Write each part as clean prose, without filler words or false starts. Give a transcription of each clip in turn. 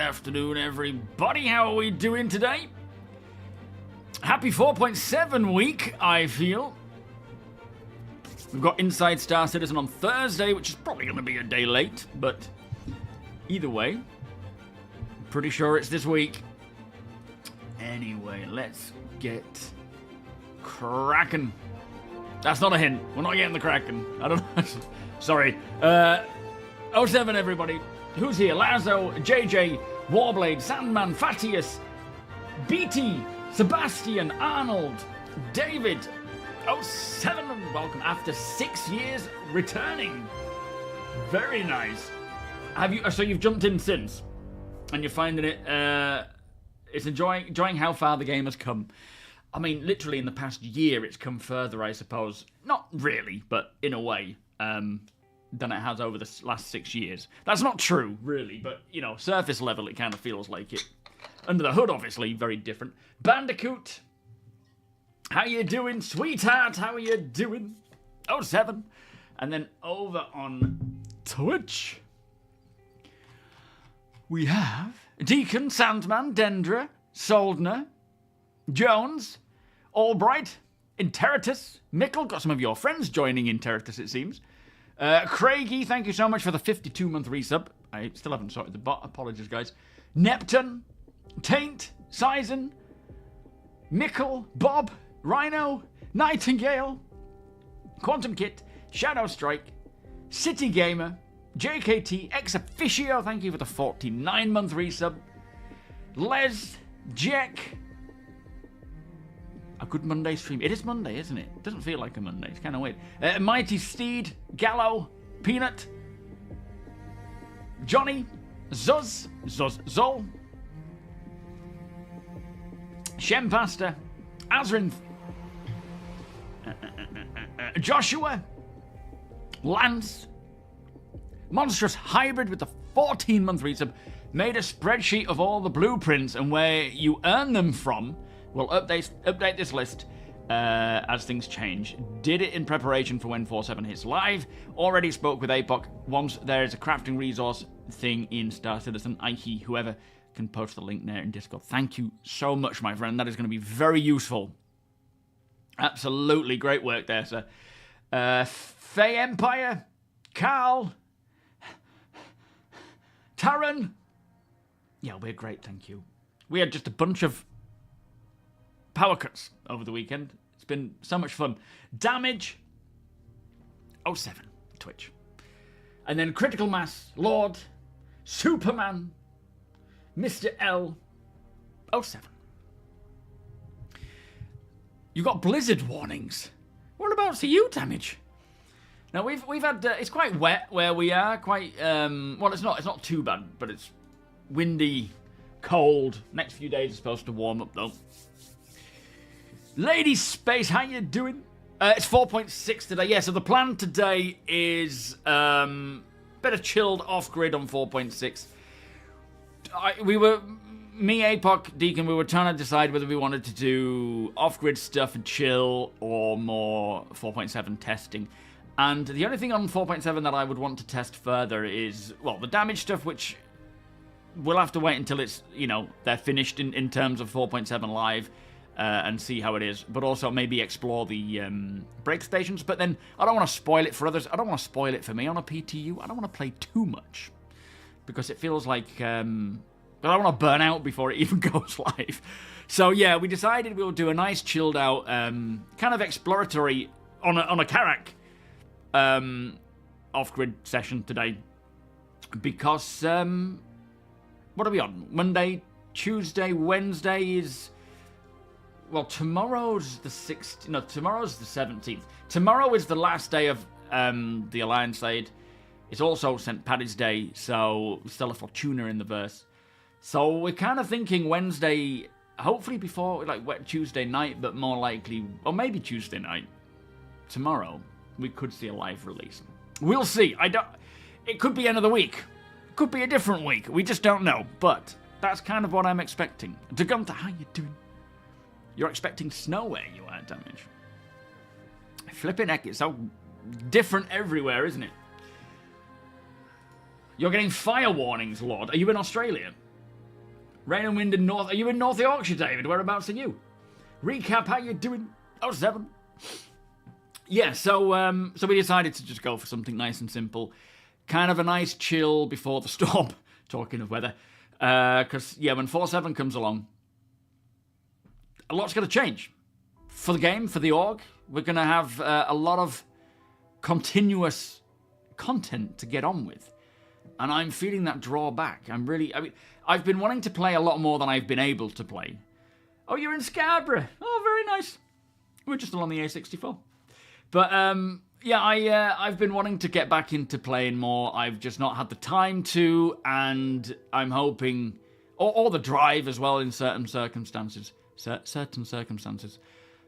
afternoon, everybody. How are we doing today? Happy 4.7 week, I feel. We've got Inside Star Citizen on Thursday, which is probably going to be a day late, but either way, pretty sure it's this week. Anyway, let's get cracking. That's not a hint. We're not getting the cracking. I don't know. Sorry. 07, everybody. Who's here? Lazo, JJ, Warblade, Sandman, Fatius, BT, Sebastian, Arnold, David. 07, welcome after 6 years returning. Very nice. So you've jumped in since, and you're finding it. It's enjoying how far the game has come. I mean, literally in the past year, it's come further, I suppose. Not really, but in a way. Than it has over the last 6 years. That's not true, really, but, you know, surface level, it kind of feels like it. Under the hood, obviously, very different. Bandicoot, how you doing? Sweetheart, how are you doing? 07. And then over on Twitch, we have Deacon, Sandman, Dendra, Soldner, Jones, Albright, Interitus, Mickle, got some of your friends joining Interitus, it seems. Craigie, thank you so much for the 52-month resub. I still haven't sorted the bot. Apologies, guys. Neptune, Taint, Sizen, Mickle, Bob, Rhino, Nightingale, Quantum Kit, Shadow Strike, City Gamer, JKT, Ex Officio, thank you for the 49-month resub. Les, Jack. A good Monday stream. It is Monday, isn't it? It doesn't feel like a Monday. It's kind of weird. Mighty Steed, Gallo, Peanut, Johnny, Zuz, Zol, Shempasta, Azrin, Joshua, Lance, Monstrous Hybrid with the 14-month resub, made a spreadsheet of all the blueprints and where you earn them from. We'll update this list as things change. Did it in preparation for when 4.7 hits live. Already spoke with APOC. Once there is a crafting resource thing in Star Citizen, i.e. whoever can post the link there in Discord. Thank you so much, my friend. That is going to be very useful. Absolutely great work there, sir. Fey Empire, Carl, Taran. Yeah, we're great, thank you. We had just a bunch of power cuts over the weekend. It's been so much fun. Damage 07 Twitch. And then Critical Mass, Lord, Superman, Mr. L 07. You got blizzard warnings. Whereabouts are you, Damage? Now we've had it's quite wet where we are, quite well it's not too bad, but it's windy, cold. Next few days are supposed to warm up though. Lady Space, how you doing? It's 4.6 today. Yeah, so the plan today is better chilled off-grid on 4.6. Me, APOC, Deacon, we were trying to decide whether we wanted to do off-grid stuff and chill or more 4.7 testing. And the only thing on 4.7 that I would want to test further is, well, the damage stuff, which we'll have to wait until it's, you know, they're finished in terms of 4.7 live. And see how it is, but also maybe explore the break stations. But then I don't want to spoil it for others. I don't want to spoil it for me on a PTU. I don't want to play too much because it feels like I don't want to burn out before it even goes live. So yeah, we decided we'll do a nice chilled out kind of exploratory on a Karak off-grid session today because what are we on? Monday, Tuesday, Wednesday is. Well, tomorrow's the 16th. No, tomorrow's the 17th. Tomorrow is the last day of the Alliance Aid. It's also St. Paddy's Day, so we still have Fortuna in the verse. So we're kind of thinking Wednesday, hopefully before, like Tuesday night, but more likely, or maybe Tuesday night. Tomorrow, we could see a live release. We'll see. It could be end of the week. It could be a different week. We just don't know. But that's kind of what I'm expecting. Dagunta, how you doing? You're expecting snow where you are, Damage. Flipping heck, it's so different everywhere, isn't it? You're getting fire warnings, Lord. Are you in Australia? Rain and wind in North. Are you in North Yorkshire, David? Whereabouts are you? Recap, how you doing? 07. Yeah, so we decided to just go for something nice and simple. Kind of a nice chill before the storm, talking of weather. Because, yeah, when 4.7 comes along, a lot's going to change. For the game, for the org, we're going to have a lot of continuous content to get on with. And I'm feeling that drawback. I've been wanting to play a lot more than I've been able to play. Oh, you're in Scarborough. Oh, very nice. We're just along the A64. But, yeah, I've been wanting to get back into playing more. I've just not had the time to, and I'm hoping, or the drive as well in certain circumstances.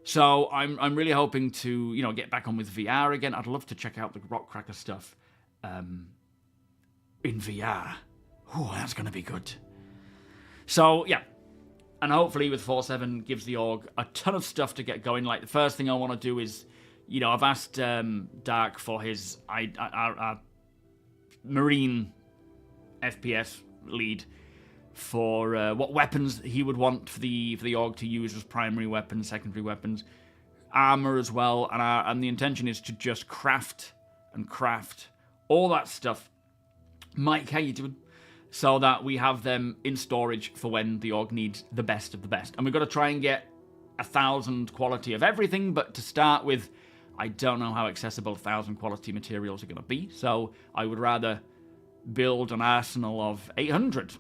So I'm really hoping to, get back on with VR again. I'd love to check out the Rockcracker stuff in VR. Oh, that's going to be good. So, yeah. And hopefully with 4.7 gives the org a ton of stuff to get going. Like, the first thing I want to do is, I've asked Dark for his Marine FPS lead for what weapons he would want for the org to use as primary weapons, secondary weapons, armor as well. And the intention is to just craft all that stuff. Mike, how you doing? So that we have them in storage for when the org needs the best of the best. And we've got to try and get 1,000 quality of everything, but to start with, I don't know how accessible 1,000 quality materials are going to be, so I would rather build an arsenal of 800,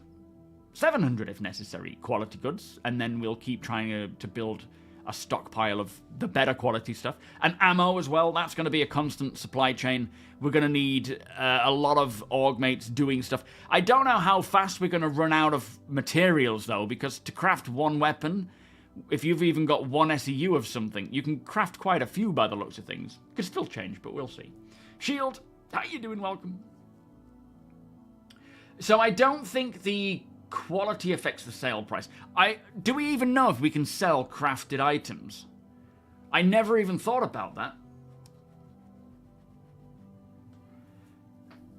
700 if necessary, quality goods, and then we'll keep trying to build a stockpile of the better quality stuff. And ammo as well, that's going to be a constant supply chain. We're going to need a lot of org mates doing stuff. I don't know how fast we're going to run out of materials, though, because to craft one weapon, if you've even got one SEU of something, you can craft quite a few by the looks of things. Could still change, but we'll see. Shield, how you doing? Welcome. So I don't think the quality affects the sale price. Do we even know if we can sell crafted items? I never even thought about that.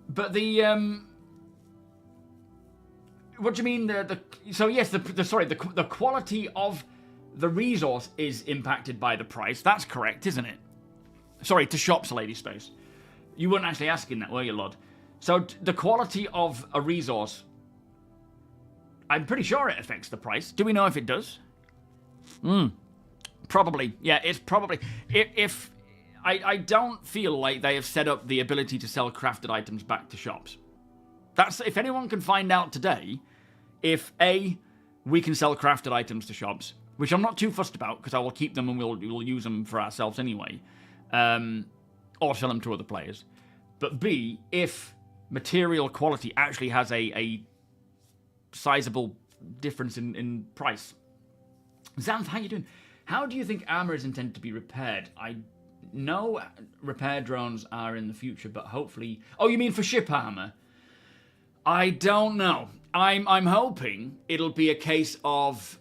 But the what do you mean? So yes, the quality of the resource is impacted by the price. That's correct, isn't it? Sorry, to shops, Lady Space. You weren't actually asking that, were you, Lord? So the quality of a resource, I'm pretty sure it affects the price. Do we know if it does? Probably. Yeah, it's probably. If I don't feel like they have set up the ability to sell crafted items back to shops. That's if anyone can find out today, if we can sell crafted items to shops, which I'm not too fussed about because I will keep them and we'll use them for ourselves anyway, or sell them to other players. But B, if material quality actually has a sizable difference in price. Xanth, how you doing? How do you think armor is intended to be repaired? I know repair drones are in the future, but hopefully... Oh, you mean for ship armor? I don't know. I'm hoping it'll be a case of...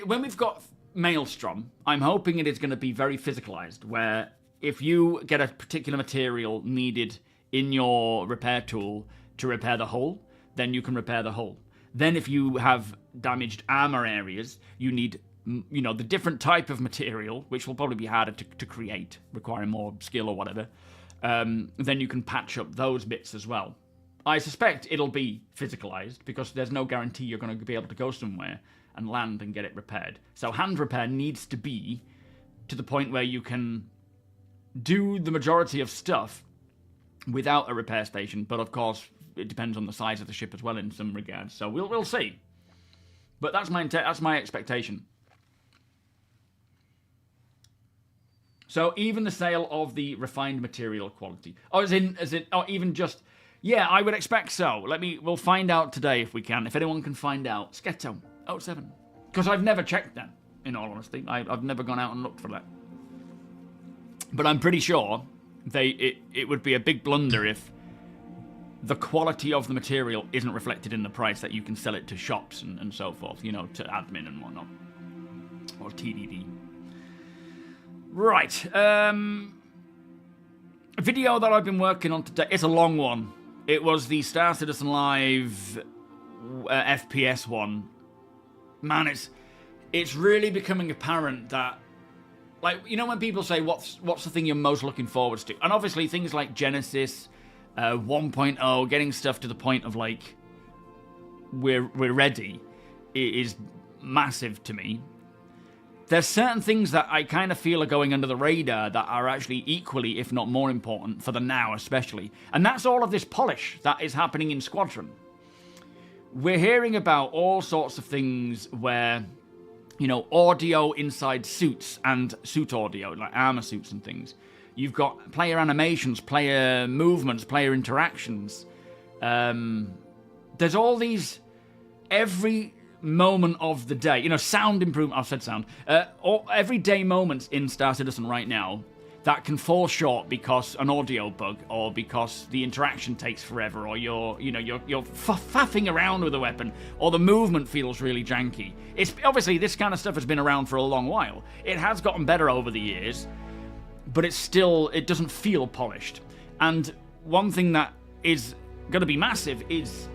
when we've got Maelstrom, I'm hoping it is going to be very physicalized, where if you get a particular material needed in your repair tool to repair the hull, then you can repair the hull. Then if you have damaged armor areas, you need, the different type of material, which will probably be harder to create, requiring more skill or whatever. Then you can patch up those bits as well. I suspect it'll be physicalized, because there's no guarantee you're going to be able to go somewhere and land and get it repaired. So hand repair needs to be to the point where you can do the majority of stuff without a repair station, but of course it depends on the size of the ship as well in some regards. So we'll see. But that's my expectation. So even the sale of the refined material quality. Even just... Yeah, I would expect so. We'll find out today if we can. If anyone can find out. Sketto, 07. Because I've never checked that, in all honesty. I've never gone out and looked for that. But I'm pretty sure it would be a big blunder if the quality of the material isn't reflected in the price that you can sell it to shops and so forth, to admin and whatnot. Or TDD. Right. A video that I've been working on today. It's a long one. It was the Star Citizen Live FPS one. man, it's really becoming apparent that, like, you know when people say, what's the thing you're most looking forward to? And obviously things like Genesis, 1.0, getting stuff to the point of, like, we're ready, is massive to me. There's certain things that I kind of feel are going under the radar that are actually equally, if not more important, for the now especially. And that's all of this polish that is happening in Squadron. We're hearing about all sorts of things where, you know, audio inside suits and suit audio, like armor suits and things. You've got player animations, player movements, player interactions. There's all these, every moment of the day, you know, sound improvement, I've said sound, everyday moments in Star Citizen right now that can fall short because an audio bug, or because the interaction takes forever, or you're faffing around with a weapon, or the movement feels really janky. It's obviously, this kind of stuff has been around for a long while. It has gotten better over the years, but it doesn't feel polished. And one thing that is going to be massive is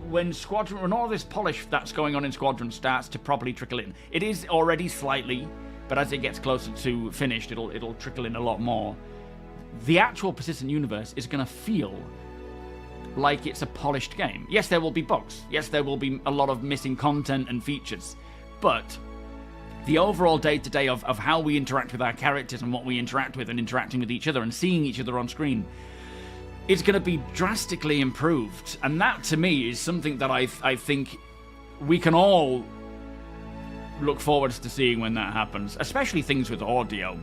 when Squadron, when all this polish that's going on in Squadron starts to properly trickle in. It is already slightly, but as it gets closer to finished, it'll trickle in a lot more. The actual persistent universe is going to feel like it's a polished game. Yes, there will be bugs. Yes, there will be a lot of missing content and features. But the overall day-to-day of how we interact with our characters and what we interact with and interacting with each other and seeing each other on screen, it's going to be drastically improved. And that, to me, is something that I think we can all look forward to seeing when that happens, especially things with audio.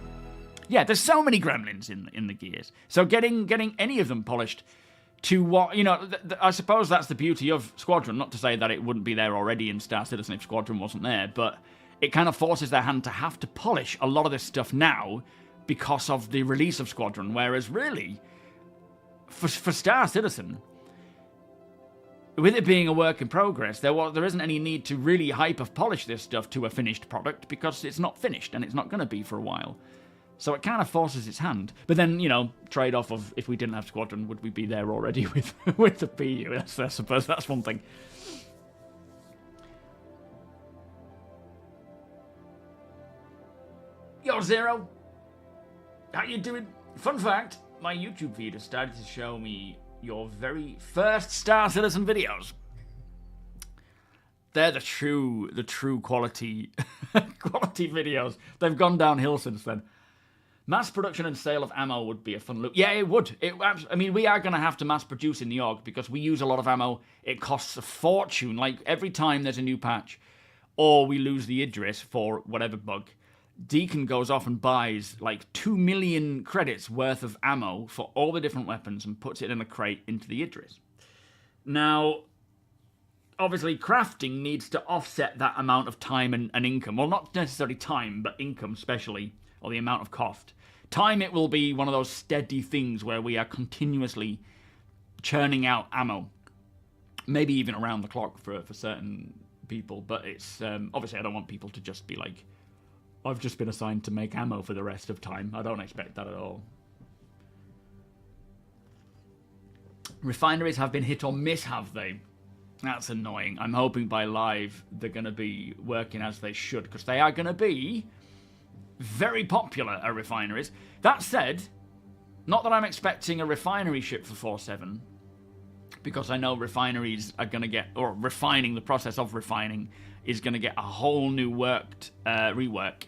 Yeah, there's so many gremlins in the gears. So getting any of them polished to what, you know, I suppose that's the beauty of Squadron. Not to say that it wouldn't be there already in Star Citizen if Squadron wasn't there, but it kind of forces their hand to have to polish a lot of this stuff now because of the release of Squadron, whereas really, for Star Citizen, with it being a work in progress, there isn't any need to really hyper-polish this stuff to a finished product because it's not finished and it's not going to be for a while. So it kind of forces its hand. But then, you know, trade-off of if we didn't have Squadron, would we be there already with the PU? I suppose that's one thing. Yo, Zero. How you doing? Fun fact, my YouTube feed has started to show me your very first Star Citizen videos. They're the true quality quality videos. They've gone downhill since then. Mass production and sale of ammo would be a fun loop. Yeah, it would. I mean, we are going to have to mass produce in the Org because we use a lot of ammo. It costs a fortune. Like, every time there's a new patch or we lose the Idris for whatever bug, Deacon goes off and buys like 2 million credits worth of ammo for all the different weapons and puts it in a crate into the Idris. Now, obviously, crafting needs to offset that amount of time and income. Well, not necessarily time, but income especially, or the amount of cost. Time, it will be one of those steady things where we are continuously churning out ammo. Maybe even around the clock for certain people, but it's obviously I don't want people to just be like, I've just been assigned to make ammo for the rest of time. I don't expect that at all. Refineries have been hit or miss, have they? That's annoying. I'm hoping by live they're going to be working as they should, because they are going to be very popular at refineries. That said, not that I'm expecting a refinery ship for 4.7, because I know refineries are going to get, or refining, the process of refining is going to get a whole new rework,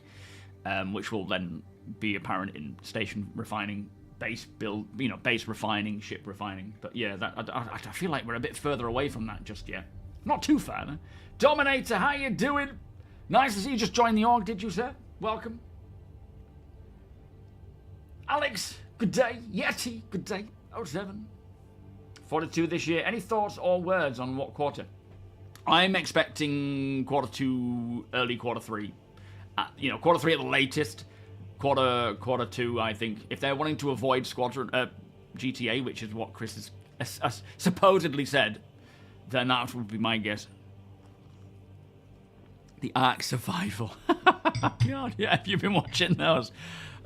which will then be apparent in station refining, base build, you know, base refining, ship refining. But yeah, I feel like we're a bit further away from that just yet. Not too far, though. Dominator, how you doing? Nice to see you just joined the Org, did you, sir? Welcome. Alex, good day. Yeti, good day. 07. 42 this year. Any thoughts or words on what quarter? I'm expecting quarter 2, early quarter 3. You know, quarter 3 at the latest. Quarter 2, I think. If they're wanting to avoid Squadron, GTA, which is what Chris has supposedly said, then that would be my guess. The Ark Survival. God, yeah, have you been watching those?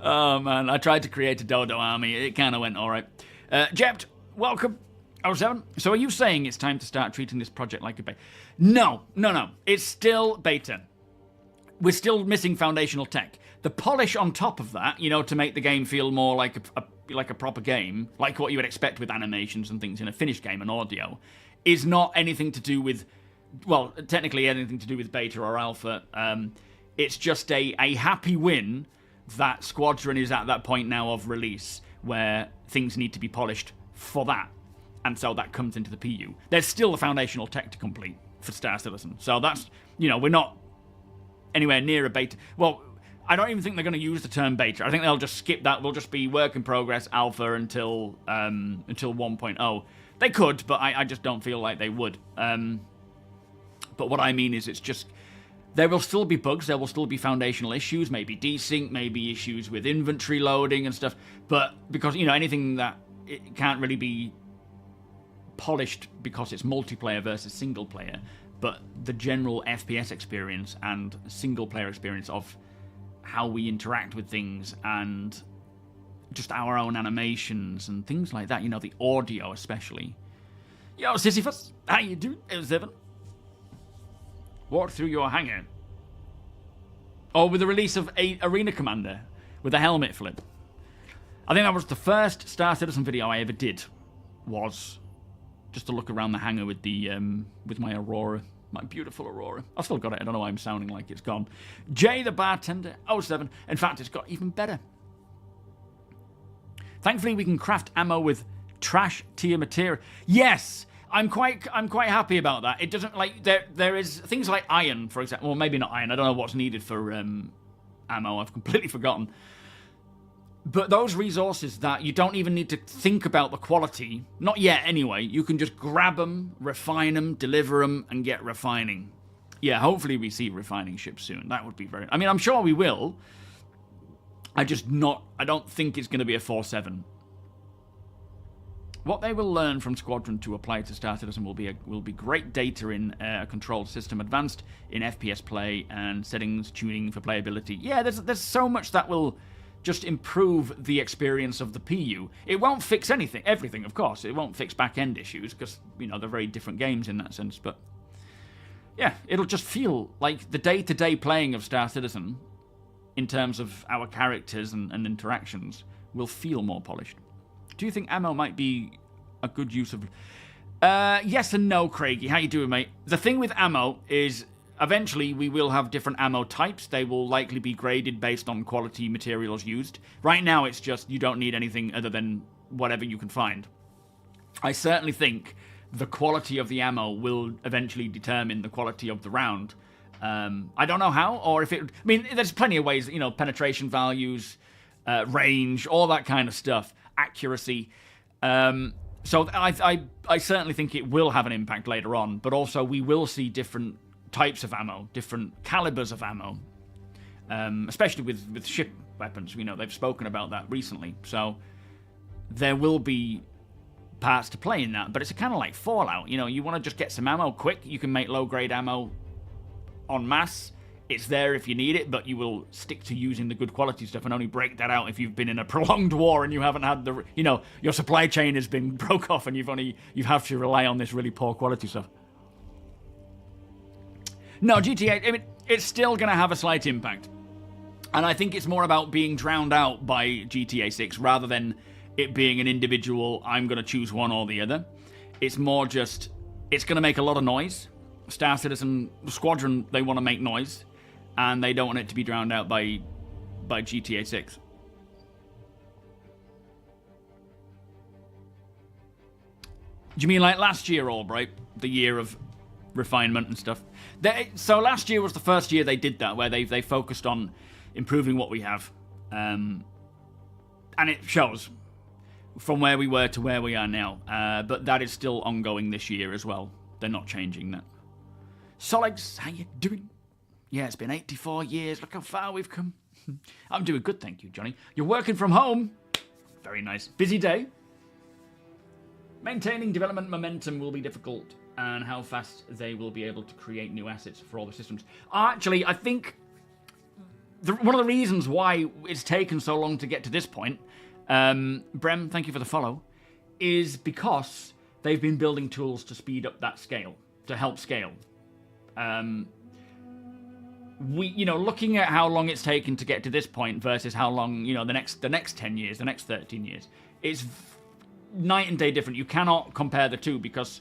Oh, man, I tried to create a Dodo army. It kind of went all right. Jept, welcome. Oh, 7? So are you saying it's time to start treating this project like a beta? No. It's still beta. We're still missing foundational tech. The polish on top of that, you know, to make the game feel more like a proper game, like what you would expect with animations and things in a finished game and audio, is not anything to do with, well, technically anything to do with beta or alpha. It's just a happy win that Squadron is at that point now of release where things need to be polished for that. And so that comes into the PU. There's still the foundational tech to complete for Star Citizen. So that's, you know, we're not anywhere near a beta. Well, I don't even think they're going to use the term beta. I think they'll just skip that. We'll just be work in progress alpha until 1.0. They could, but I just don't feel like they would. But what I mean is it's just, there will still be bugs, there will still be foundational issues, maybe desync, maybe issues with inventory loading and stuff. But because, you know, anything that it can't really be polished because it's multiplayer versus single player, but the general FPS experience and single player experience of how we interact with things and just our own animations and things like that, you know, the audio especially. Yo, Sisyphus, how you doing? It was Evan. Walk through your hangar. Oh, with the release of Arena Commander with the helmet flip. I think that was the first Star Citizen video I ever did, was just to look around the hangar with the with my Aurora, my beautiful Aurora. I've still got it. I don't know why I'm sounding like it's gone. Jay the bartender, 07. In fact, it's got even better. Thankfully, we can craft ammo with trash tier material. Yes, I'm quite happy about that. It doesn't, like, there is things like iron, for example. Well, maybe not iron. I don't know what's needed for ammo. I've completely forgotten. But those resources that you don't even need to think about the quality, not yet anyway, you can just grab them, refine them, deliver them, and get refining. Yeah, hopefully we see refining ships soon. That would be very... I mean, I'm sure we will. I don't think it's going to be a 4-7. What they will learn from Squadron to apply to Star Citizen will be great data in a controlled system, advanced in FPS play, and settings, tuning for playability. Yeah, there's so much that will just improve the experience of the PU. It won't fix everything, of course. It won't fix back-end issues, because, you know, they're very different games in that sense. But, yeah, it'll just feel like the day-to-day playing of Star Citizen, in terms of our characters and interactions, will feel more polished. Do you think ammo might be a good use of... yes and no, Craigie. How you doing, mate? The thing with ammo is... eventually, we will have different ammo types. They will likely be graded based on quality materials used. Right now, it's just you don't need anything other than whatever you can find. I certainly think the quality of the ammo will eventually determine the quality of the round. I don't know how, or if it... I mean, there's plenty of ways, you know, penetration values, range, all that kind of stuff, accuracy. So I certainly think it will have an impact later on, but also we will see different types of ammo, different calibers of ammo, especially with ship weapons. You know, they've spoken about that recently, so there will be parts to play in that, but it's kind of like Fallout. You know, you want to just get some ammo quick, you can make low-grade ammo en masse. It's there if you need it, but you will stick to using the good quality stuff and only break that out if you've been in a prolonged war and you haven't had the, you know, your supply chain has been broke off and you have to rely on this really poor quality stuff. No, GTA, I mean, it's still going to have a slight impact. And I think it's more about being drowned out by GTA 6 rather than it being an individual, I'm going to choose one or the other. It's more just, it's going to make a lot of noise. Star Citizen, Squadron, they want to make noise. And they don't want it to be drowned out by GTA 6. Do you mean like last year, Albright? The year of refinement and stuff? So last year was the first year they did that, where they focused on improving what we have. And it shows from where we were to where we are now. But that is still ongoing this year as well. They're not changing that. Soligs, how you doing? Yeah, it's been 84 years. Look how far we've come. I'm doing good, thank you, Johnny. You're working from home. Very nice. Busy day. Maintaining development momentum will be difficult, and how fast they will be able to create new assets for all the systems. Actually, I think one of the reasons why it's taken so long to get to this point, Brem, thank you for the follow, is because they've been building tools to speed up that scale, to help scale. Looking at how long it's taken to get to this point versus how long, the next 10 years, the next 13 years, it's night and day different. You cannot compare the two because,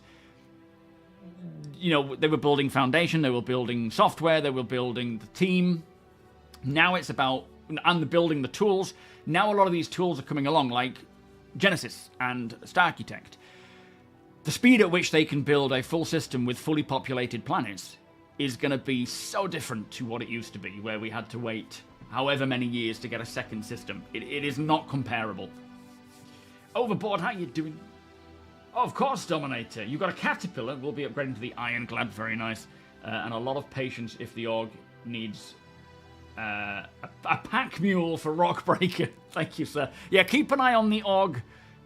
they were building foundation, they were building software, they were building the team. Now it's about, and building the tools. Now a lot of these tools are coming along, like Genesis and Starcitect. The speed at which they can build a full system with fully populated planets is going to be so different to what it used to be, where we had to wait however many years to get a second system. It is not comparable. Overboard, how you doing? Oh, of course, Dominator. You got a caterpillar. We'll be upgrading to the ironclad. Very nice. And a lot of patience if the Org needs a pack mule for Rockbreaker. Thank you, sir. Yeah, keep an eye on the Org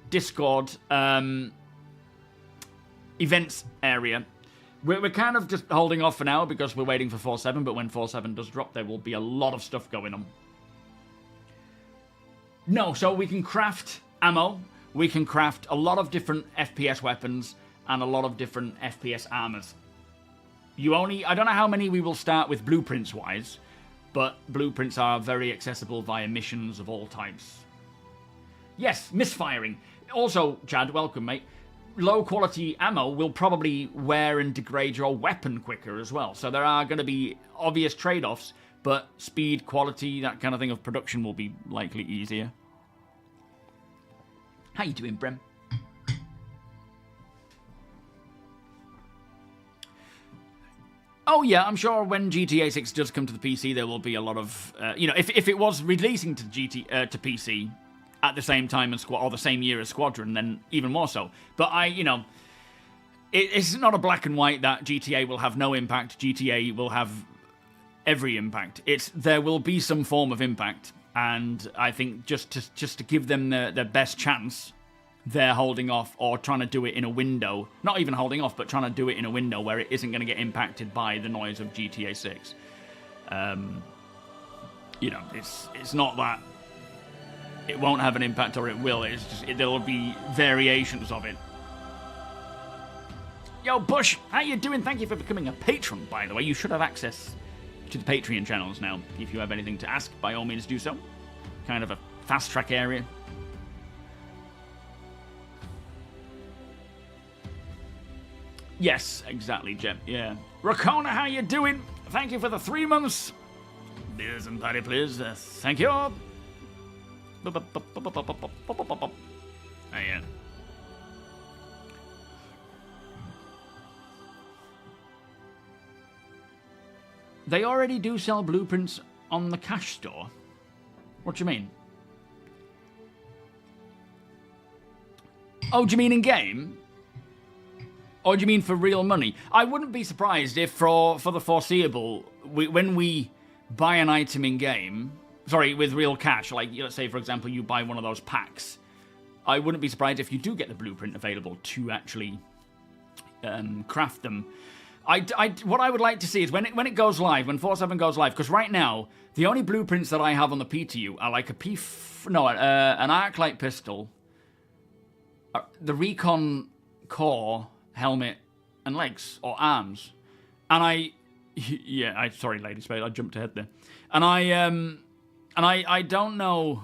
Discord events area. We're kind of just holding off for now because we're waiting for 4.7, but when 4.7 does drop, there will be a lot of stuff going on. No, so we can craft ammo, we can craft a lot of different FPS weapons, and a lot of different FPS armors. I don't know how many we will start with blueprints-wise, but blueprints are very accessible via missions of all types. Yes, misfiring. Also, Chad, welcome, mate. Low-quality ammo will probably wear and degrade your weapon quicker as well. So there are going to be obvious trade-offs, but speed, quality, that kind of thing of production will be likely easier. How you doing, Brem? Oh yeah, I'm sure when GTA 6 does come to the PC, there will be a lot of, if it was releasing to PC at the same time as or the same year as Squadron, then even more so. But it's not a black and white that GTA will have no impact. GTA will have every impact. There will be some form of impact, and I think just to give them the best chance, they're holding off or trying to do it in a window. Not even holding off, but trying to do it in a window where it isn't going to get impacted by the noise of GTA 6. It's not that it won't have an impact or it will. It's just there will be variations of it. Yo, Bush, how you doing? Thank you for becoming a patron, by the way. You should have access to the Patreon channels now. If you have anything to ask, by all means do so. Kind of a fast-track area. Yes, exactly, Jem. Yeah. Rakona, how you doing? Thank you for the 3 months. Beers and party, please. Thank you. Oh, yeah. They already do sell blueprints on the cash store. What do you mean? Oh, do you mean in game? Or do you mean for real money? I wouldn't be surprised if for the foreseeable, when we buy an item in game, sorry, with real cash, like let's say for example you buy one of those packs, I wouldn't be surprised if you do get the blueprint available to actually craft them. What I would like to see is when it goes live, when 4.7 goes live, because right now the only blueprints that I have on the PTU are like an arc-light pistol, the recon core, helmet, and legs or arms, and sorry, Lady Spade, I jumped ahead there, and I don't know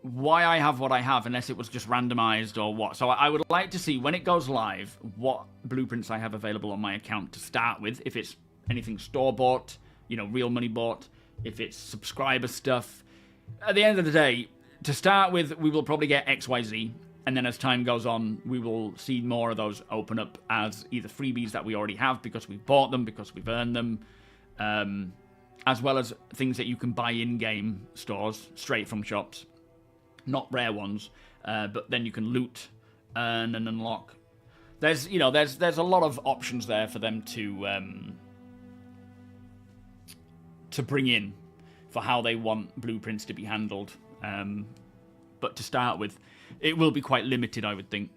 why I have what I have unless it was just randomized or what. So I would like to see when it goes live what blueprints I have available on my account to start with. If it's anything store-bought, real money bought, if it's subscriber stuff. At the end of the day, to start with, we will probably get XYZ, and then as time goes on, we will see more of those open up as either freebies that we already have because we've bought them, because we've earned them, as well as things that you can buy in-game stores straight from shops. Not rare ones, but then you can loot, earn, and unlock. There's a lot of options there for them to bring in for how they want blueprints to be handled. But to start with, it will be quite limited, I would think.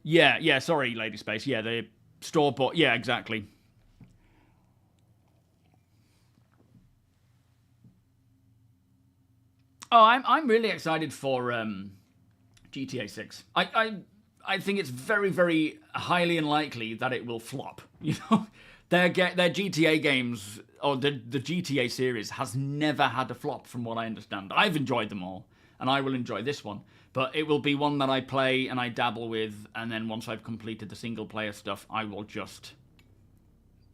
Yeah, sorry, Lady Space. Yeah, the store-bought. Yeah, exactly. Oh, I'm really excited for GTA 6. I think it's very, very highly unlikely that it will flop. You know, their GTA games, or the GTA series, has never had a flop from what I understand. I've enjoyed them all, and I will enjoy this one. But it will be one that I play and I dabble with, and then once I've completed the single-player stuff, I will just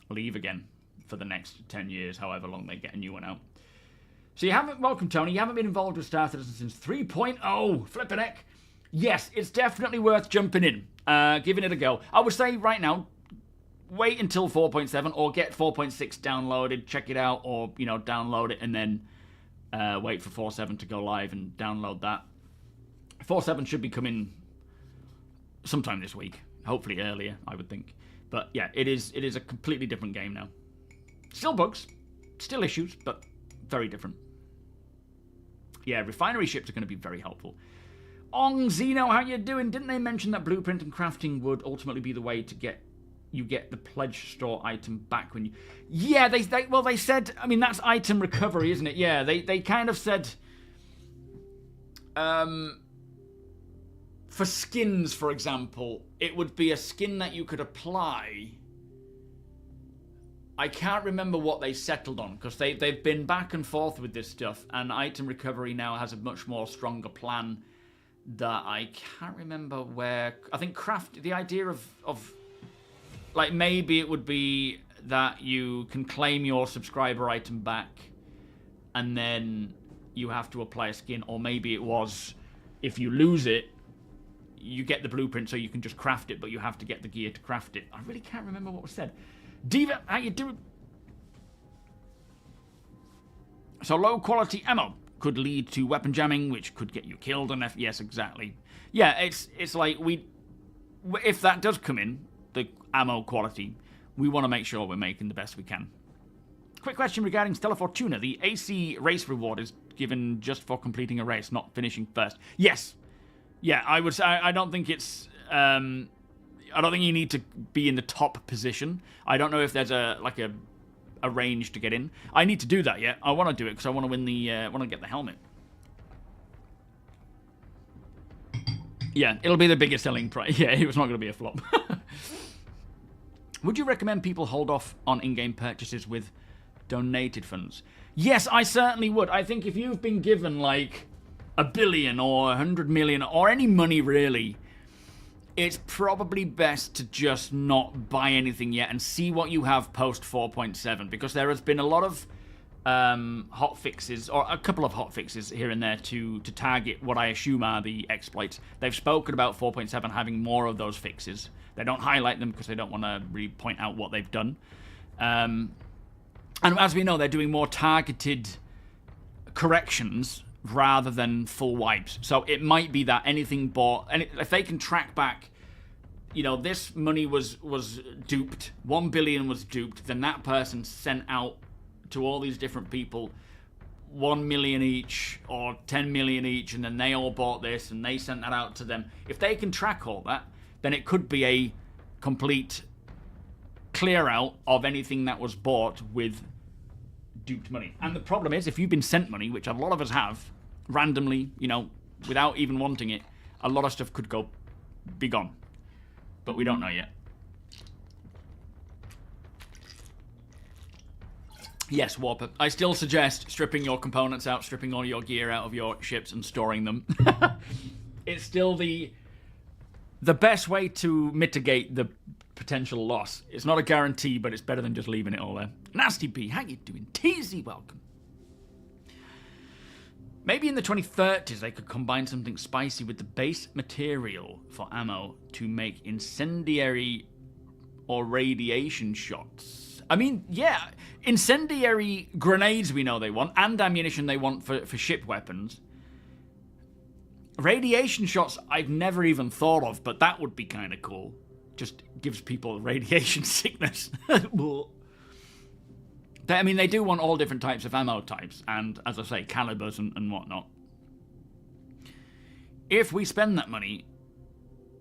leave again for the next 10 years, however long they get a new one out. So you haven't, welcome Tony, you haven't been involved with Star Citizen since 3.0, flippin' heck. Yes, it's definitely worth jumping in, giving it a go. I would say right now, wait until 4.7 or get 4.6 downloaded, check it out, or, you know, download it and then wait for 4.7 to go live and download that. 4.7 should be coming sometime this week, hopefully earlier, I would think. But yeah, it is a completely different game now. Still bugs, still issues, but very different. Yeah, refinery ships are going to be very helpful. Ong Zeno, how you doing? Didn't they mention that blueprint and crafting would ultimately be the way to get the pledge store item back when you... Yeah, they said, I mean, that's item recovery, isn't it? Yeah, they kind of said... For skins, for example, it would be a skin that you could apply. I can't remember what they settled on, because they've been back and forth with this stuff, and item recovery now has a much more stronger plan that I can't remember where... I think the idea of like, maybe it would be that you can claim your subscriber item back, and then you have to apply a skin, or maybe it was, if you lose it, you get the blueprint so you can just craft it, but you have to get the gear to craft it. I really can't remember what was said. Diva, how you doing? So low quality ammo could lead to weapon jamming, which could get you killed. And yes, exactly. Yeah, it's like if that does come in, the ammo quality, we want to make sure we're making the best we can. Quick question regarding Stella Fortuna. The AC race reward is given just for completing a race, not finishing first. Yes. Yeah, I would say I don't think it's I don't think you need to be in the top position. I don't know if there's a range to get in. I need to do that yet. I want to do it because I want to win the want to get the helmet. Yeah, it'll be the biggest selling price. Yeah, it was not going to be a flop. Would you recommend people hold off on in-game purchases with donated funds? Yes, I certainly would. I think if you've been given like $1 billion or 100 million or any money really, it's probably best to just not buy anything yet and see what you have post 4.7, because there has been a lot of hot fixes, or a couple of hot fixes here and there to target what I assume are the exploits. They've spoken about 4.7 having more of those fixes. They don't highlight them because they don't want to really point out what they've done. And as we know, they're doing more targeted corrections rather than full wipes. So it might be that anything bought, and if they can track back, you know, this money was duped, 1 billion was duped, then that person sent out to all these different people 1 million each or 10 million each, and then they all bought this and they sent that out to them. If they can track all that, then it could be a complete clear out of anything that was bought with duped money. And the problem is, if you've been sent money, which a lot of us have, randomly, you know, without even wanting it, a lot of stuff could be gone. But we don't know yet. Yes, Warper. I still suggest stripping your components out, stripping all your gear out of your ships and storing them. It's still the best way to mitigate the potential loss. It's not a guarantee, but it's better than just leaving it all there. Nasty B, how you doing? Teasy, welcome. Maybe in the 2030s they could combine something spicy with the base material for ammo to make incendiary or radiation shots. I mean, yeah, incendiary grenades we know they want, and ammunition they want for ship weapons. Radiation shots I've never even thought of, but that would be kind of cool. Just gives people radiation sickness. I mean, they do want all different types of ammo types, and, as I say, calibers and whatnot. If we spend that money,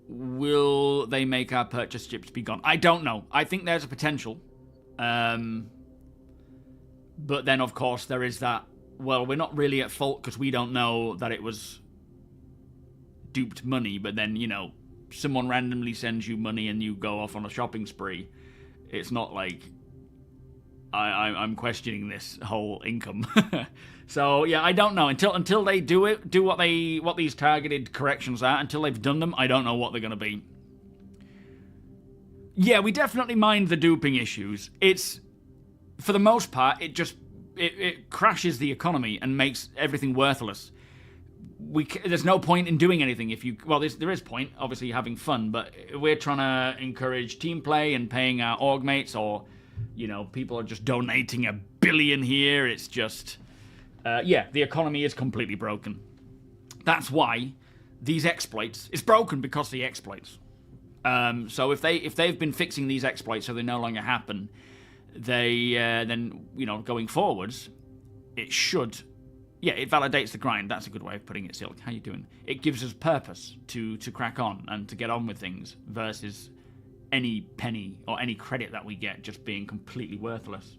will they make our purchase ships be gone? I don't know. I think there's a potential. But then, of course, there is that, well, we're not really at fault because we don't know that it was duped money, but then, someone randomly sends you money and you go off on a shopping spree. It's not like I'm questioning this whole income. So yeah, I don't know until they do what these targeted corrections are. Until they've done them, I don't know what they're going to be. Yeah, we definitely mind the duping issues. It's, for the most part, it crashes the economy and makes everything worthless. There's no point in doing anything if you... Well, there is point, obviously, having fun, but we're trying to encourage team play and paying our org mates, or, people are just donating $1 billion here. It's just... yeah, the economy is completely broken. That's why these exploits... It's broken because of the exploits. So if they've been fixing these exploits so they no longer happen, then going forwards, it should, it validates the grind. That's a good way of putting it, Silk. How you doing? It gives us purpose to crack on and to get on with things versus any penny or any credit that we get just being completely worthless.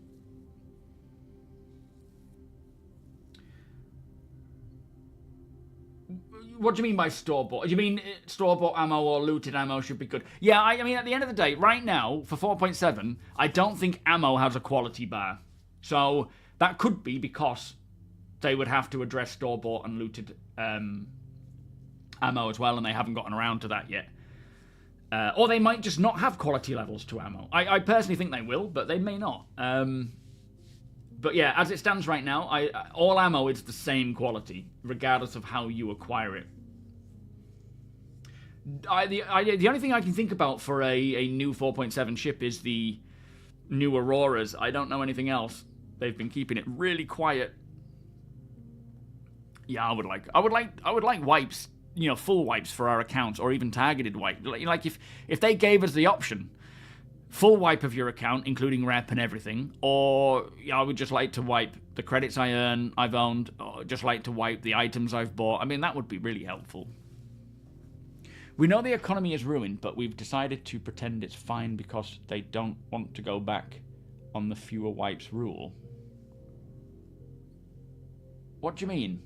What do you mean by store-bought? Do you mean store-bought ammo or looted ammo should be good? Yeah, I mean, at the end of the day, right now, for 4.7, I don't think ammo has a quality bar. So that could be because they would have to address store-bought and looted ammo as well, and they haven't gotten around to that yet. Or they might just not have quality levels to ammo. I personally think they will, but they may not. But yeah, as it stands right now, all ammo is the same quality, regardless of how you acquire it. The only thing I can think about for a new 4.7 ship is the new Auroras. I don't know anything else. They've been keeping it really quiet. Yeah, I would like wipes, full wipes for our accounts, or even targeted wipe. Like if they gave us the option. Full wipe of your account, including rep and everything, or I would just like to wipe the credits I've owned, or just like to wipe the items I've bought. I mean, that would be really helpful. We know the economy is ruined, but we've decided to pretend it's fine because they don't want to go back on the fewer wipes rule. What do you mean?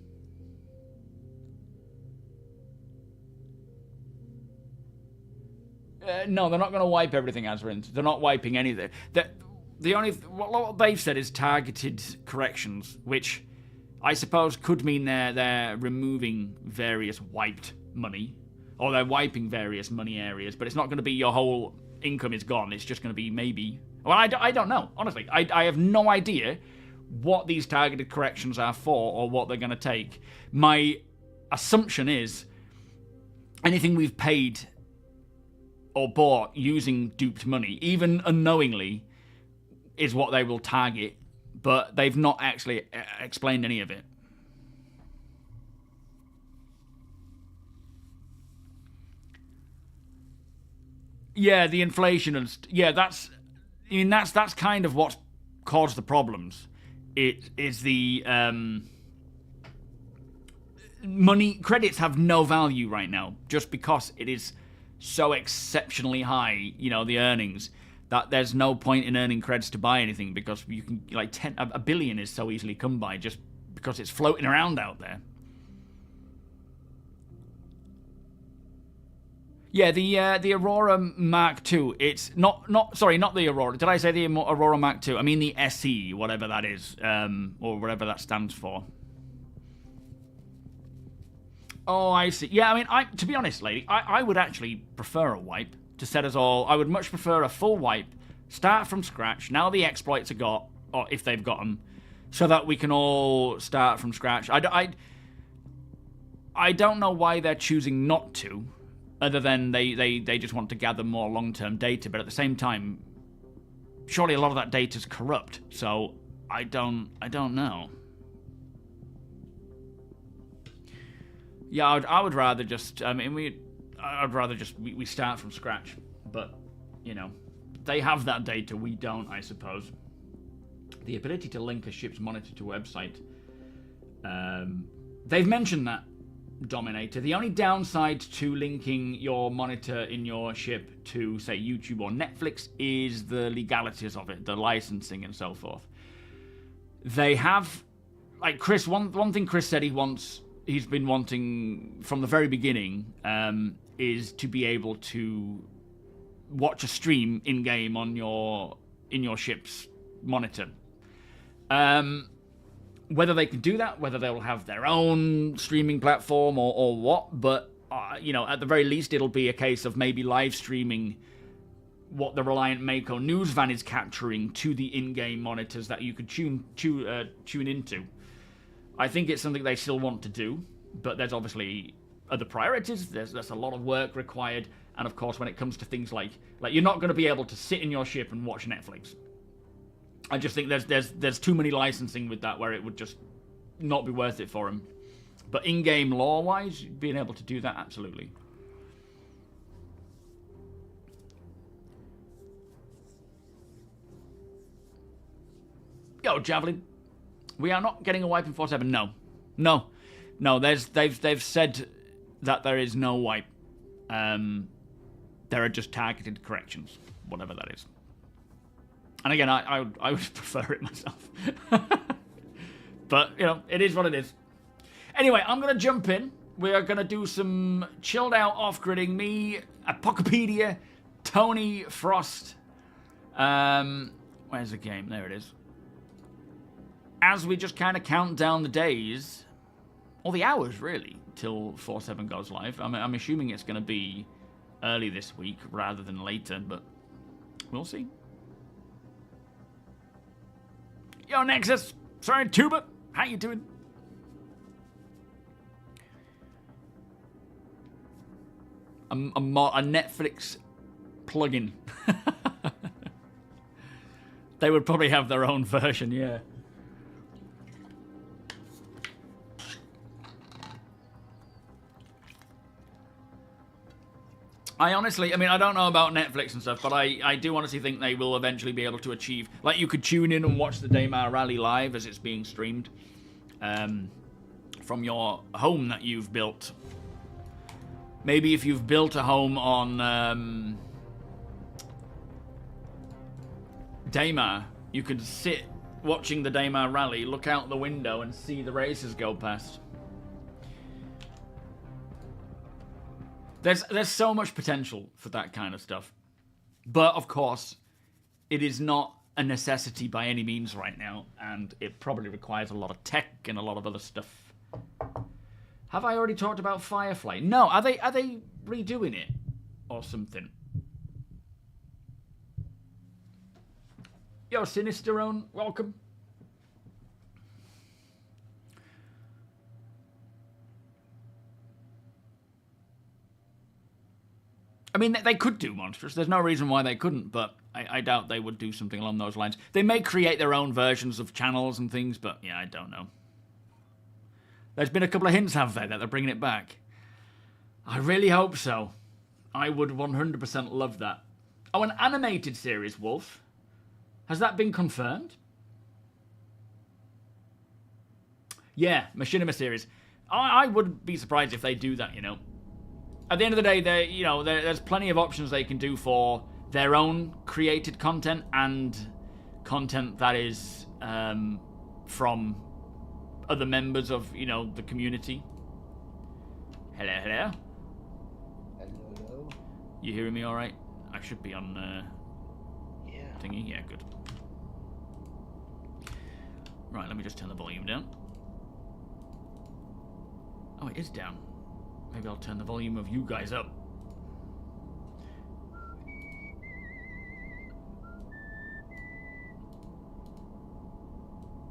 No, they're not going to wipe everything, Azarint. They're not wiping anything. What they've said is targeted corrections, which I suppose could mean they're removing various wiped money, or they're wiping various money areas, but it's not going to be your whole income is gone. It's just going to be maybe... Well, I don't know, honestly. I have no idea what these targeted corrections are for or what they're going to take. My assumption is anything we've paid or bought using duped money, even unknowingly, is what they will target, but they've not actually explained any of it. Yeah, the inflation and that's kind of what's caused the problems. It is the money credits have no value right now just because it is so exceptionally high, the earnings, that there's no point in earning creds to buy anything because you can, a billion is so easily come by just because it's floating around out there. Yeah, the Aurora Mark II, it's not the Aurora. Did I say the Aurora Mark II? I mean the SE, whatever that is, or whatever that stands for. Oh, I see. Yeah, I mean, to be honest, lady, I would actually prefer a wipe to set us all. I would much prefer a full wipe, start from scratch, now the exploits are got, or if they've got them, so that we can all start from scratch. I don't know why they're choosing not to, other than they just want to gather more long-term data, but at the same time, surely a lot of that data is corrupt, so I don't know. Yeah, I would rather just... I mean, I'd rather just... We start from scratch. But, they have that data. We don't, I suppose. The ability to link a ship's monitor to a website. They've mentioned that, Dominator. The only downside to linking your monitor in your ship to, say, YouTube or Netflix is the legalities of it, the licensing and so forth. They have... Like, Chris... One thing Chris said he wants... he's been wanting from the very beginning is to be able to watch a stream in game on in your ship's monitor. Whether they can do that, whether they'll have their own streaming platform or what, but you know, at the very least, it'll be a case of maybe live streaming what the Reliant Mako news van is capturing to the in-game monitors that you could tune into. I think it's something they still want to do, but there's obviously other priorities. There's a lot of work required, and of course, when it comes to things like you're not going to be able to sit in your ship and watch Netflix. I just think there's too many licensing with that where it would just not be worth it for them. But in-game lore-wise, being able to do that, absolutely. Yo, Javelin. We are not getting a wipe in 4.7. No. They've said that there is no wipe. There are just targeted corrections, whatever that is. And again, I would prefer it myself. But, you know, it is what it is. Anyway, I'm going to jump in. We are going to do some chilled out off-gridding. Me, Apocopedia, Tony, Frost. Where's the game? There it is. As we just kind of count down the days, or the hours, really, till 4.7 goes live. I'm assuming it's going to be early this week rather than later, but we'll see. Yo, Nexus. Sorry, Tuba. How you doing? A Netflix plugin. They would probably have their own version, yeah. I honestly, I mean, I don't know about Netflix and stuff, but I do honestly think they will eventually be able to achieve, like, you could tune in and watch the Daymar Rally live as it's being streamed from your home that you've built. Maybe if you've built a home on Daymar, you could sit watching the Daymar Rally, look out the window and see the races go past. There's so much potential for that kind of stuff. But, of course, it is not a necessity by any means right now, and it probably requires a lot of tech and a lot of other stuff. Have I already talked about Firefly? No, are they redoing it or something? Yo, Sinisterone, welcome. I mean, they could do Monstrous. There's no reason why they couldn't, but I doubt they would do something along those lines. They may create their own versions of channels and things, but yeah, I don't know. There's been a couple of hints, have there, that they're bringing it back? I really hope so. I would 100% love that. Oh, an animated series, Wolf. Has that been confirmed? Yeah, Machinima series. I wouldn't be surprised if they do that, you know. At the end of the day, there's plenty of options they can do for their own created content and content that is from other members of, you know, the community. Hello, hello. Hello. You hearing me all right? I should be on Yeah. thingy. Yeah, good. Right, let me just turn the volume down. Oh, it is down. Maybe I'll turn the volume of you guys up.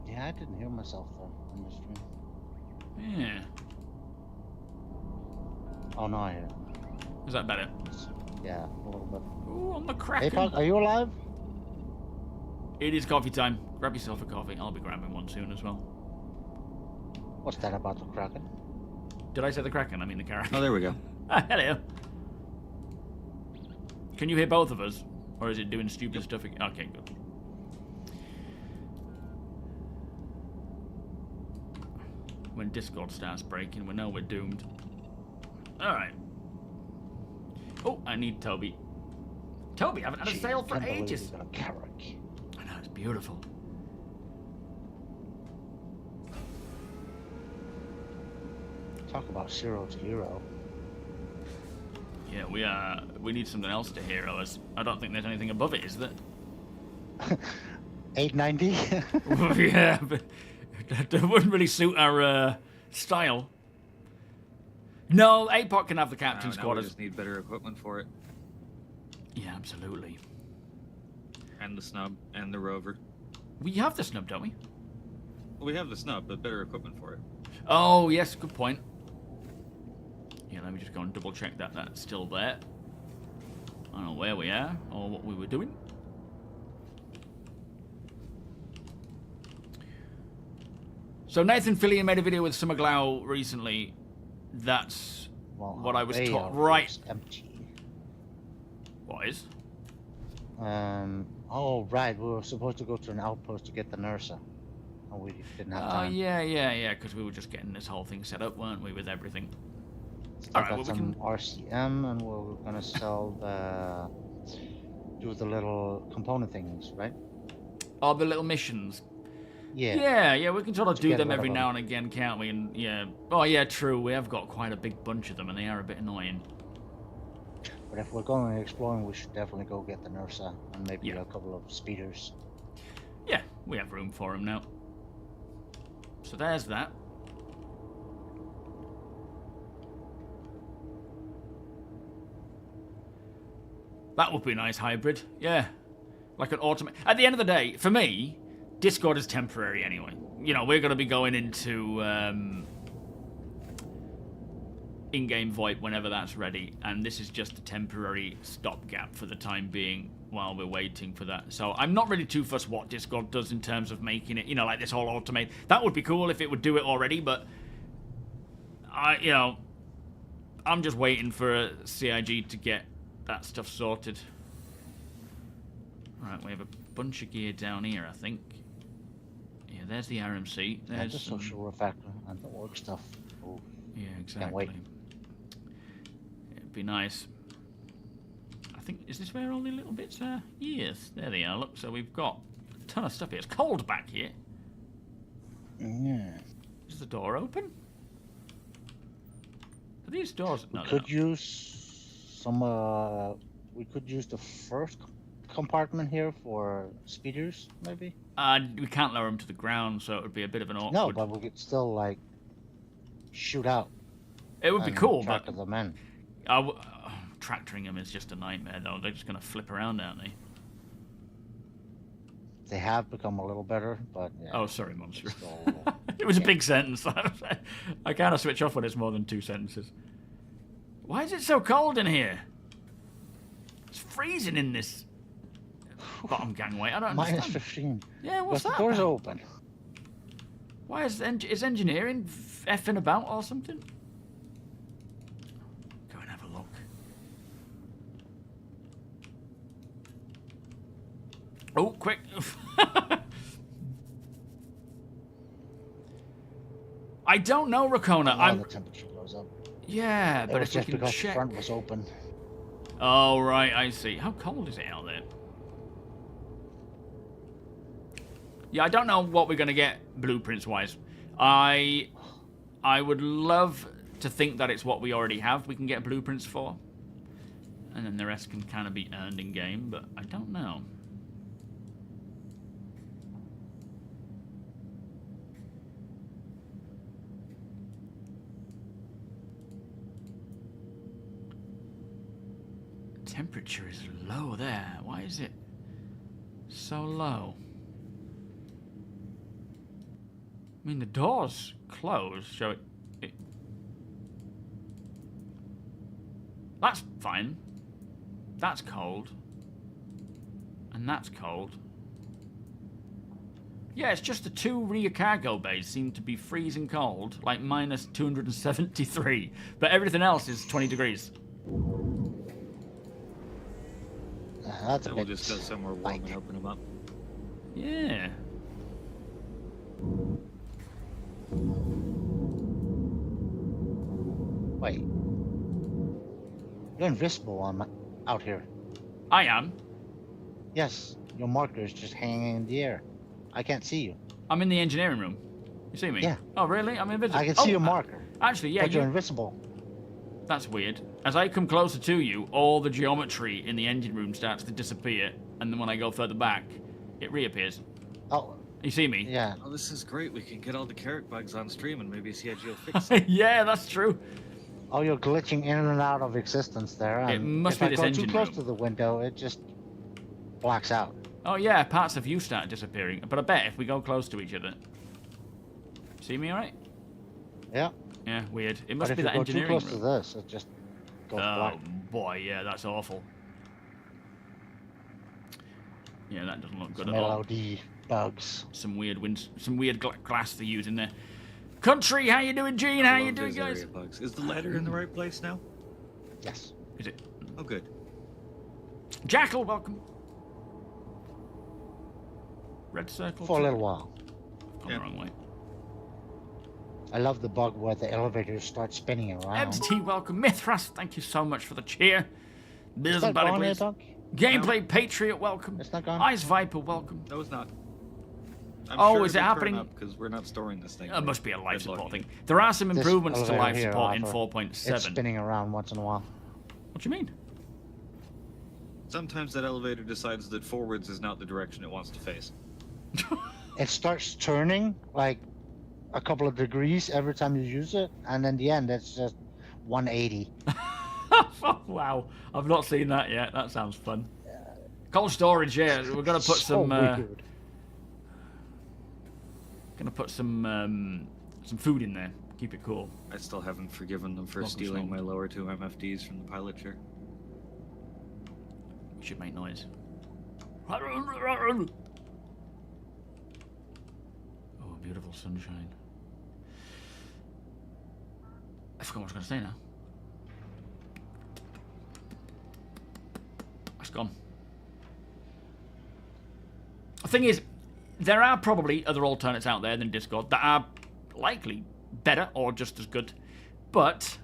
Yeah, I didn't hear myself though on the stream. Yeah. Oh no, I hear. Is that better? Yeah, a little bit. Ooh, on the Hey, Kraken. Pug, are you alive? It is coffee time. Grab yourself a coffee. I'll be grabbing one soon as well. What's that about the Kraken? Did I say the Kraken? I mean the Carrack. Oh, there we go. Ah, hello. Can you hear both of us? Or is it doing stupid stuff again? Okay, good. When Discord starts breaking, we know we're doomed. Alright. Oh, I need TOBII. TOBII, I haven't had a sale for ages. Got a Carrack. I know, it's beautiful. . about 0 to hero. Yeah, we need something else to hero us. I don't think there's anything above it, is there? 890? Yeah, but that wouldn't really suit our style. No, APOC can have the captain Now squad. we just need better equipment for it. Yeah, absolutely. And the snub, and the rover. We have the snub, don't we? We have the snub, but better equipment for it. Oh, yes, good point. Yeah, let me just go and double check that that's still there. I don't know where we are or what we were doing. So Nathan Fillion made a video with SuperMacBrother recently. That's what I was taught. Right. Empty. What is? Oh, right. We were supposed to go to an outpost to get the Nursa. And we didn't have time. Oh, yeah, because we were just getting this whole thing set up, weren't we, with everything? Still got some RCM, and we're gonna sell do the little component things, right? Oh, the little missions. Yeah. We can sort of do them every now and again, can't we? And yeah. Oh, yeah, true. We have got quite a big bunch of them, and they are a bit annoying. But if we're going exploring, we should definitely go get the Nursa and maybe a couple of speeders. Yeah, we have room for them now. So there's that. That would be a nice hybrid. Yeah. Like an automate. At the end of the day, for me, Discord is temporary anyway. You know, we're going to be going into in-game VoIP whenever that's ready, and this is just a temporary stopgap for the time being while we're waiting for that. So I'm not really too fussed what Discord does in terms of making it, you know, like this whole automate. That would be cool if it would do it already, but I'm just waiting for CIG to get that stuff sorted. Right, we have a bunch of gear down here, I think. Yeah, there's the RMC. There's the social refactor and the org stuff. Oh, yeah, exactly. Can't wait. It'd be nice. I think, is this where all the little bits are? Yes, there they are. Look, so we've got a ton of stuff here. It's cold back here. Yeah. Is the door open? Are these doors? No, we could use some. We could use the first compartment here for speeders, maybe. We can't lower them to the ground, so it would be a bit of an awkward. No, but we could still like shoot out. It would be cool, but the men. Tractoring them is just a nightmare, though. They're just going to flip around, aren't they? They have become a little better, but yeah. Oh, sorry, Monster. It was a big sentence. I kind of switch off when it's more than 2 sentences. Why is it so cold in here? It's freezing in this bottom gangway. I don't understand. -15. Yeah, what's that? The door's about? open. Why is engineering effing about or something? Go and have a look. Oh, quick! I don't know, Rakona. The temperature goes up. Yeah, but if we just can because check. the front was open. Oh right, I see. How cold is it out there? Yeah, I don't know what we're gonna get blueprints-wise. I would love to think that it's what we already have. We can get blueprints for, and then the rest can kind of be earned in game. But I don't know. Temperature is low there. Why is it so low? I mean, the door's closed, so it... That's fine. That's cold. And that's cold. Yeah, it's just the 2 rear cargo bays seem to be freezing cold, like minus 273. But everything else is 20 degrees. That's a We'll bit just go somewhere warm and open them up. Yeah. Wait. You're invisible out here. I am. Yes, your marker is just hanging in the air. I can't see you. I'm in the engineering room. You see me? Yeah. Oh, really? I'm invisible. I can see your marker. Actually, yeah, But you're invisible. That's weird. As I come closer to you, all the geometry in the engine room starts to disappear, and then when I go further back, it reappears. Oh. You see me? Yeah. Oh, this is great. We can get all the carrot bugs on stream and maybe CIG will fix it. Yeah, that's true. Oh, you're glitching in and out of existence there. And it must if be I this go engine too close room. to the window, it just blacks out. Oh yeah, parts of you start disappearing. But I bet if we go close to each other... See me alright? Yeah. Yeah, weird. It must But be if that you go too engineering close room. to this, it just goes black. Oh boy, yeah, that's awful. Yeah, that doesn't look good Some at all. LOD bugs. Some weird glass they use in there. Country, how you doing, Gene? How I you love doing, those guys? area bugs. Is the ladder in the right place now? Yes. Is it? Oh, good. Jackal, welcome. Red circle. For a little while. Gone the wrong way. I love the bug where the elevators start spinning around. MT, welcome. Mithras, thank you so much for the cheer. Is that gone yet, Doc? Gameplay Patriot, welcome. It's not gone? Ice Viper, welcome. No, it's not. Oh, is it happening? Because we're not storing this thing. It must be a life Red support logging. thing. There are some This improvements to elevator life here, support in Arthur, 4.7. It's spinning around once in a while. What do you mean? Sometimes that elevator decides that forwards is not the direction it wants to face. It starts turning like a couple of degrees every time you use it, and in the end it's just 180. Wow, I've not seen that yet. That sounds fun. Cold storage, yeah. We're gonna put So some. weird. Gonna put some food in there. Keep it cool. I still haven't forgiven them for Welcome, stealing Snow. my lower 2 MFDs from the pilot chair. We should make noise. Oh, beautiful sunshine. I forgot what I was gonna say now. It's gone. The thing is, there are probably other alternates out there than Discord that are likely better or just as good. But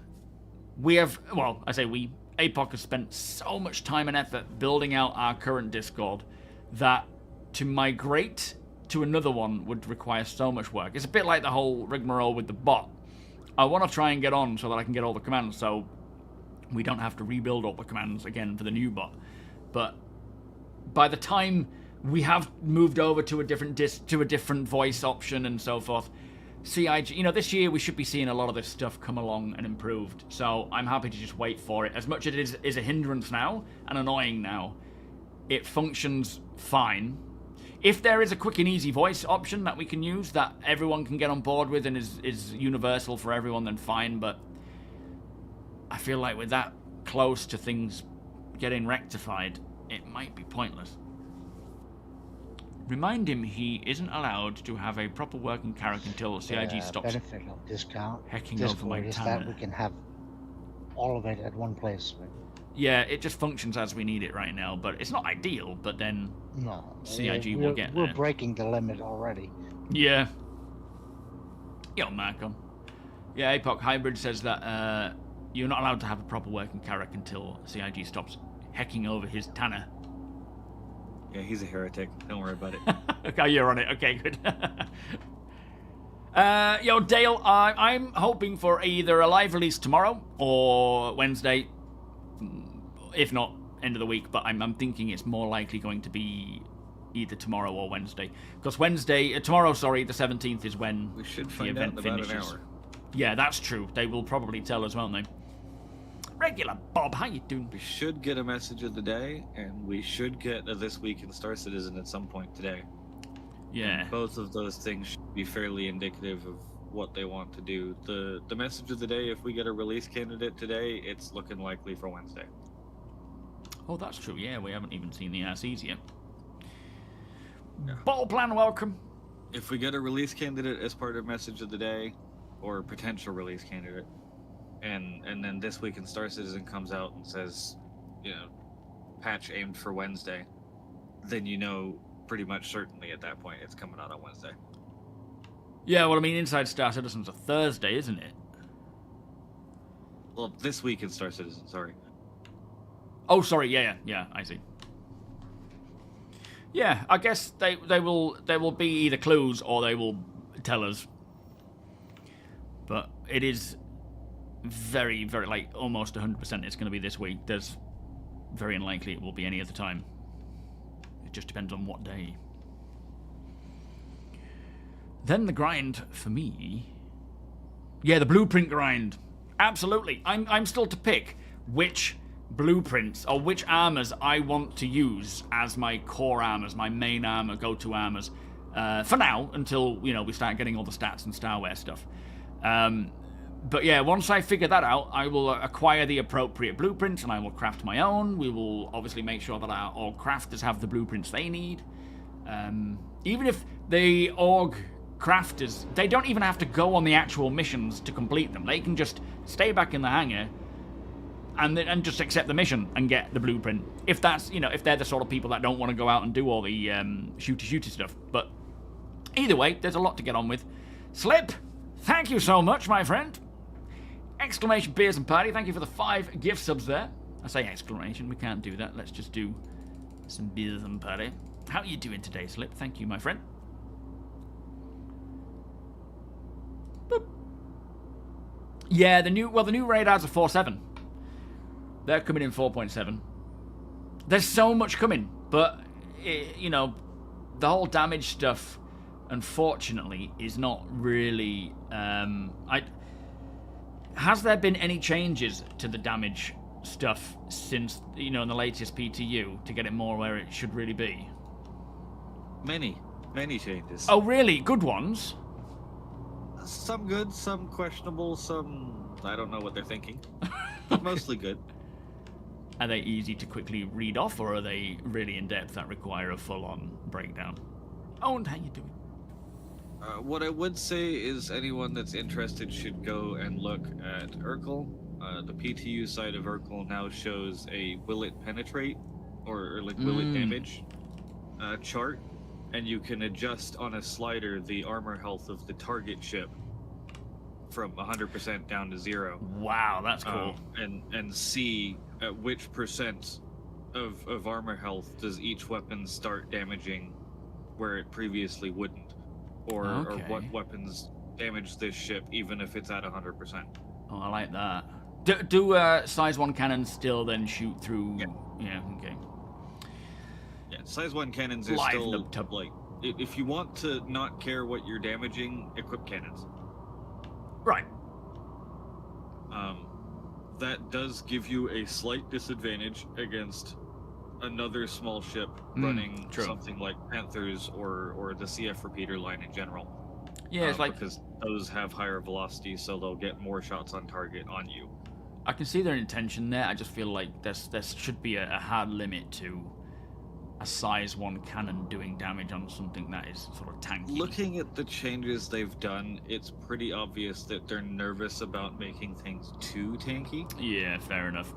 we have, well, I say we, APOC has spent so much time and effort building out our current Discord that to migrate to another one would require so much work. It's a bit like the whole rigmarole with the bot. I want to try and get on so that I can get all the commands so we don't have to rebuild all the commands again for the new bot. But by the time we have moved over to a different voice option and so forth, CIG, you know, this year we should be seeing a lot of this stuff come along and improved. So I'm happy to just wait for it. As much as it is a hindrance now and annoying now, it functions fine. If there is a quick and easy voice option that we can use that everyone can get on board with and is universal for everyone, then fine. But I feel like with that close to things getting rectified, it might be pointless. Remind him he isn't allowed to have a proper working character until CIG stops benefit of discount hacking Discord over my is Tanner. that we can have all of it at one place. Right? Yeah, it just functions as we need it right now, but it's not ideal, but then No, CIG we're, will get we're there. breaking the limit already. Yeah. Yo, Markham. Yeah, APOC Hybrid says that you're not allowed to have a proper working character until CIG stops hacking over his Tanner. Yeah, he's a heretic. Don't worry about it. Okay, you're on it. Okay, good. Yo, Dale, I'm hoping for either a live release tomorrow or Wednesday. If not, end of the week. But I'm thinking it's more likely going to be either tomorrow or Wednesday. Because tomorrow, sorry, the 17th is when We should the find out event in about finishes. an hour. Yeah, that's true. They will probably tell us, won't they? Regular Bob, how you doing? We should get a message of the day, and we should get a This Week in Star Citizen at some point today. Yeah. And both of those things should be fairly indicative of what they want to do. The message of the day, if we get a release candidate today, it's looking likely for Wednesday. Oh, that's true. Yeah, we haven't even seen the RCs yet. Yeah. Ball plan, welcome. If we get a release candidate as part of message of the day, or potential release candidate, and then This Week in Star Citizen comes out and says, you know, patch aimed for Wednesday, then you know pretty much certainly at that point it's coming out on Wednesday. Yeah, well, I mean, Inside Star Citizen's a Thursday, isn't it? Well, This Week in Star Citizen, sorry. Oh, sorry. Yeah. I see. Yeah, I guess they will be either clues or they will tell us. But it is very, very, like, almost 100% it's going to be this week. There's very unlikely it will be any other time. It just depends on what day. Then the grind for me... Yeah, the blueprint grind. Absolutely. I'm still to pick which blueprints or which armors I want to use as my core armors, my main armor, go-to armors, for now, until, you know, we start getting all the stats and Starware stuff. But yeah, once I figure that out, I will acquire the appropriate blueprints and I will craft my own. We will obviously make sure that our Org crafters have the blueprints they need. Even if the Org crafters, they don't even have to go on the actual missions to complete them. They can just stay back in the hangar and just accept the mission and get the blueprint. If that's, you know, if they're the sort of people that don't want to go out and do all the shooty stuff. But either way, there's a lot to get on with. Slip, thank you so much, my friend. Exclamation beers and party, thank you for the 5 gift subs there. I say exclamation, we can't do that. Let's just do some beers and party. How are you doing today, Slip? Thank you, my friend. Boop. Yeah, the new radars are 4.7. They're coming in 4.7. There's so much coming, but you know, the whole damage stuff, unfortunately, is not really. Has there been any changes to the damage stuff since, you know, in the latest PTU to get it more where it should really be? Many changes. Oh, really? Good ones? Some good, some questionable, some I don't know what they're thinking. But mostly good. Are they easy to quickly read off, or are they really in depth that require a full-on breakdown? Oh, and how you doing? What I would say is anyone that's interested should go and look at Urkel. The PTU side of Urkel now shows a will it penetrate, or like will it damage chart, and you can adjust on a slider the armor health of the target ship from 100% down to 0. Wow, that's cool. And see at which percent of armor health does each weapon start damaging where it previously wouldn't. Or what weapons damage this ship even if it's at 100%. Oh, I like that. Do size 1 cannons still then shoot through? Yeah, okay. Yeah, size 1 cannons is still like, if you want to not care what you're damaging, equip cannons. Right. That does give you a slight disadvantage against another small ship running something like Panthers or the CF repeater line in general. Yeah, it's like, because those have higher velocity, so they'll get more shots on target on you. I can see their intention there. I just feel like there should be a hard limit to a size 1 cannon doing damage on something that is sort of tanky. Looking at the changes they've done, it's pretty obvious that they're nervous about making things too tanky. Yeah, fair enough.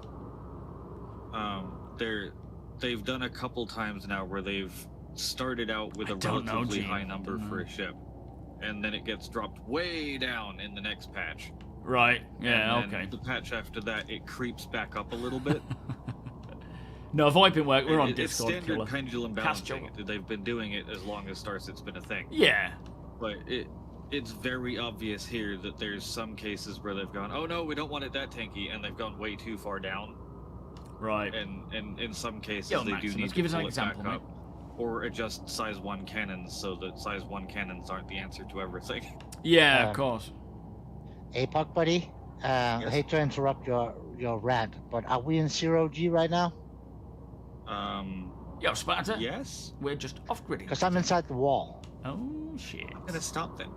They've done a couple times now where they've started out with a relatively high number for a ship, and then it gets dropped way down in the next patch. Right, yeah, and then the patch after that, it creeps back up a little bit. No, VoIPing work, we're on Discord. It's standard pendulum balancing. They've been doing it as long as StarCit's been a thing. Yeah. But it's very obvious here that there's some cases where they've gone, oh no, we don't want it that tanky, and they've gone way too far down. Right. And in some cases, they Maximus, do need give to us an pull it example, back up, or adjust size 1 cannons so that size 1 cannons aren't the answer to everything. Yeah, of course. APOC, buddy. I hate to interrupt your rant, but are we in 0G right now? Yo, Sparta? Yes? We're just off-gridding. Because I'm inside the wall. Oh, shit. I'm gonna stop them.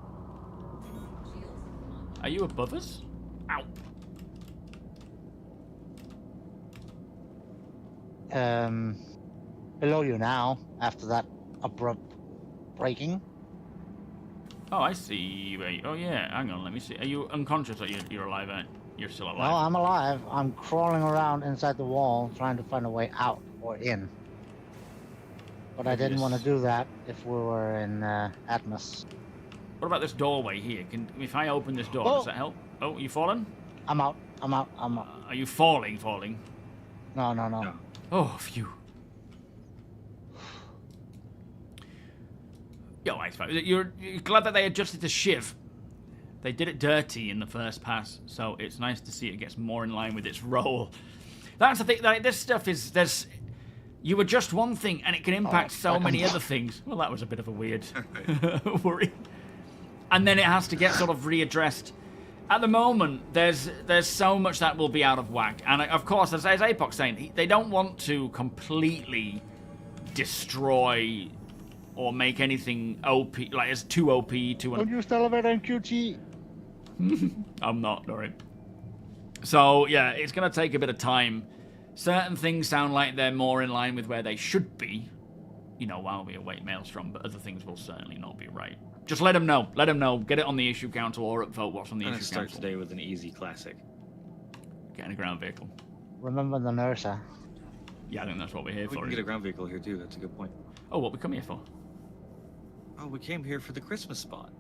Are you above us? Ow. Below you now, after that abrupt breaking. Oh, I see. Wait. Oh, yeah. Hang on. Let me see. Are you unconscious or you're alive? You're still alive? No, I'm alive. I'm crawling around inside the wall, trying to find a way out or in. But I didn't want to do that if we were in Atmos. What about this doorway here? If I open this door, does that help? Oh, you fallen? I'm out. I'm out. Are you falling? No. Oh, phew. Yo, nice. You're glad that they adjusted the shiv. They did it dirty in the first pass, so it's nice to see it gets more in line with its role. That's the thing. Like, this stuff is there's. You adjust one thing and it can impact so many other things. Well, that was a bit of a weird worry. And then it has to get sort of readdressed. At the moment, there's so much that will be out of whack. And of course, as Apoc saying, they don't want to completely destroy or make anything OP, like it's too OP to... Don't use the elevator in QT. I'm not, Dory. So, yeah, it's going to take a bit of time. Certain things sound like they're more in line with where they should be, you know, while we await Maelstrom, but other things will certainly not be right. Just let them know. Let them know. Get it on the issue council or upvote what's on the issue council. Start today with an easy classic. Getting a ground vehicle. Remember the nurse, huh? Yeah, I think that's what we're here for. We can get a ground vehicle here too. That's a good point. Oh, what we come here for? Oh, we came here for the Christmas spot.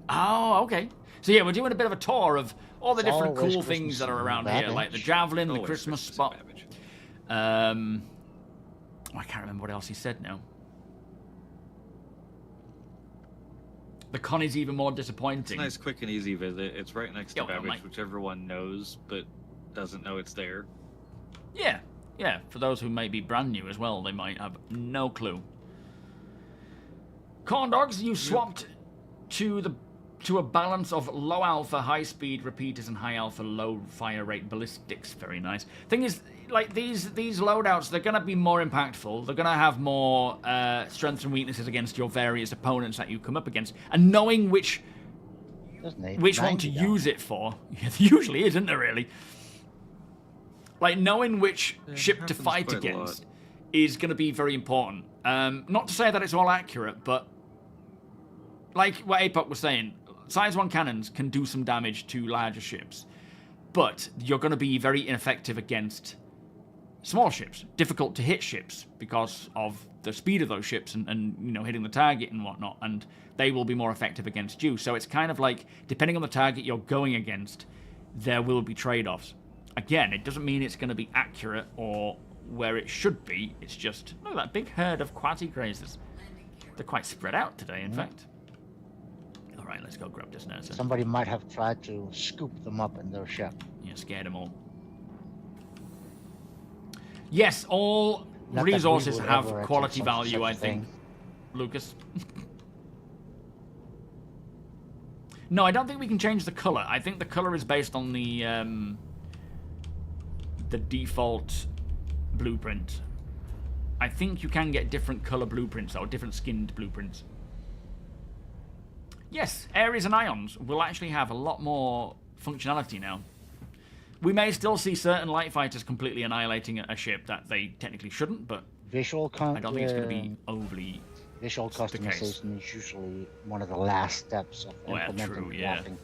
Oh, okay. So yeah, we're doing a bit of a tour of all the different cool Christmas things that are around babbage. here, like the javelin, the Always Christmas Christmas spot. I can't remember what else he said now. The con is even more disappointing. It's a nice, quick, and easy visit. It's right next to Babbage, like... which everyone knows, but doesn't know it's there. Yeah, yeah. For those who may be brand new as well, they might have no clue. Corn dogs, you swapped to a balance of low alpha, high speed repeaters and high alpha, low fire rate ballistics. Very nice. Thing is, like these loadouts, they're gonna be more impactful. They're gonna have more strengths and weaknesses against your various opponents that you come up against, and knowing which one to use it for, usually isn't there really? Like knowing which ship to fight against is gonna be very important. Not to say that it's all accurate, but like what Apoc was saying, size 1 cannons can do some damage to larger ships, but you're going to be very ineffective against small ships, difficult to hit ships because of the speed of those ships and you know, hitting the target and whatnot, and they will be more effective against you. So it's kind of like, depending on the target you're going against, there will be trade-offs. Again, it doesn't mean it's going to be accurate or where it should be. It's just, look at that big herd of quasi-grazers. They're quite spread out today, in fact. Alright, let's go grab this nurse. Somebody might have tried to scoop them up in their ship. Yeah, scared them all. Yes, all Not resources that we would have ever quality attempt value, such I a think. thing. Lucas. No, I don't think we can change the color. I think the color is based on the default blueprint. I think you can get different color blueprints or different skinned blueprints. Yes, Ares and Ions will actually have a lot more functionality now. We may still see certain light fighters completely annihilating a ship that they technically shouldn't, but I don't think it's going to be overly visual customization is usually one of the last steps of implementing blocking.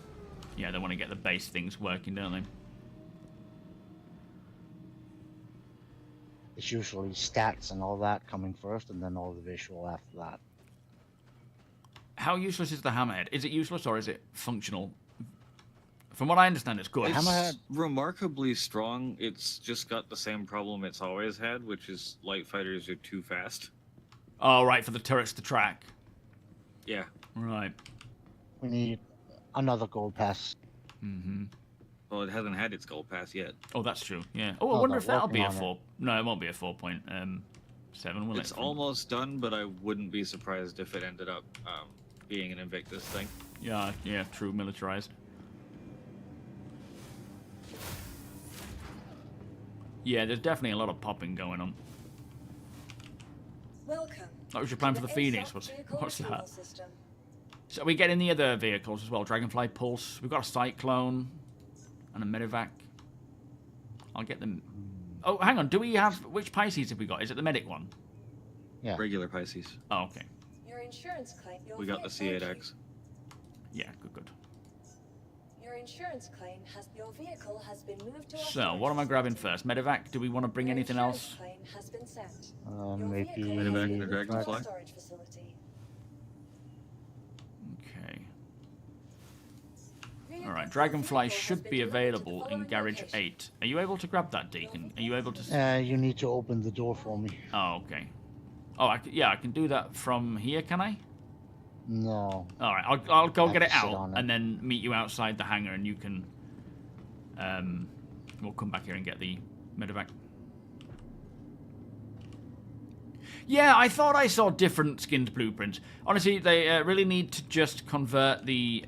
Yeah, they want to get the base things working, don't they? It's usually stats and all that coming first, and then all the visual after that. How useless is the hammerhead? Is it useless or is it functional? From what I understand, it's good. It's remarkably strong. It's just got the same problem it's always had, which is light fighters are too fast. Oh, right, for the turrets to track. Yeah. Right. We need another gold pass. Mm-hmm. Well, it hasn't had its gold pass yet. Oh, that's true, yeah. Oh, I wonder if that'll be a 4... No, it won't be a 4.7, will it? It's almost done, but I wouldn't be surprised if it ended up being an Invictus thing. Yeah, yeah, true, militarized. Yeah, there's definitely a lot of popping going on. Welcome. That was your plan for the Phoenix. What's that? So we get in the other vehicles as well. Dragonfly Pulse. We've got a Cyclone and a Medevac. I'll get them. Oh, hang on. Do we have... Which Pisces have we got? Is it the Medic one? Yeah. Regular Pisces. Oh, okay. Your insurance claim. We got the C8X. Yeah, good. Your insurance claim has... Your vehicle has been moved to... So, what am I grabbing first? Medevac? Do we want to bring anything else? Claim has been sent. Maybe... Medevac and the Dragonfly? Storage facility. Okay. Alright, Dragonfly should be available in Garage 8. Are you able to grab that, Deacon? Are you able to... you need to open the door for me. Oh, okay. Oh, yeah, I can do that from here, can I? No. All right, I'll go I get have it to sit out on it. and then meet you outside the hangar, and you can. We'll come back here and get the medevac. Yeah, I thought I saw different skinned blueprints. Honestly, they really need to just convert the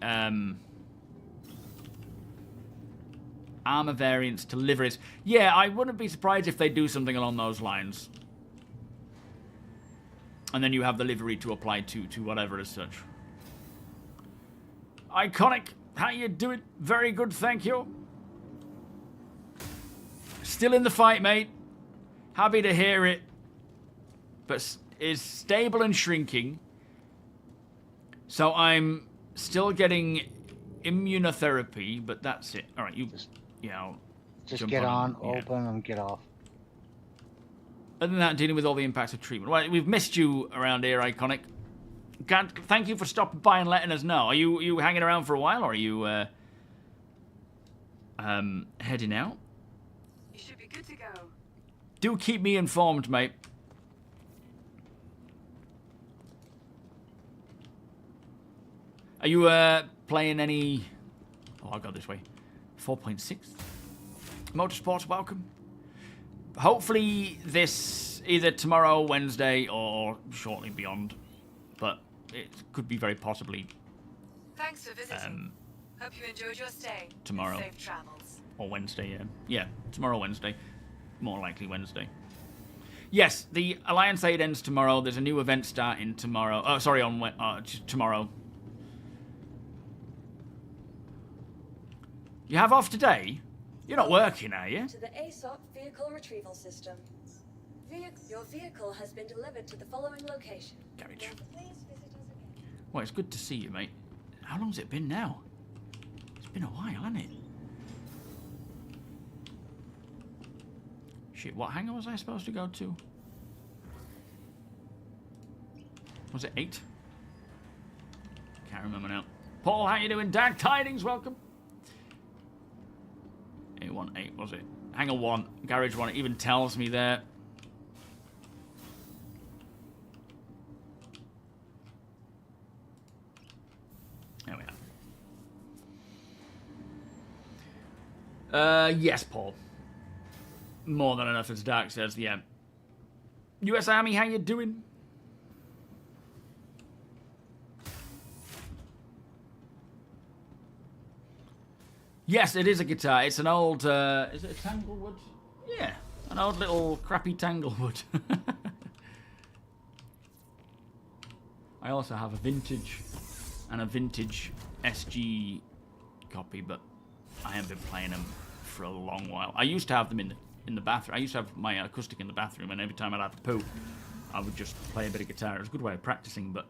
armor variants to liveries. Yeah, I wouldn't be surprised if they do something along those lines. And then you have the livery to apply to whatever as such. Iconic, how you doing? Very good, thank you. Still in the fight, mate. Happy to hear it. But is stable and shrinking. So I'm still getting immunotherapy, but that's it. All right, you. Yeah, I'll Just jump get on, yeah. open, and get off. Other than that, dealing with all the impacts of treatment. Well, we've missed you around here, Iconic. Thank you for stopping by and letting us know. Are you hanging around for a while, or are you heading out? You should be good to go. Do keep me informed, mate. Are you playing any... Oh, I'll go this way. 4.6. Motorsports, welcome. Hopefully this either tomorrow, Wednesday, or shortly beyond. But it could be very possibly... Thanks for visiting. Hope you enjoyed your stay. Tomorrow. Safe travels. Or Wednesday, yeah. Yeah, tomorrow, Wednesday. More likely Wednesday. Yes, the Alliance Aid ends tomorrow. There's a new event starting tomorrow. Oh, sorry, on tomorrow. You have off today? You're not working, are you? To the ASOP vehicle retrieval system. Your vehicle has been delivered to the following location. Garage. Please visit us again. Well, it's good to see you, mate. How long's it been now? It's been a while, hasn't it? Shit, what hangar was I supposed to go to? Was it 8? Can't remember now. Paul, how you doing? Dark Tidings, welcome. 818, was it? Hangar 1, Garage 1, it even tells me there. There we are. Yes, Paul. More than enough, as Dark says, yeah. US Army, how you doing? Yes, it is a guitar. It's an old, is it a Tanglewood? Yeah, an old little crappy Tanglewood. I also have a vintage and a vintage SG copy, but I haven't been playing them for a long while. I used to have them in the bathroom. I used to have my acoustic in the bathroom, and every time I'd have to poo, I would just play a bit of guitar. It was a good way of practicing, but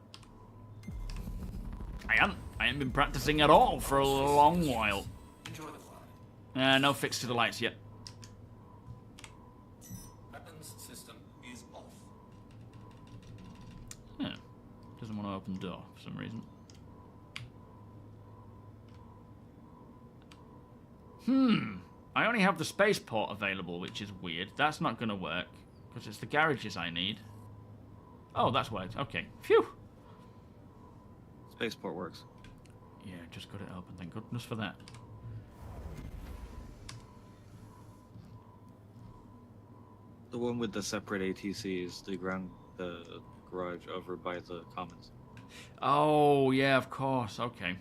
I haven't been practicing at all for a long while. No fix to the lights yet. Weapons system is off. Yeah. Doesn't want to open the door for some reason. I only have the spaceport available, which is weird. That's not going to work, because it's the garages I need. Oh, that's worked. Okay. Phew. Spaceport works. Yeah, just got it open. Thank goodness for that. The one with the separate ATCs, the garage over by the commons. Oh, yeah, of course. Okay.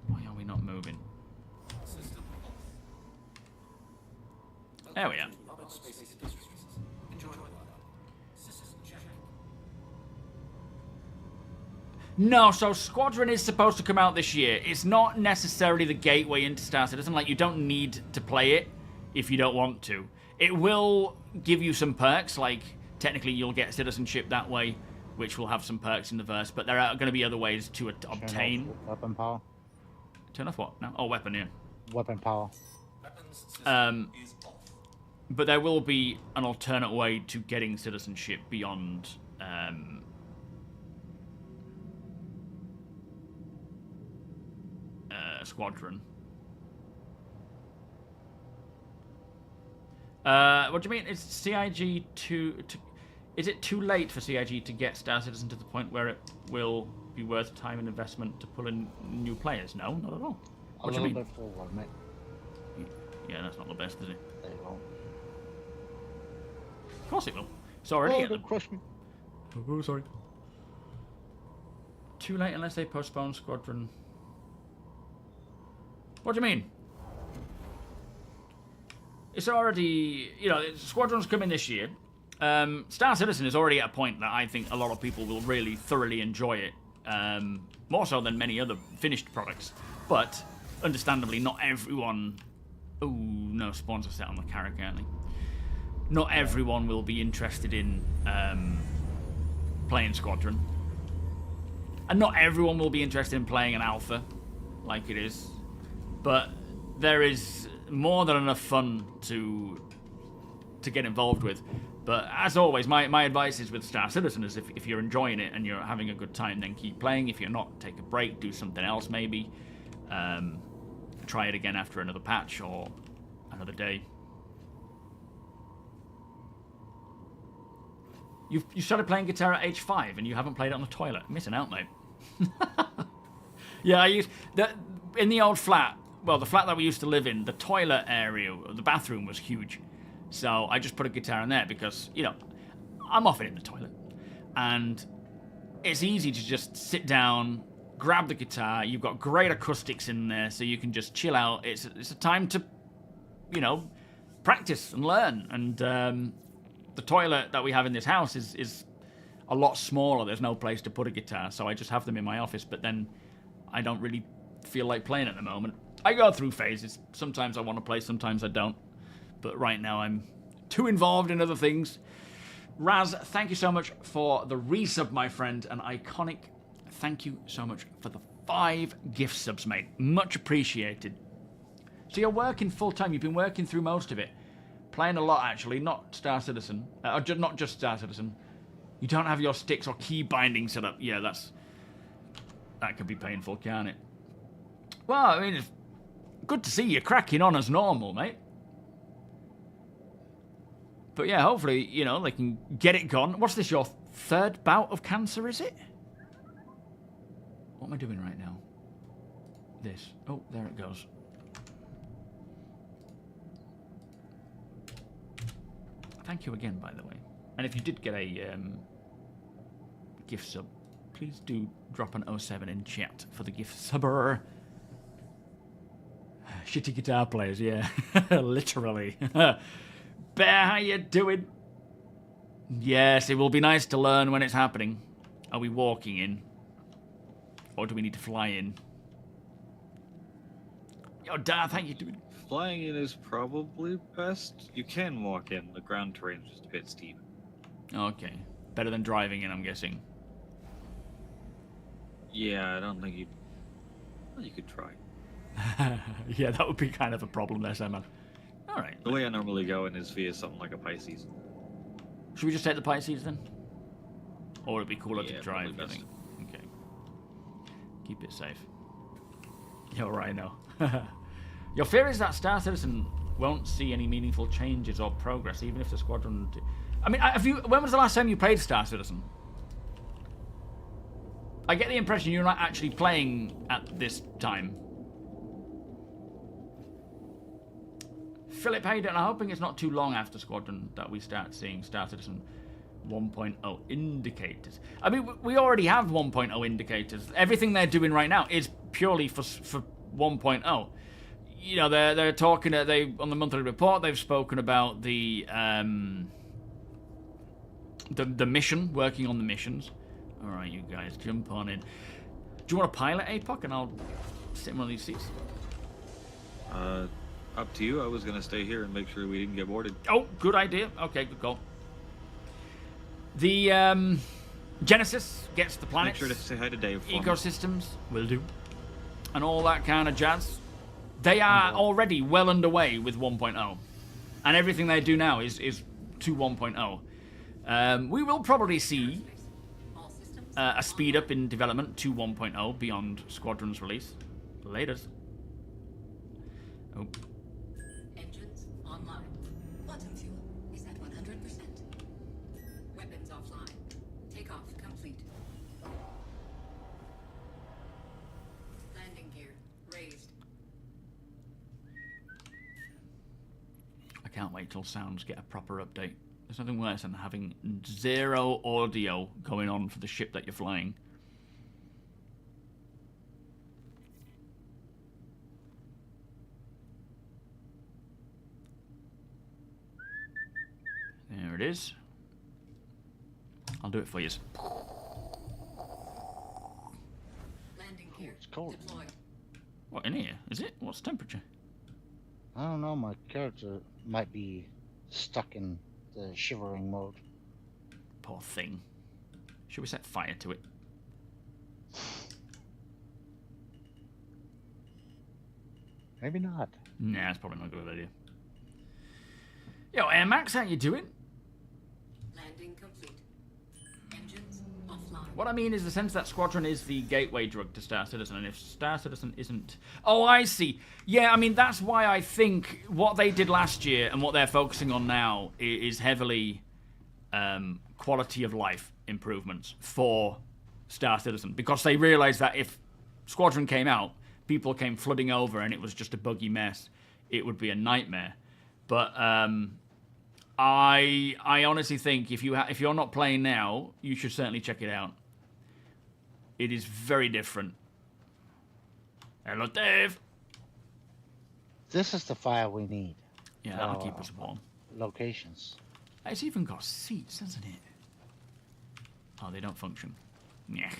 Why are we not moving? System off. There we are. Enjoy the ride. System check. No, so Squadron is supposed to come out this year. It's not necessarily the gateway into Star Citizen. Like, you don't need to play it if you don't want to. It will give you some perks, like technically you'll get citizenship that way, which will have some perks in the verse, but there are going to be other ways to obtain... Weapon power. Turn off what now? Oh, weapon, yeah. Weapon power. Weapons system is off. But there will be an alternate way to getting citizenship beyond... Squadron. What do you mean? It's CIG to Is it too late for CIG to get Star Citizen to the point where it will be worth time and investment to pull in new players? No, not at all. A What do you little mean? bit forward, mate. Yeah, that's not the best, is it? There you go. Of course it will. It's already Oh, at the... don't crush me. Oh, sorry. Too late unless they postpone Squadron. What do you mean? It's already... You know, Squadron's coming this year. Star Citizen is already at a point that I think a lot of people will really thoroughly enjoy it. More so than many other finished products. But, understandably, not everyone... Oh, no, spawns are set on the carrot, can't they? Not everyone will be interested in playing Squadron. And not everyone will be interested in playing an alpha, like it is. But there is more than enough fun to get involved with. But as always, my advice is with Star Citizen is if you're enjoying it and you're having a good time, then keep playing. If you're not, take a break, do something else maybe. Try it again after another patch or another day. You started playing guitar at age 5 and you haven't played it on the toilet. Missing out, mate. Yeah, I used in the old flat. Well, the flat that we used to live in, the toilet area, the bathroom was huge. So I just put a guitar in there because, you know, I'm often in the toilet. And it's easy to just sit down, grab the guitar. You've got great acoustics in there, so you can just chill out. It's a time to, you know, practice and learn. And the toilet that we have in this house is a lot smaller. There's no place to put a guitar, so I just have them in my office. But then I don't really feel like playing at the moment. I go through phases. Sometimes I want to play, sometimes I don't. But right now I'm too involved in other things. Raz, thank you so much for the resub, my friend. And Iconic, thank you so much for the 5 gift subs, mate. Much appreciated. So you're working full-time. You've been working through most of it. Playing a lot, actually. Not Star Citizen. Not just Star Citizen. You don't have your sticks or key binding set up. Yeah, that could be painful, can't it? Well, I mean, it's good to see you cracking on as normal, mate. But yeah, hopefully, you know, they can get it gone. What's this, your 3rd bout of cancer, is it? What am I doing right now? This. Oh, there it goes. Thank you again, by the way. And if you did get a gift sub, please do drop an 07 in chat for the gift subber. Shitty guitar players, yeah. Literally. Bear, how you doing? Yes, it will be nice to learn when it's happening. Are we walking in? Or do we need to fly in? Yo, Darth, how you doing? Flying in is probably best. You can walk in. The ground terrain's just a bit steep. Okay. Better than driving in, I'm guessing. Yeah, I don't think you... Well, you could try. Yeah, that would be kind of a problem there, Sam. Alright. The way I normally go in is via something like a Pisces. Should we just take the Pisces then? Or would it be cooler Yeah, to drive, probably I best. think? Okay. Keep it safe. You're right now. Your fear is that Star Citizen won't see any meaningful changes or progress, even if the Squadron... I mean, when was the last time you played Star Citizen? I get the impression you're not actually playing at this time. Philip Hayden, I'm hoping it's not too long after Squadron that we start seeing Star Citizen 1.0 indicators. I mean, we already have 1.0 indicators. Everything they're doing right now is purely for 1.0. You know, they're talking. On the monthly report, they've spoken about the mission, working on the missions. All right, you guys, jump on in. Do you want to pilot APOC, and I'll sit in one of these seats? Up to you. I was gonna stay here and make sure we didn't get boarded. Oh, good idea. Okay, good call. The Genesis gets the planets. Make sure to say hi to Dave. Ecosystems will do, and all that kind of jazz. They are already well underway with 1.0, and everything they do now is to 1.0. We will probably see a speed up in development to 1.0 beyond Squadron's release. Laters. Oh. Engines online. Quantum fuel is at 100%. Weapons can't wait till sounds get a proper update. There's nothing worse than having 0 audio going on for the ship that you're flying. There it is. I'll do it for you. Landing gear. It's cold. Deployed. What, in here? Is it? What's the temperature? I don't know, my character might be stuck in the shivering mode. Poor thing. Should we set fire to it? Maybe not. Nah, it's probably not a good idea. Yo, Air Max, how you doing? Landing complete. Engines offline. What I mean is the sense that Squadron is the gateway drug to Star Citizen, and if Star Citizen isn't... Oh, I see. Yeah, I mean, that's why I think what they did last year and what they're focusing on now is heavily quality of life improvements for Star Citizen, because they realized that if Squadron came out, people came flooding over and it was just a buggy mess, it would be a nightmare. But I honestly think if you're not playing now, you should certainly check it out. It is very different. Hello, Dave. This is the fire we need. Yeah, that'll keep us warm. Locations. It's even got seats, hasn't it? Oh, they don't function. Yeah.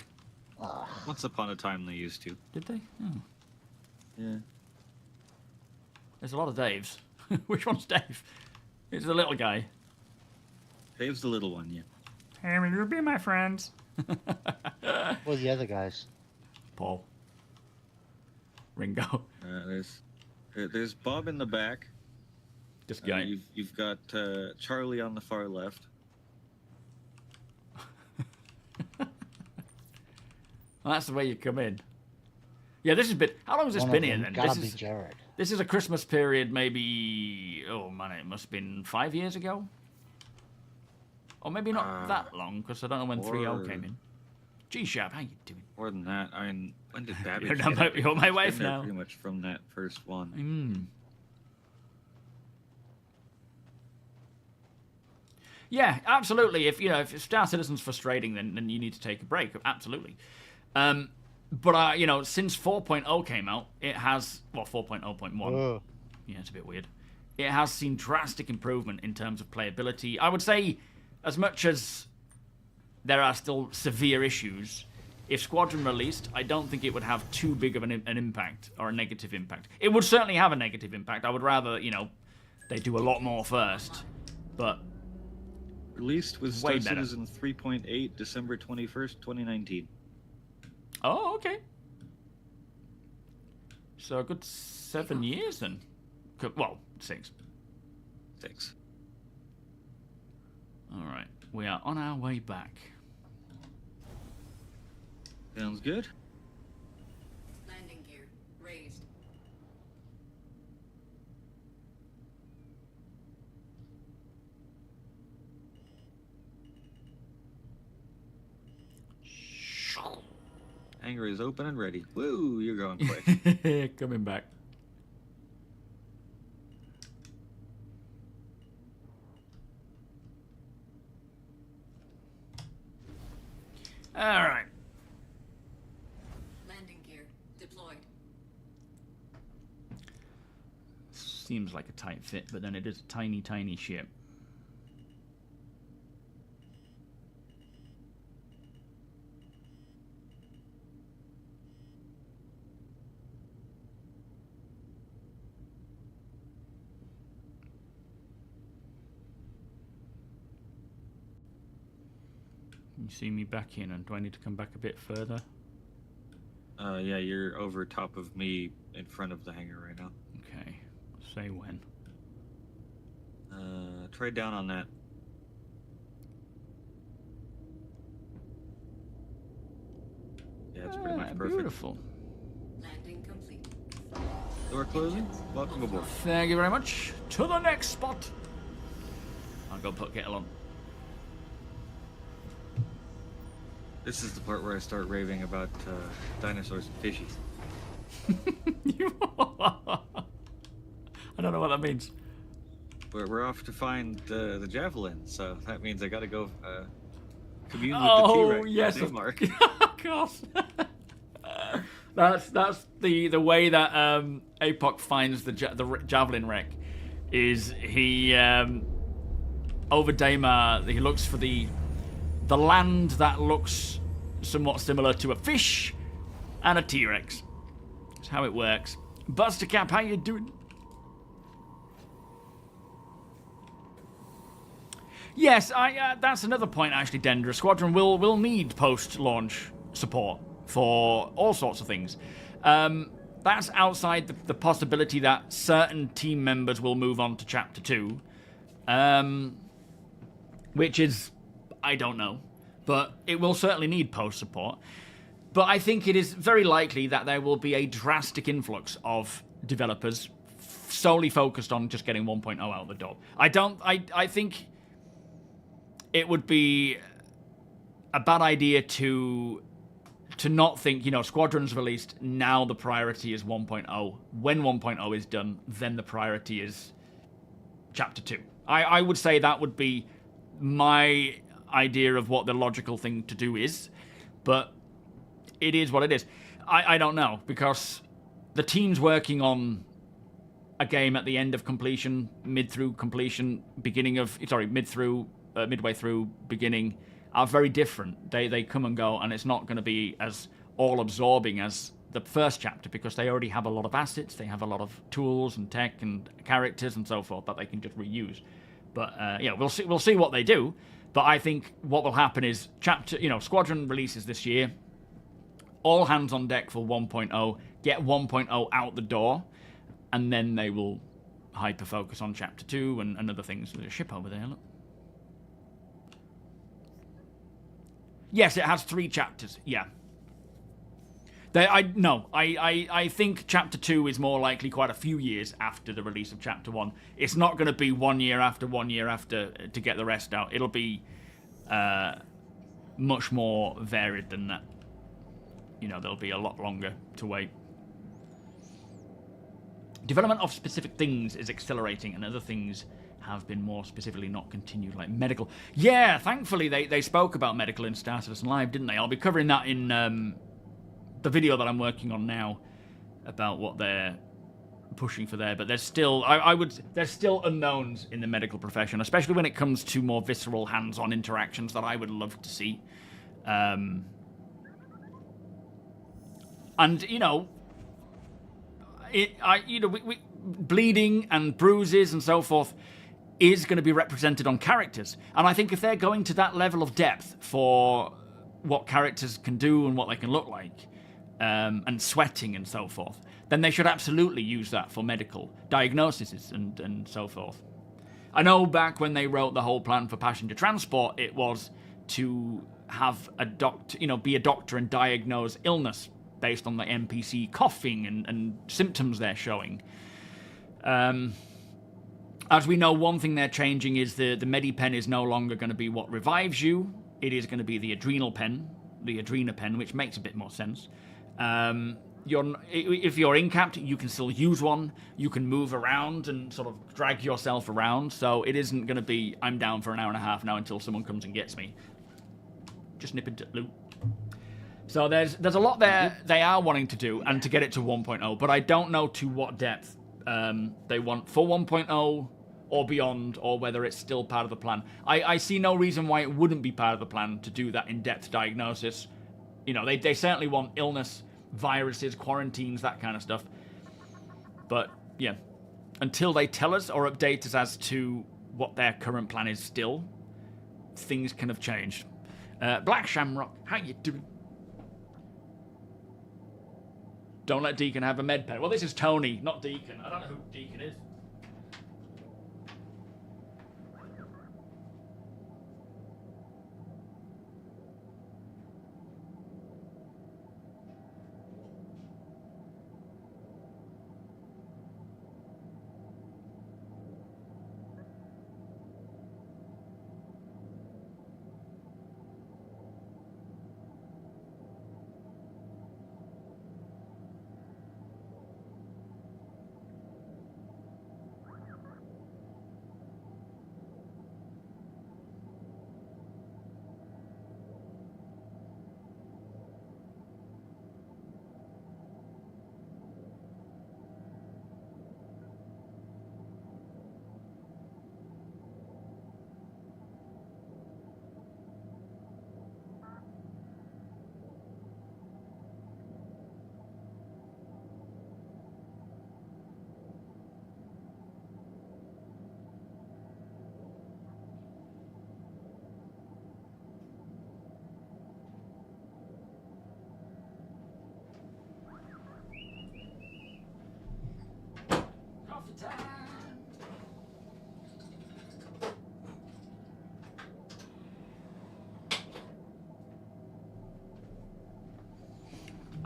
Once upon a time they used to. Did they? Oh. Yeah. There's a lot of Daves. Which one's Dave? It's the little guy. Dave's the little one, yeah. Hey, will you be my friends? Well, the other guys. Paul. Ringo. There's Bob in the back. This guy. You've got Charlie on the far left. Well, that's the way you come in. Yeah, this has been... How long has this One been of here, them then? gotta be Jared. This is a Christmas period, maybe... Oh, man, it must have been 5 years ago? Or maybe not that long, because I don't know when 3.0 came in. G-Sharp, how you doing? More than that, I mean, when did Babbage You're my It's wife been there now. pretty much from that first one. Yeah, absolutely. If Star Citizen's frustrating, then you need to take a break. Absolutely. But since 4.0 came out, it has 4.0.1. Yeah, it's a bit weird. It has seen drastic improvement in terms of playability. I would say, as much as there are still severe issues, if Squadron released, I don't think it would have too big of an impact or a negative impact. It would certainly have a negative impact. I would rather, they do a lot more first. But Released with way Star better. Citizen 3.8, December 21st, 2019. Oh, okay. So a good 7 years then. Well, 6. 6. All right, we are on our way back. Sounds good. Landing gear raised. Hangar is open and ready. Woo, you're going quick. Coming back. All right. Landing gear deployed. Seems like a tight fit, but then it is a tiny, tiny ship. You see me back in, and do I need to come back a bit further? Yeah, you're over top of me in front of the hangar right now. Okay. Say when. Try down on that. Yeah, it's pretty much perfect. Beautiful. Landing complete. Door closing. Welcome aboard. Thank you very much. To the next spot. I'll go put kettle on. This is the part where I start raving about dinosaurs and fishies. I don't know what that means. we're off to find the javelin. So that means I got to go commune with the Oh T-Rex. yes, Hey, Mark. of course. That's the way that Apoc finds the javelin wreck. Is he over Daymar? He looks for the land that looks somewhat similar to a fish and a T-Rex. That's how it works. Buster Cap, how you doing? Yes, that's another point actually, Dendra. Squadron will need post-launch support for all sorts of things. That's outside the possibility that certain team members will move on to Chapter 2. Which is, I don't know. But it will certainly need post-support. But I think it is very likely that there will be a drastic influx of developers solely focused on just getting 1.0 out the door. I think it would be a bad idea to not think, Squadron's released, now the priority is 1.0. When 1.0 is done, then the priority is Chapter 2. I would say that would be my idea of what the logical thing to do is, but it is what it is. I don't know, because the team's working on a game at the end of completion, midway through, beginning, are very different. They come and go, and it's not going to be as all-absorbing as the first chapter, because they already have a lot of assets, they have a lot of tools and tech and characters and so forth that they can just reuse. But we'll see what they do. But I think what will happen is Squadron releases this year. All hands on deck for 1.0. Get 1.0 out the door, and then they will hyper focus on Chapter 2 and other things. There's a ship over there. Look. Yes, it has 3 chapters. Yeah. I think Chapter 2 is more likely quite a few years after the release of Chapter 1. It's not going to be 1 year after to get the rest out. It'll be much more varied than that. There'll be a lot longer to wait. Development of specific things is accelerating, and other things have been more specifically not continued, like medical. Yeah, thankfully they spoke about medical in Star Citizen Live, didn't they? I'll be covering that in the video that I'm working on now about what they're pushing for there. But there's still, there's still unknowns in the medical profession, especially when it comes to more visceral, hands-on interactions that I would love to see. Bleeding and bruises and so forth is going to be represented on characters. And I think if they're going to that level of depth for what characters can do and what they can look like, and sweating and so forth, then they should absolutely use that for medical diagnoses and so forth. I know back when they wrote the whole plan for passenger transport, it was to have a doctor, be a doctor and diagnose illness based on the NPC coughing and symptoms they're showing. As we know, one thing they're changing is the MediPen is no longer going to be what revives you. It is going to be the Adrenal Pen, the Adrena-Pen, which makes a bit more sense. If you're incapped, you can still use one. You can move around and sort of drag yourself around. So it isn't going to be, I'm down for an hour and a half now until someone comes and gets me. Just nip into loot. So there's a lot there they are wanting to do and to get it to 1.0, but I don't know to what depth they want for 1.0 or beyond, or whether it's still part of the plan. I see no reason why it wouldn't be part of the plan to do that in-depth diagnosis. They certainly want illness, viruses, quarantines, that kind of stuff. But, yeah, until they tell us or update us as to what their current plan is still, things can have changed. Black Shamrock, how you doing? Don't let Deacon have a med pen. Well, this is Tony, not Deacon. I don't know who Deacon is.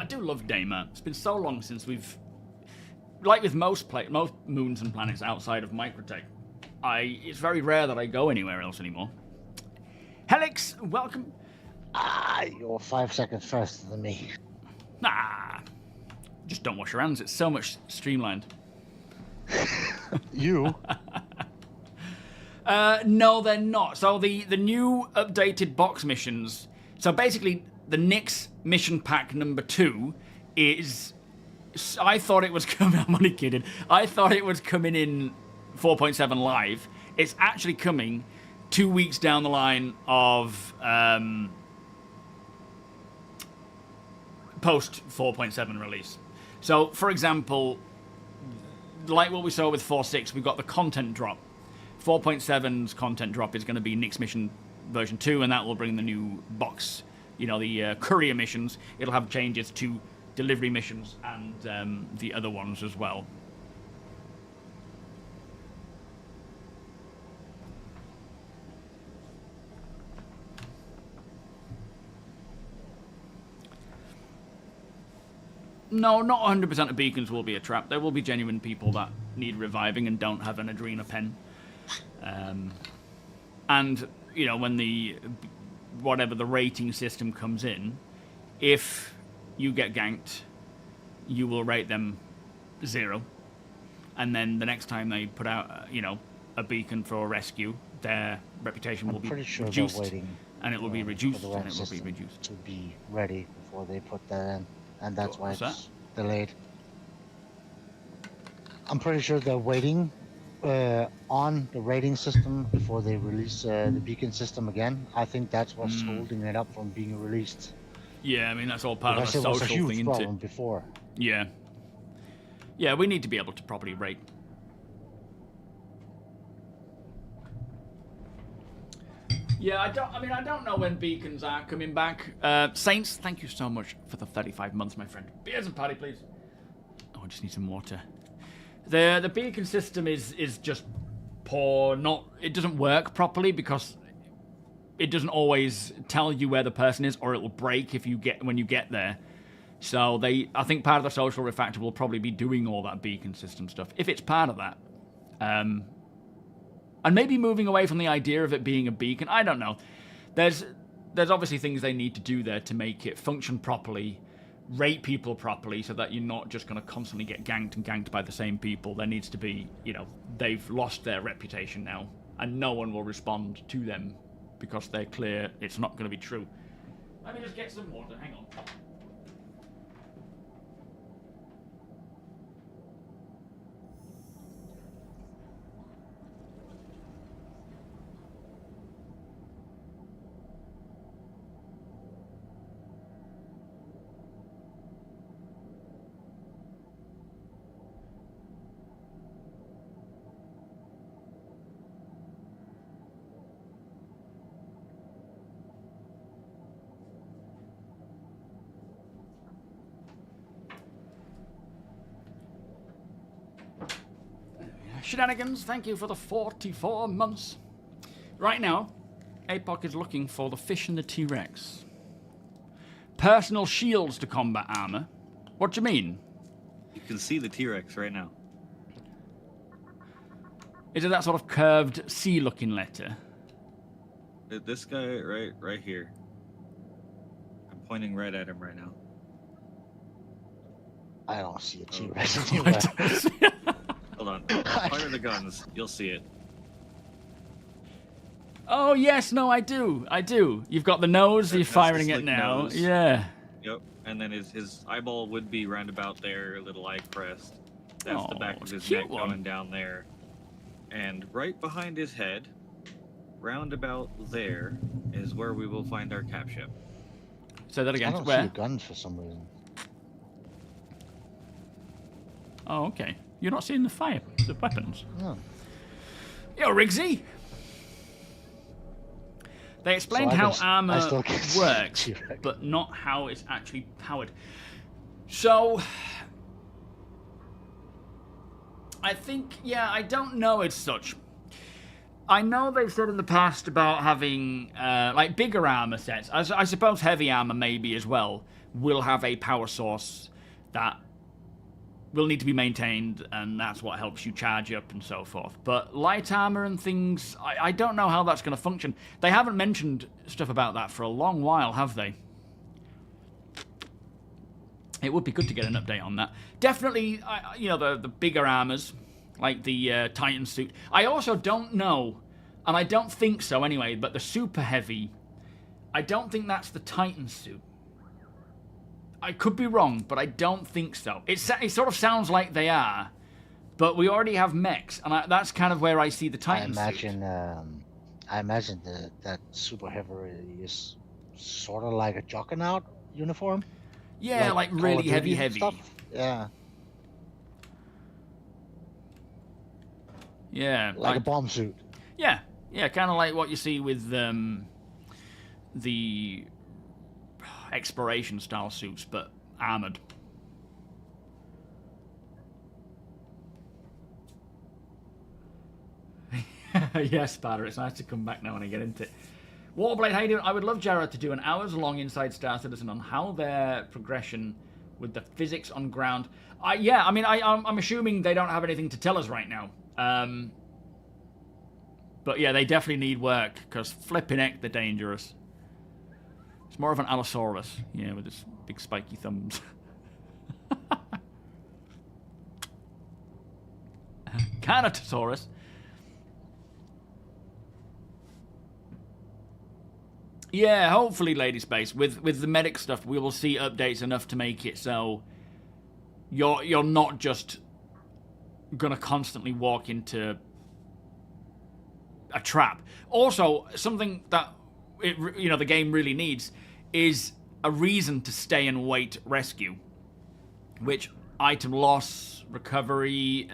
do love Daymar. It's been so long since we've, like with most moons and planets outside of Microtech, it's very rare that I go anywhere else anymore. Helix, welcome. You're 5 seconds faster than me. Nah, just don't wash your hands. It's so much streamlined. You? No, they're not. So the new updated box missions. So basically, the Nyx mission pack number 2 is. I thought it was coming. I'm only kidding. I thought it was coming in 4.7 live. It's actually coming 2 weeks down the line of post 4.7 release. So, for example, like what we saw with 4.6, we've got the content drop. 4.7's content drop is going to be Nyx mission version 2, and that will bring the new box, the courier missions. It'll have changes to delivery missions and the other ones as well. No, not 100% of beacons will be a trap. There will be genuine people that need reviving and don't have an Adrena pen. And, when whatever the rating system comes in, if you get ganked, you will rate them 0. And then the next time they put out, a beacon for a rescue, their reputation will be reduced. And it will be reduced, and it will be reduced. To be ready before they put that in. And that's why it's delayed. I'm pretty sure they're waiting on the rating system before they release the beacon system again. I think that's what's holding it up from being released. Yeah, I mean, that's all part of the social thing, isn't it? It was a huge problem before. Yeah. Yeah, we need to be able to properly rate. Yeah, I don't know when beacons are coming back. Saints, thank you so much for the 35 months, my friend. Beers and patty, please. Oh, I just need some water. The beacon system is just poor. It doesn't work properly because it doesn't always tell you where the person is, or it will break when you get there. So I think part of the social refactor will probably be doing all that beacon system stuff, if it's part of that. And maybe moving away from the idea of it being a beacon. I don't know. There's obviously things they need to do there to make it function properly, rate people properly, so that you're not just going to constantly get ganked by the same people. There needs to be, they've lost their reputation now, and no one will respond to them because they're clear it's not going to be true. Let me just get some water. Hang on. Shenanigans, thank you for the 44 months. Right now, APOC is looking for the fish and the T-Rex. Personal shields to combat armor. What do you mean? You can see the T-Rex right now. Is it that sort of curved C-looking letter? This guy right here. I'm pointing right at him right now. I don't see a T-Rex anywhere. Hold on. Fire the guns. You'll see it. Oh, yes. No, I do. You've got the nose. You're firing it now. Nose. Yeah. Yep. And then his eyeball would be round about there, a little eye crest. That's the back of his neck going down there. And right behind his head, round about there, is where we will find our cap ship. Say that again. I don't Where? see guns for some reason. Oh, okay. You're not seeing the weapons. No. Yo, Riggsy. They explained how armor works, but not how it's actually powered. So, I think, I don't know as such. I know they've said in the past about having, bigger armor sets. I suppose heavy armor maybe as well, will have a power source that will need to be maintained, and that's what helps you charge up and so forth. But light armor and things, I don't know how that's going to function. They haven't mentioned stuff about that for a long while, have they? It would be good to get an update on that. Definitely, you know, the bigger armors, like the Titan suit. I also don't know, and I don't think so anyway, but the super heavy, I don't think that's the Titan suit. I could be wrong, but I don't think so. It sort of sounds like they are, but we already have mechs, and that's kind of where I see the Titan suit. I imagine that super heavy is sort of like a Juggernaut uniform. Yeah, like really heavy stuff. Yeah. Yeah. Like a bomb suit. Yeah, kind of like what you see with the exploration style suits, but armored. Yes, Sparta, it's nice to come back now when I get into it. Warblade, how you doing? I would love Jared to do an hours-long Inside Star Citizen on how their progression with the physics on ground. Yeah, I mean, I'm assuming they don't have anything to tell us right now. But yeah, they definitely need work, because flipping heck, they're dangerous. It's more of an Allosaurus, yeah, with his big spiky thumbs. Carnotaurus. Yeah, hopefully, Lady Space, with the medic stuff, we will see updates enough to make it so you're not just gonna constantly walk into a trap. Also, something that the game really needs is a reason to stay and wait rescue, which item loss, recovery,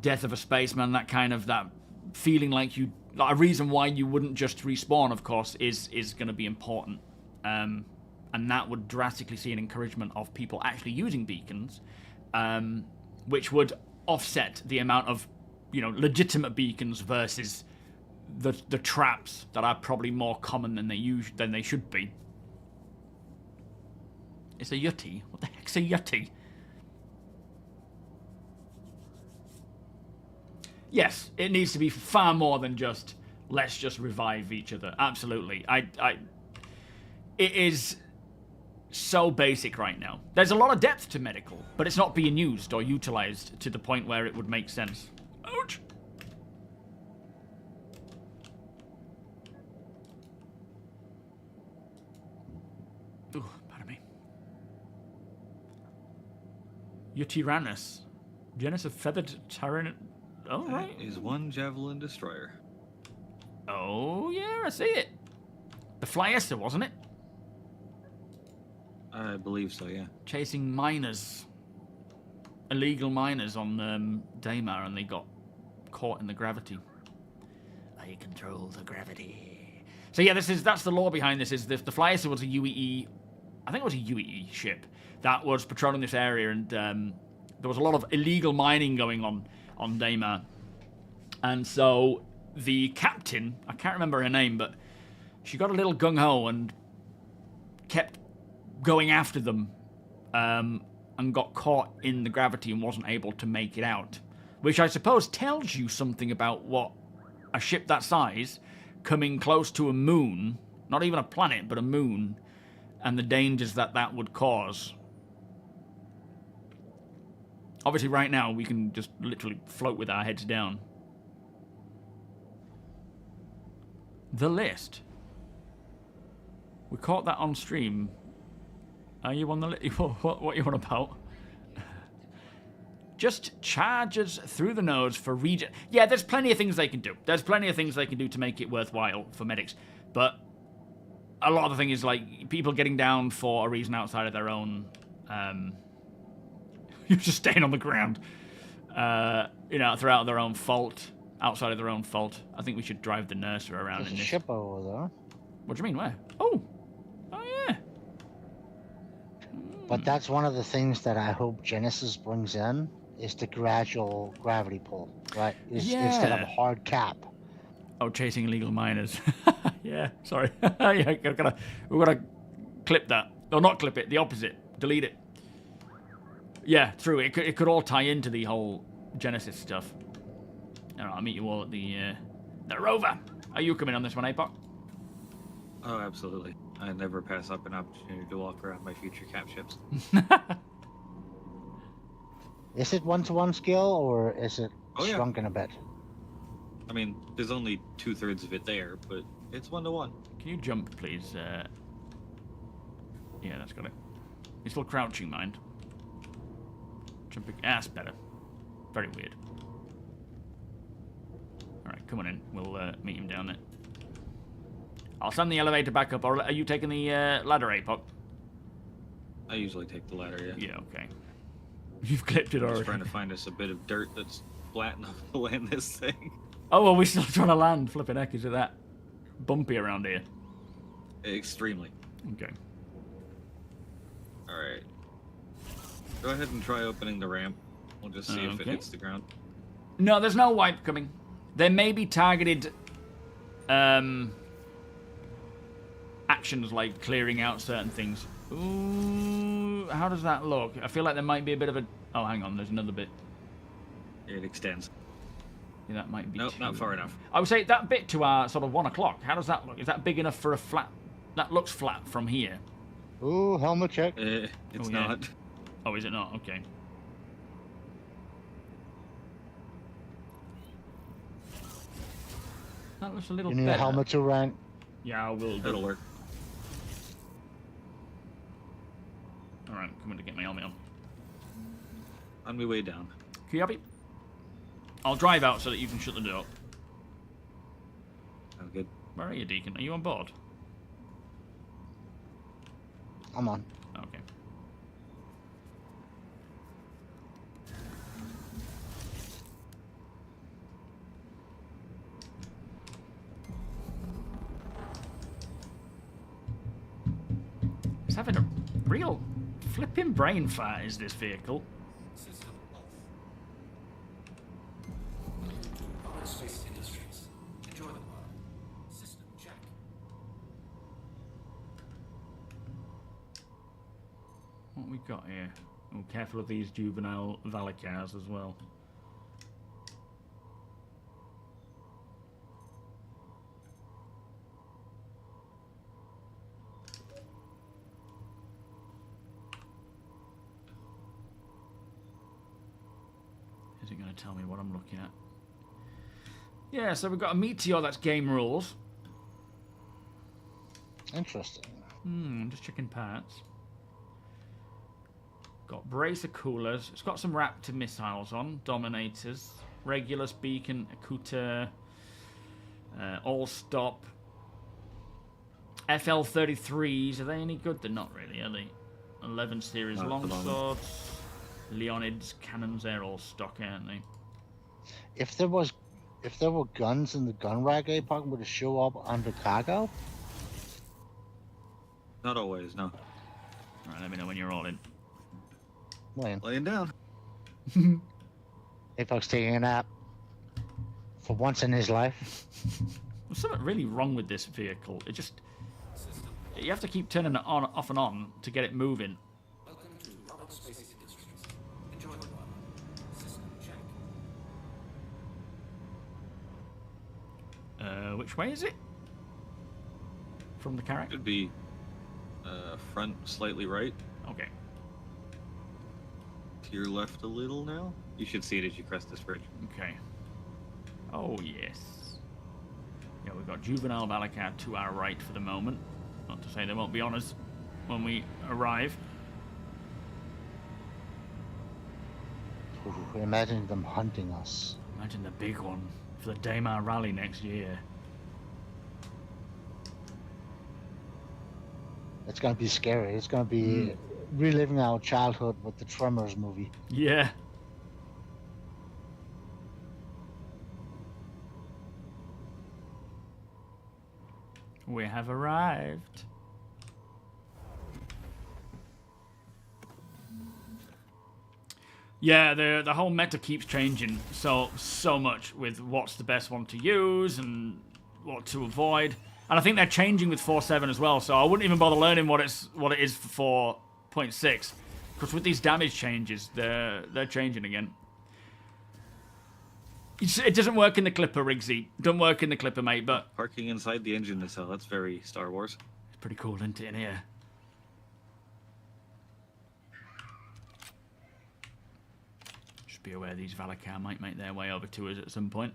death of a spaceman, that feeling like a reason why you wouldn't just respawn, of course, is going to be important, and that would drastically see an encouragement of people actually using beacons, which would offset the amount of legitimate beacons versus the traps that are probably more common than they should be. It's a Yeti. What the heck's a Yeti? Yes, it needs to be far more than just let's just revive each other. Absolutely. It is so basic right now. There's a lot of depth to medical, but it's not being used or utilized to the point where it would make sense. Ouch. Ooh, pardon me. Eutyranus. Genus of feathered Tyrann. Oh, right. That is one Javelin destroyer. Oh, yeah, I see it. The Flyessa, wasn't it? I believe so, yeah. Chasing miners. Illegal miners on Daymar, and they got caught in the gravity. I control the gravity. So yeah, that's the lore behind this. Is the Flyessa was a UEE, I think it was a UEE ship that was patrolling this area, and there was a lot of illegal mining going on Daymar, and so the captain, I can't remember her name, but she got a little gung-ho and kept going after them, and got caught in the gravity and wasn't able to make it out, which I suppose tells you something about what a ship that size coming close to a moon, not even a planet but a moon, and the dangers that would cause. Obviously right now we can just literally float with our heads down. The list. We caught that on stream. Are you on the list? What are you on about? Just charges through the nose for regen. Yeah, there's plenty of things they can do. There's plenty of things they can do to make it worthwhile for medics. But a lot of the thing is like people getting down for a reason outside of their own. You're just staying on the ground. Throughout their own fault, outside of their own fault. I think we should drive the nurser around There's in a this. ship over there. What do you mean? Where? Oh yeah. But that's one of the things that I hope Genesis brings in is the gradual gravity pull, right? Instead of a hard cap. Oh, chasing illegal miners. Yeah, sorry. Yeah, we've got to clip that. Or not clip it, the opposite. Delete it. Yeah, true. It could all tie into the whole Genesis stuff. Alright, I'll meet you all at the rover. Are you coming on this one, APOC? Oh, absolutely. I never pass up an opportunity to walk around my future cap ships. Is it 1-to-1 skill or is it Oh, yeah. shrunken a bit? I mean, there's only 2/3 of it there, but it's 1-to-1. Can you jump, please? Yeah, that's got it. You're still crouching, mind. Jumping. That's better. Very weird. Alright, come on in. We'll meet him down there. I'll send the elevator back up, or are you taking the ladder, APOC? I usually take the ladder, yeah. Yeah, okay. You've clipped it I'm already. just trying to find us a bit of dirt that's flat enough to land this thing. Oh, well, we're still trying to land. Flipping heck, is it that bumpy around here? Extremely. Okay. Alright. Go ahead and try opening the ramp. We'll just see if it Okay. hits the ground. No, there's no wipe coming. There may be targeted actions like clearing out certain things. Ooh, how does that look? I feel like there might be a bit of a... Oh, hang on, there's another bit. It extends. Yeah, that might be Nope, not far enough. I would say that bit to our sort of 1 o'clock. How does that look? Is that big enough for a flat... That looks flat from here. Ooh, helmet check. It's Oh, yeah. not. Oh, is it not? Okay. That looks a little You need better. a helmet to rank. Yeah, I will do. It'll work. Alright, coming to get my helmet on. On my way down. Kiabi? I'll drive out so that you can shut the door. Sounds good. Where are you, Deacon? Are you on board? I'm on. Okay. It's having a real flipping brain fart, is this vehicle? System off. Common Space Industries. Enjoy the ride. System check. What we got here? Oh, careful of these juvenile Valicars as well. Is it going to tell me what I'm looking at? Yeah, so we've got a meteor that's game rules. Interesting. I'm just checking parts. Got bracer coolers. It's got some Raptor missiles on. Dominators. Regulus beacon. Akuta. All stop. FL-33s. Are they any good? They're not really, are they? 11 series Not at the moment. longswords. Leonids. Cannons. They're all stock, aren't they? If there were guns in the gun rack, APOC would it show up under cargo? Not always, no. Alright, let me know when you're all in. When Laying down. APOC's taking a nap. For once in his life. There's something really wrong with this vehicle. It just... System. You have to keep turning it on, off and on to get it moving. Welcome to Common Space Industries. Enjoy the ride. System check. Which way is it? From the carrack? Should be front slightly right. Okay. To your left a little now. You should see it as you crest this bridge. Okay. Oh, yes. Yeah, we've got Juvenile Valacar to our right for the moment. Not to say they won't be on us when we arrive. Ooh, imagine them hunting us. Imagine the big one for the Daymar rally next year. It's gonna be scary. It's gonna be reliving our childhood with the Tremors movie. Yeah. We have arrived. Yeah, the whole meta keeps changing so much with what's the best one to use and what to avoid. And I think they're changing with 4.7 as well, so I wouldn't even bother learning what it is for 4.6. Because with these damage changes, they're changing again. It doesn't work in the Clipper, Riggsy. Don't work in the Clipper, mate, but... Parking inside the engine nacelle, that's very Star Wars. It's pretty cool, isn't it, in here? Just be aware these Valakar might make their way over to us at some point.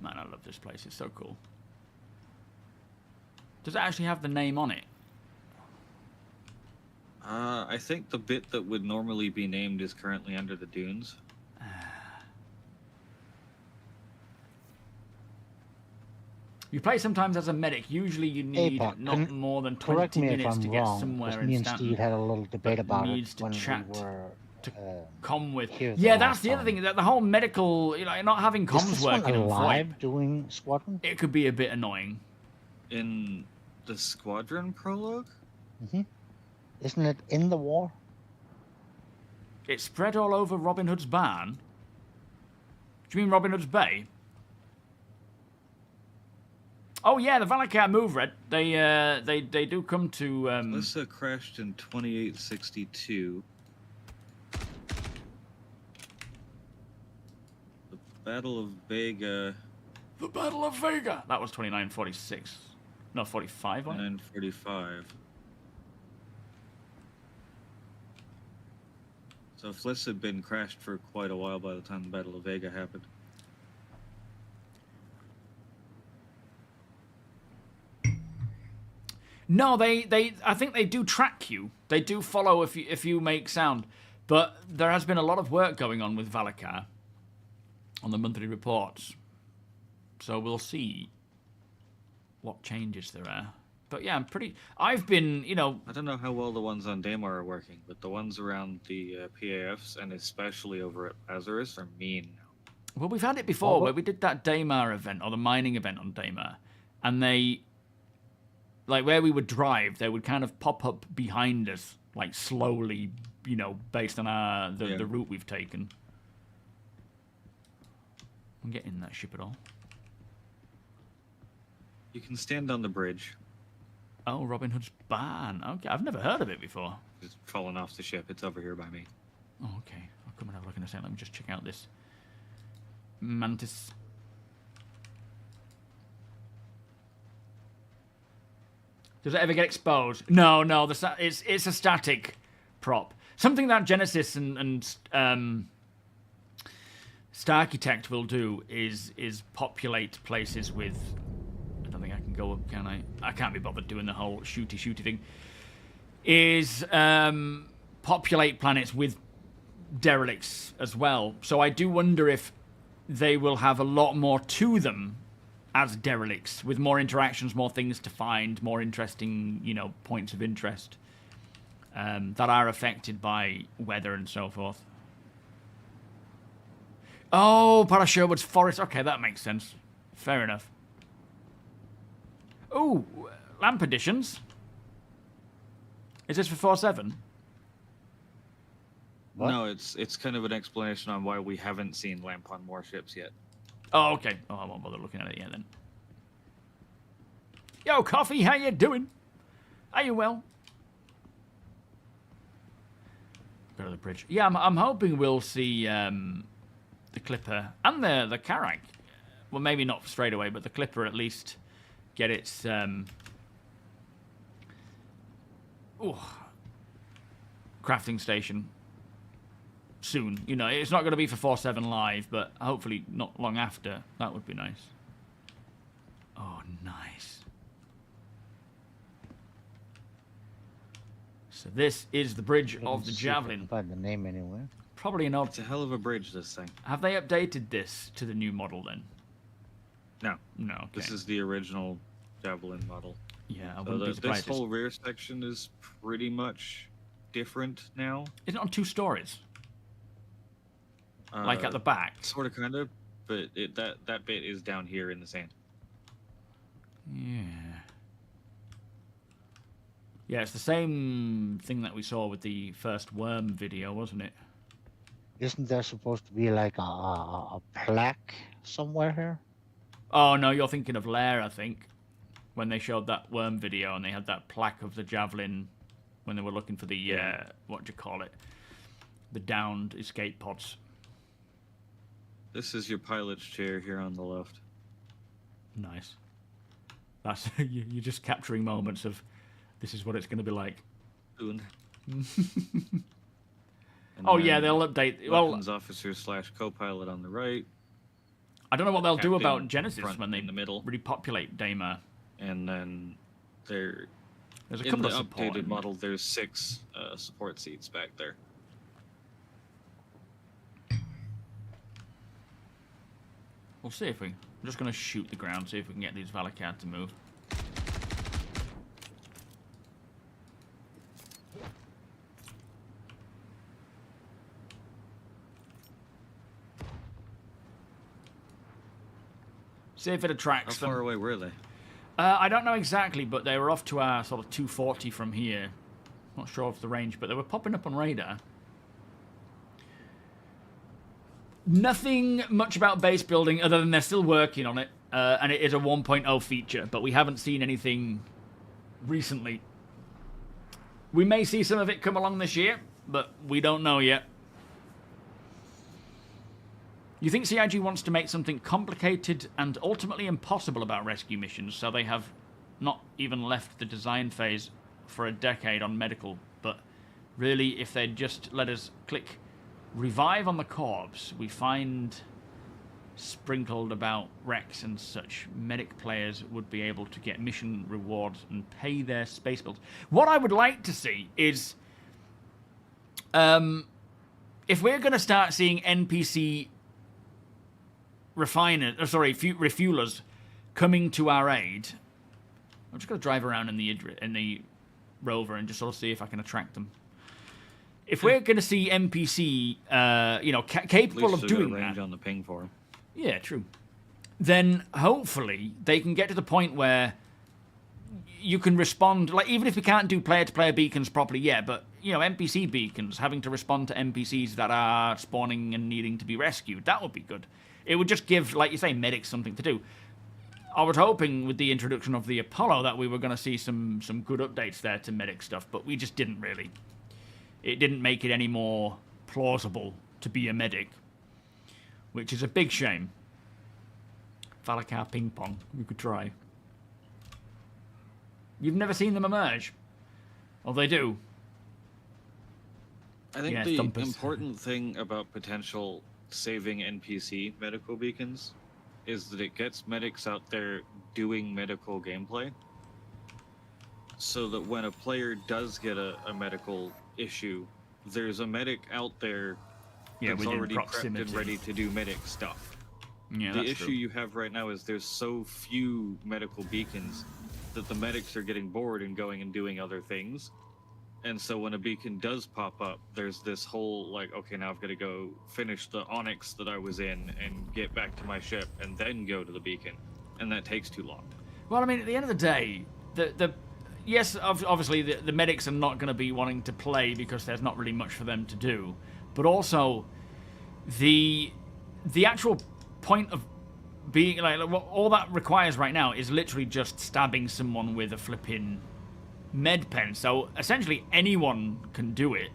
Man, I love this place. It's so cool. Does it actually have the name on it? I think the bit that would normally be named is currently under the dunes. You play sometimes as a medic. Usually you need not more than 20 minutes to get somewhere in me and Stanton. Steve had a little debate about needs it to when chat we were to come with. here Yeah, the that's last the other time. thing. That the whole medical, not having Is comms this one working and alive VoIP, doing Squadron? it could be a bit annoying. In the Squadron prologue? Mm-hmm. Isn't it in the war? It's spread all over Robin Hood's barn. Do you mean Robin Hood's Bay? Oh yeah, the Valakar move, Red. They do come to. Alyssa crashed in 2862. The Battle of Vega. The Battle of Vega. That was 2946. No, 45. 945. So Fliss had been crashed for quite a while by the time the Battle of Vega happened. No, I think they do track you. They do follow if you make sound. But there has been a lot of work going on with Valakar on the monthly reports. So we'll see what changes there are. But yeah, I've been, I don't know how well the ones on Daymar are working, but the ones around the PAFs, and especially over at Lazarus, are mean now. Well, we've had it before where we did that Daymar event, or the mining event on Daymar, and they, like where we would drive, they would kind of pop up behind us, like slowly, based on the route we've taken. I'm getting that ship at all. You can stand on the bridge. Oh, Robin Hood's barn. Okay, I've never heard of it before. It's fallen off the ship. It's over here by me. Oh, okay. I'll come and have a look in a second. Let me just check out this Mantis. Does it ever get exposed? No. It's a static prop. Something that Genesis and Starcitect will do is populate places with. I don't think I can go up, can I? I can't be bothered doing the whole shooty thing. Is populate planets with derelicts as well. So I do wonder if they will have a lot more to them as derelicts, with more interactions, more things to find, more interesting, points of interest that are affected by weather and so forth. Oh, Para Sherwood's Forest. Okay, that makes sense. Fair enough. Oh, lamp additions. Is this for 4.7? What? No, it's kind of an explanation on why we haven't seen lamp on more ships yet. Oh, okay. Oh, I won't bother looking at it yet then. Yo, Coffee, how you doing? Are you well? Go to the bridge. Yeah, I'm hoping we'll see the Clipper and the Karak. Well, maybe not straight away, but the Clipper at least get its crafting station soon. It's not going to be for 4.7 live, but hopefully not long after. That would be nice. Oh, nice. So this is the bridge of the Javelin. Can find the name anywhere. Probably not. It's a hell of a bridge, this thing. Have they updated this to the new model then? No. No, okay. This is the original Javelin model. Yeah, I So wouldn't be this surprised. whole rear section is pretty much different now. Is it on 2 stories? Like at the back? Sort of, kind of, but that bit is down here in the sand. Yeah. Yeah, it's the same thing that we saw with the first worm video, wasn't it? Isn't there supposed to be like a plaque somewhere here? Oh, no, you're thinking of Lair, I think. When they showed that worm video and they had that plaque of the Javelin when they were looking for the, what do you call it? The downed escape pods. This is your pilot's chair here on the left. Nice. That's you're just capturing moments of this is what it's going to be like. Soon. Oh yeah, they'll update. Weapons officer / co-pilot on the right. I don't know what they'll do Captain about Genesis when they in the middle. repopulate Daymar. And then there's a in couple the of support updated model. There's 6 support seats back there. We'll see if we. I'm just going to shoot the ground, see if we can get these Valakad to move. See if it attracts How far away were they? I don't know exactly, but they were off to our sort of 240 from here. Not sure of the range, but they were popping up on radar. Nothing much about base building other than they're still working on it, and it is a 1.0 feature, but we haven't seen anything recently. We may see some of it come along this year, but we don't know yet. You think CIG wants to make something complicated and ultimately impossible about rescue missions, so they have not even left the design phase for a decade on medical, but really if they'd just let us click revive on the corpse, we find sprinkled about wrecks and such, medic players would be able to get mission rewards and pay their space bills. What I would like to see is if we're going to start seeing NPC refuelers coming to our aid. I'm just going to drive around in the rover and just sort of see if I can attract them. If we're going to see NPC, capable of doing range that, on the ping for 'em. yeah, true. Then hopefully they can get to the point where you can respond. Like even if we can't do player-to-player beacons properly yet, but NPC beacons having to respond to NPCs that are spawning and needing to be rescued, that would be good. It would just give, like you say, medics something to do. I was hoping with the introduction of the Apollo that we were going to see some good updates there to medic stuff, but we just didn't really. It didn't make it any more plausible to be a medic, which is a big shame. Valakar ping pong, we could try. You've never seen them emerge? Well, they do. I think Yeah, the thumpers. important thing about potential saving NPC medical beacons is that it gets medics out there doing medical gameplay, so that when a player does get a medical issue, there's a medic out there that's within already prepped and proximity. ready to do medic stuff. Yeah, The that's issue true. you have right now is there's so few medical beacons that the medics are getting bored and going and doing other things. And so when a beacon does pop up, there's this whole, like, okay, now I've got to go finish the Onyx that I was in and get back to my ship and then go to the beacon. And that takes too long. Well, I mean, at the end of the day, yes, obviously the medics are not going to be wanting to play because there's not really much for them to do. But also, the actual point of being, like, what all that requires right now is literally just stabbing someone with a flipping med pen. So essentially anyone can do it,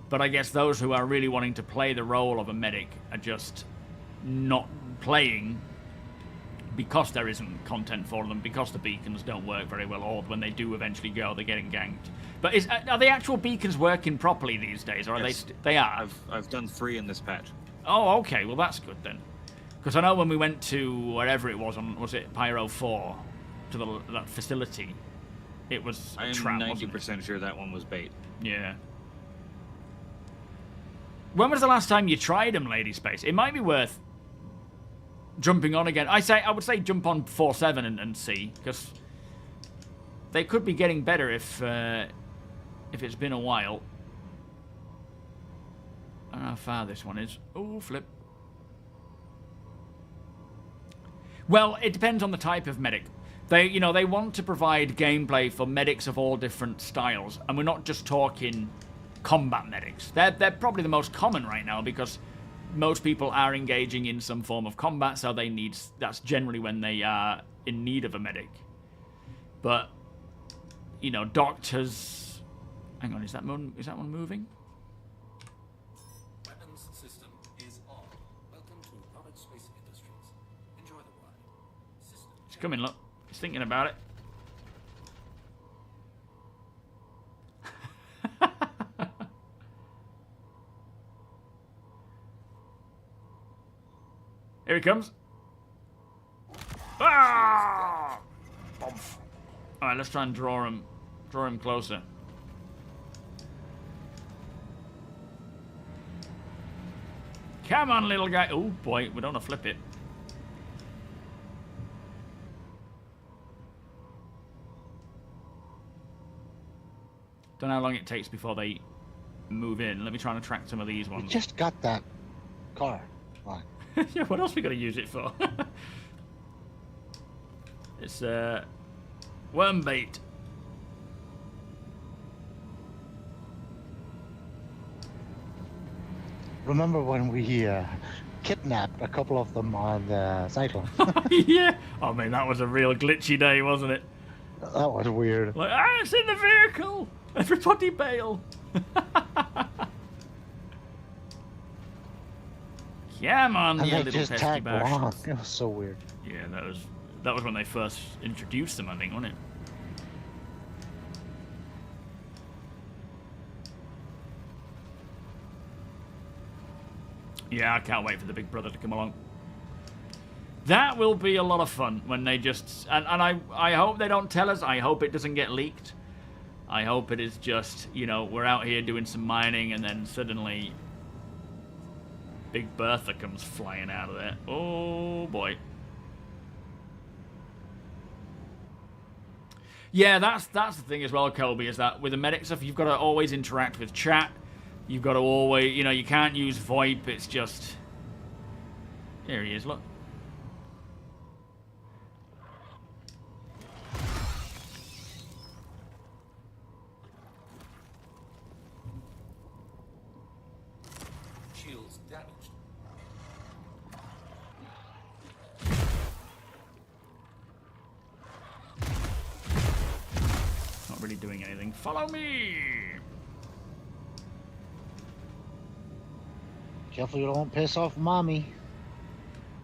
but I guess those who are really wanting to play the role of a medic are just not playing because there isn't content for them, because the beacons don't work very well, or when they do eventually go, they're getting ganked. But are the actual beacons working properly these days, or are Yes. they are? I've done 3 in this patch. Oh, okay, well that's good then. Because I know when we went to wherever it was, was it Pyro 4, to that facility, it was I a am trap, wasn't it? 90% sure that one was bait. Yeah. When was the last time you tried them, Lady Space? It might be worth jumping on again. I would say jump on 4.7 and see, because they could be getting better if it's been a while. I don't know how far this one is. Oh, flip. Well, it depends on the type of medic. They want to provide gameplay for medics of all different styles, and we're not just talking combat medics. They're probably the most common right now because most people are engaging in some form of combat, so that's generally when they are in need of a medic. But doctors. Hang on, is that one moving? Weapons system is on. Welcome to Robert Space Industries. Enjoy the ride. System It's coming. Look, it's thinking about it. Here he comes. Ah! Bombs. All right, let's try and draw him closer. Come on, little guy. Oh boy, we don't want to flip it. Don't know how long it takes before they move in. Let me try and attract some of these We ones. just got that car. Why? Yeah, what else we got to use it for? It's worm bait. Remember when we kidnapped a couple of them on the cyclone? Yeah. Oh man, that was a real glitchy day, wasn't it? That was weird. Like, it's in the vehicle. Everybody bail. Come on, And you they little just pesky tagged bash. along. It was so weird. Yeah, that was when they first introduced them, I think, wasn't it? Yeah, I can't wait for the big brother to come along. That will be a lot of fun when they just... And I hope they don't tell us. I hope it doesn't get leaked. I hope it is just, we're out here doing some mining and then suddenly Big Bertha comes flying out of there. Oh, boy. Yeah, that's the thing as well, Colby, is that with the medic stuff, you've got to always interact with chat. You've got to always, you can't use VoIP. It's just... There he is, look. shields damaged. Not really doing anything. Follow me! Careful you don't piss off mommy.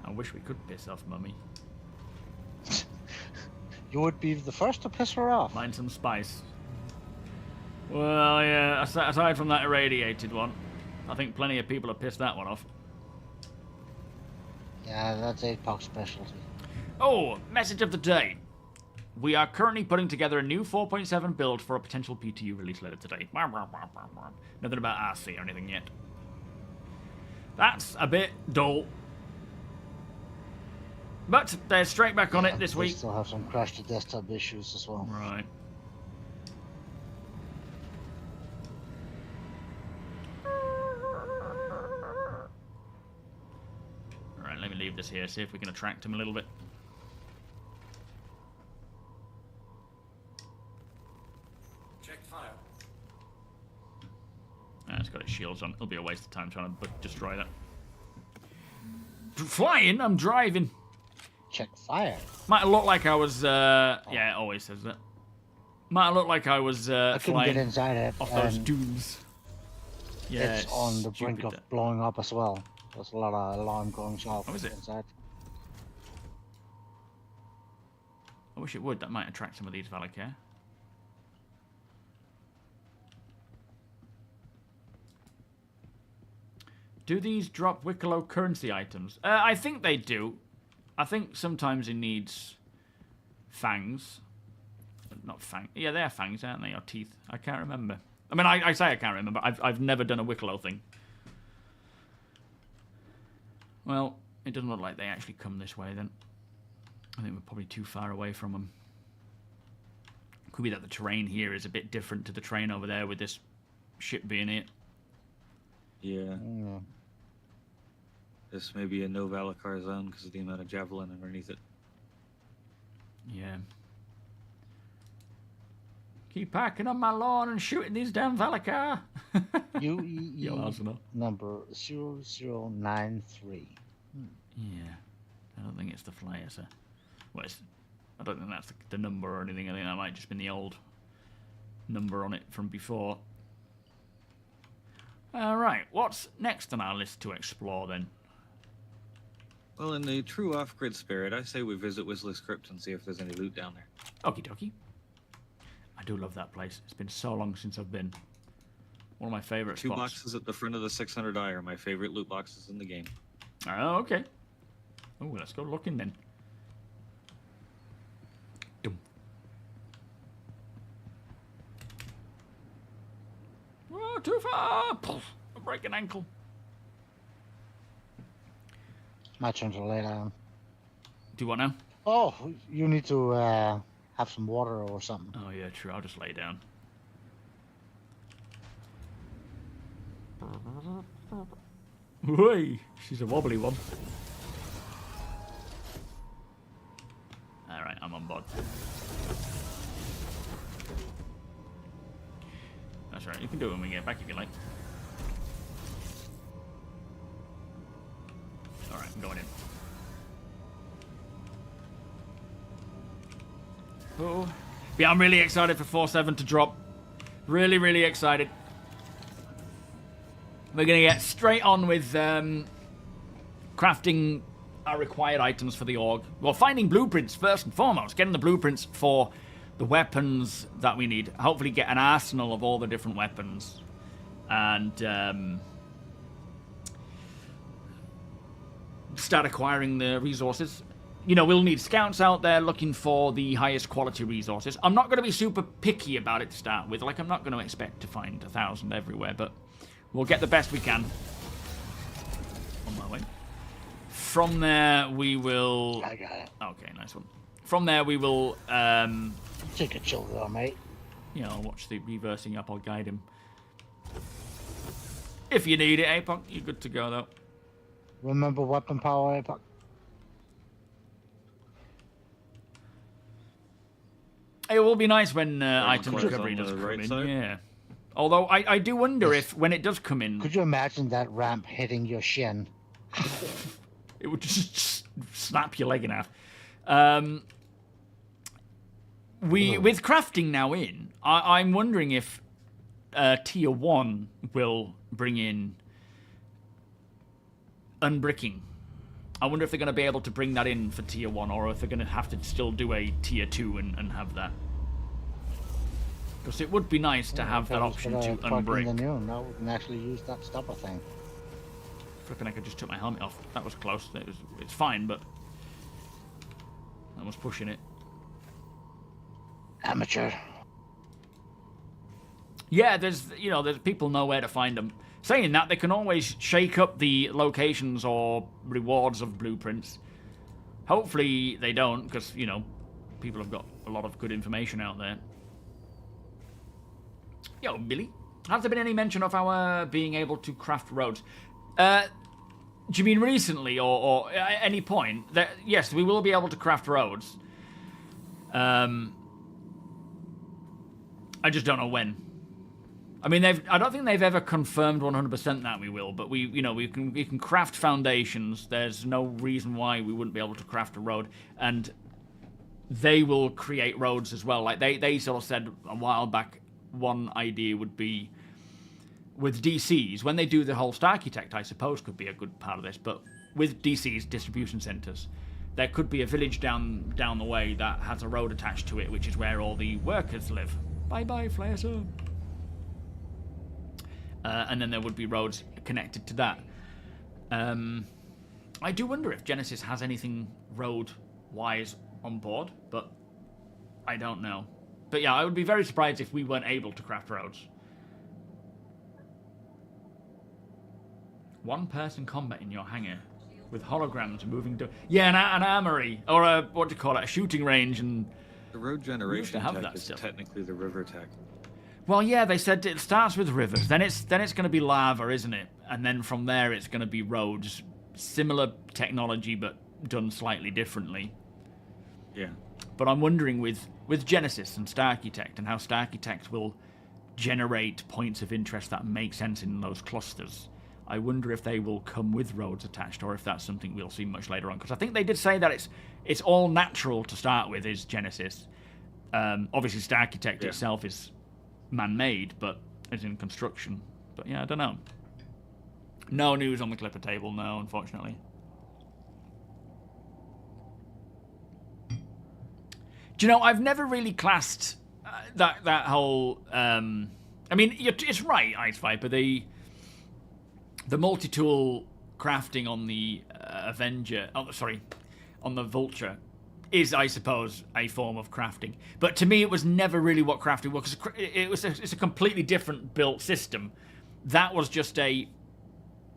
I wish we could piss off Mummy. You would be the first to piss her off. Mind some spice. Well, yeah, aside from that irradiated one, I think plenty of people have pissed that one off. Yeah, that's APOC's specialty. Oh, message of the day. We are currently putting together a new 4.7 build for a potential PTU release later today. Nothing about RC or anything yet. That's a bit dull. But they're straight back on it this We week. still have some crash to desktop issues as well. Right. Alright, let me leave this here, see if we can attract him a little bit. Check fire. It's got its shields on. It'll be a waste of time trying to destroy that. Flying? I'm driving. Check fire. Might have looked like I was, yeah, it always says that. Might have looked like I was I couldn't flying get inside it. off those and dunes. Yeah, it's on the brink stupid. of blowing up as well. There's a lot of alarm going off Oh, is it? inside. I wish it would. That might attract some of these Valkyrie. Do these drop Wicklow currency items? I think they do. I think sometimes it needs fangs. Not fang. Yeah, they're fangs, aren't they? Or teeth. I can't remember. I mean, I say I can't remember. I've never done a Wicklow thing. Well, it doesn't look like they actually come this way then. I think we're probably too far away from them. Could be that the terrain here is a bit different to the terrain over there with this ship being it. Yeah. Yeah. This may be a no Valakar zone because of the amount of javelin underneath it. Yeah. Keep parking on my lawn and shooting these damn Valakar. UEE Yo, Arsenal. number 0093. Yeah. I don't think it's the flyer, sir. Well, I don't think that's the number or anything. I think that might just been the old number on it from before. Alright, what's next on our list to explore then? Well, in the true off-grid spirit, I say we visit Whistler's Crypt and see if there's any loot down there. Okie dokie. I do love that place. It's been so long since I've been. One of my favourite Two spots. boxes at the front of the 600i are my favorite loot boxes in the game. Oh, okay. Oh, let's go looking then. Dum. Oh, too far! Poof. I'll break an ankle. My turn to lay down. Do what now? Oh, you need to have some water or something. Oh, yeah, true. I'll just lay down. Whey! She's a wobbly one. Alright, I'm on board. That's right, you can do it when we get back if you like. Alright, I'm going in. Oh. Yeah, I'm really excited for 4.7 to drop. Really, really excited. We're going to get straight on with crafting our required items for the Org. Well, finding blueprints first and foremost. Getting the blueprints for the weapons that we need. Hopefully get an arsenal of all the different weapons. And start acquiring the resources. You know, we'll need scouts out there looking for the highest quality resources. I'm not going to be super picky about it to start with. Like, I'm not going to expect to find 1,000 everywhere, but we'll get the best we can. On my way. From there, we will... I got it. Okay, nice one. From there, we will... Take a chill though, mate. You know, I'll watch the reversing up. I'll guide him. If you need it, Apoc, you're good to go, though. Remember weapon power, Apoc? It will be nice when item clicks recovery on does the come right in, side? yeah. Although, I do wonder if, when it does come in... Could you imagine that ramp hitting your shin? It would just snap your leg in half. With crafting now in, I'm wondering if Tier 1 will bring in unbricking. I wonder if they're going to be able to bring that in for Tier 1, or if they're going to have to still do a Tier 2 and have that. Because it would be nice to have that option to unbrick. Now we can actually use that stopper thing. Flipping, I could just took my helmet off. That was close. It's fine, but I was pushing it. Amateur. Yeah, there's people know where to find them. Saying that, they can always shake up the locations or rewards of blueprints. Hopefully they don't, because, you know, people have got a lot of good information out there. Yo, Billy, has there been any mention of our being able to craft roads? Do you mean recently, or at any point? Yes, we will be able to craft roads. I just don't know when. I mean, I don't think they've ever confirmed 100% that we will, but we can craft foundations. There's no reason why we wouldn't be able to craft a road, and they will create roads as well. Like they sort of said a while back, one idea would be with DCs, when they do the whole Starcitect, I suppose could be a good part of this, but with DCs, distribution centers, there could be a village down the way that has a road attached to it, which is where all the workers live. Bye-bye, Flazer. And then there would be roads connected to that. I do wonder if Genesis has anything road-wise on board, but I don't know. But yeah, I would be very surprised if we weren't able to craft roads. One-person combat in your hangar with holograms moving to... Yeah, an armory, or a, what do you call it, a shooting range, and... The road generation have tech that is stuff. technically the river tech. Well, yeah, they said it starts with rivers, then it's going to be lava, isn't it? And then from there it's going to be roads. Similar technology, but done slightly differently. Yeah. But I'm wondering with Genesis and Starchitect and how Starchitect will generate points of interest that make sense in those clusters. I wonder if they will come with roads attached, or if that's something we'll see much later on. Because I think they did say that it's all natural to start with, is Genesis. Obviously, Starchitect itself is man-made, but is in construction. But yeah, I don't know. No news on the Clipper table, no, unfortunately. Do you know, I've never really classed that whole... I mean, it's right, Ice Viper. The multi-tool crafting on the Avenger... Oh, sorry, on the Vulture is, I suppose, a form of crafting. But to me, it was never really what crafting was. It's a completely different built system. That was just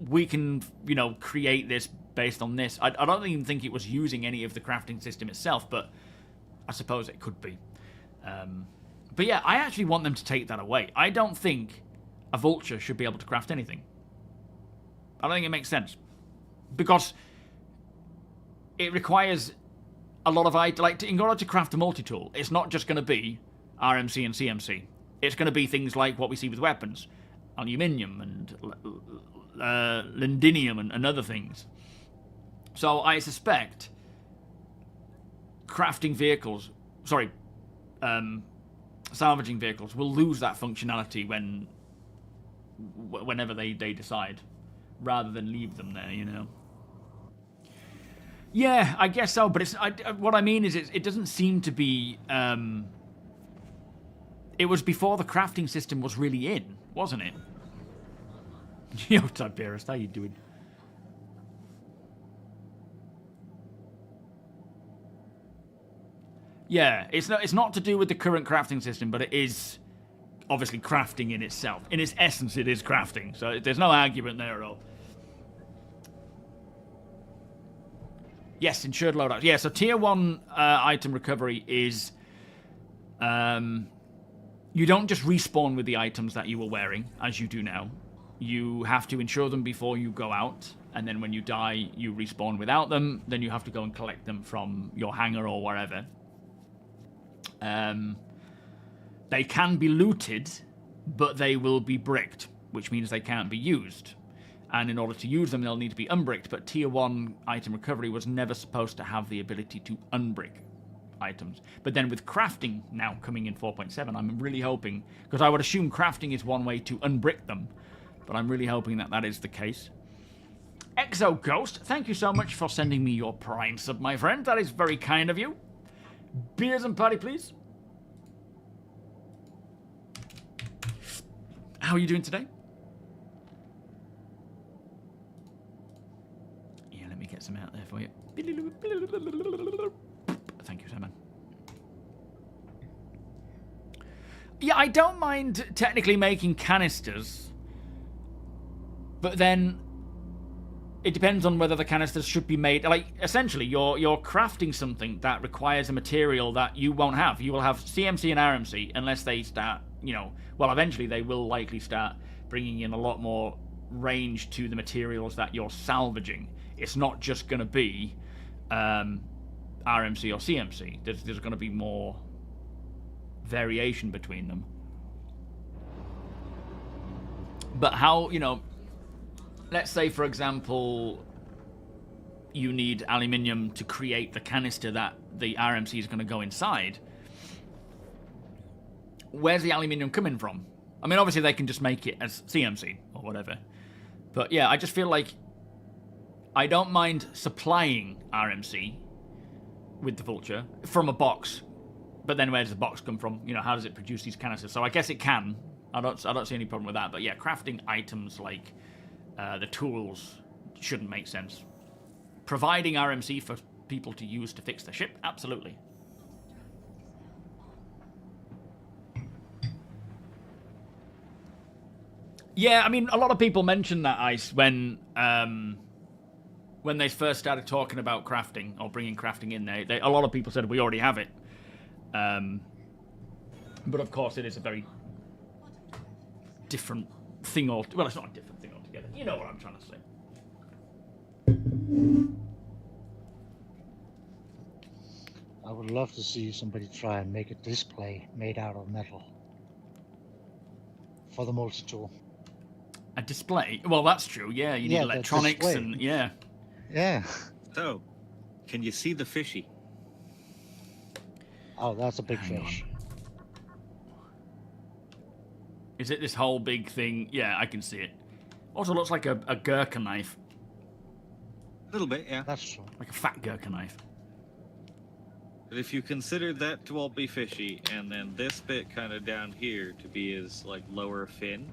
we can, you know, create this based on this. I don't even think it was using any of the crafting system itself, but I suppose it could be. But yeah, I actually want them to take that away. I don't think a Vulture should be able to craft anything. I don't think it makes sense. Because it requires a lot of... in order to craft a multi-tool, it's not just going to be RMC and CMC. It's going to be things like what we see with weapons. Aluminium and lindinium and other things. So I suspect crafting vehicles... Sorry. Salvaging vehicles will lose that functionality whenever they decide. Rather than leave them there, you know. Yeah, I guess so, but what I mean is it doesn't seem to be... it was before the crafting system was really in, wasn't it? Yo, Tiberius, how you doing? Yeah, it's not to do with the current crafting system, but it is obviously crafting in itself. In its essence, it is crafting, so there's no argument there at all. Yes, insured loadouts. Yeah, so tier 1 item recovery is... you don't just respawn with the items that you were wearing, as you do now. You have to insure them before you go out, and then when you die, you respawn without them. Then you have to go and collect them from your hangar or wherever. They can be looted, but they will be bricked, which means they can't be used. And in order to use them, they'll need to be unbricked. But tier 1 item recovery was never supposed to have the ability to unbrick items. But then with crafting now coming in 4.7, I'm really hoping, because I would assume crafting is one way to unbrick them, but I'm really hoping that that is the case. Exo Ghost, thank you so much for sending me your Prime sub, my friend. That is very kind of you. Beers and party, please. How are you doing today? Yeah, let me get some out there for you. Thank you, Simon. Yeah, I don't mind technically making canisters, but then it depends on whether the canisters should be made. Like, essentially, you're crafting something that requires a material that you won't have. You will have CMC and RMC unless they start, you know, well, eventually they will likely start bringing in a lot more range to the materials that you're salvaging. It's not just going to be RMC or CMC. There's going to be more variation between them. But how, you know, let's say, for example, you need aluminium to create the canister that the RMC is going to go inside. Where's the aluminium coming from? I mean, obviously they can just make it as CMC or whatever. But yeah, I just feel like I don't mind supplying RMC with the Vulture from a box. But then where does the box come from? You know, how does it produce these canisters? So I guess it can. I don't see any problem with that. But yeah, crafting items like the tools shouldn't make sense. Providing RMC for people to use to fix the ship, absolutely. Yeah, I mean, a lot of people mentioned that, Ice, when they first started talking about crafting or bringing crafting in there. A lot of people said we already have it. But of course, it is a very different thing altogether. Well, it's not a different thing altogether. You know what I'm trying to say. I would would love to see somebody try and make a display made out of metal for the multi-tool. A display? Well, that's true. Yeah, you need Yeah, the electronics display. and yeah. Yeah. So, can you see the fishy? Oh, that's a big Hang fish. Is it this whole big thing? Yeah, I can see it. Also looks like a Gurkha knife. A little bit, yeah. That's true. Like a fat Gurkha knife. But if you consider that to all be fishy, and then this bit kind of down here to be his like lower fin,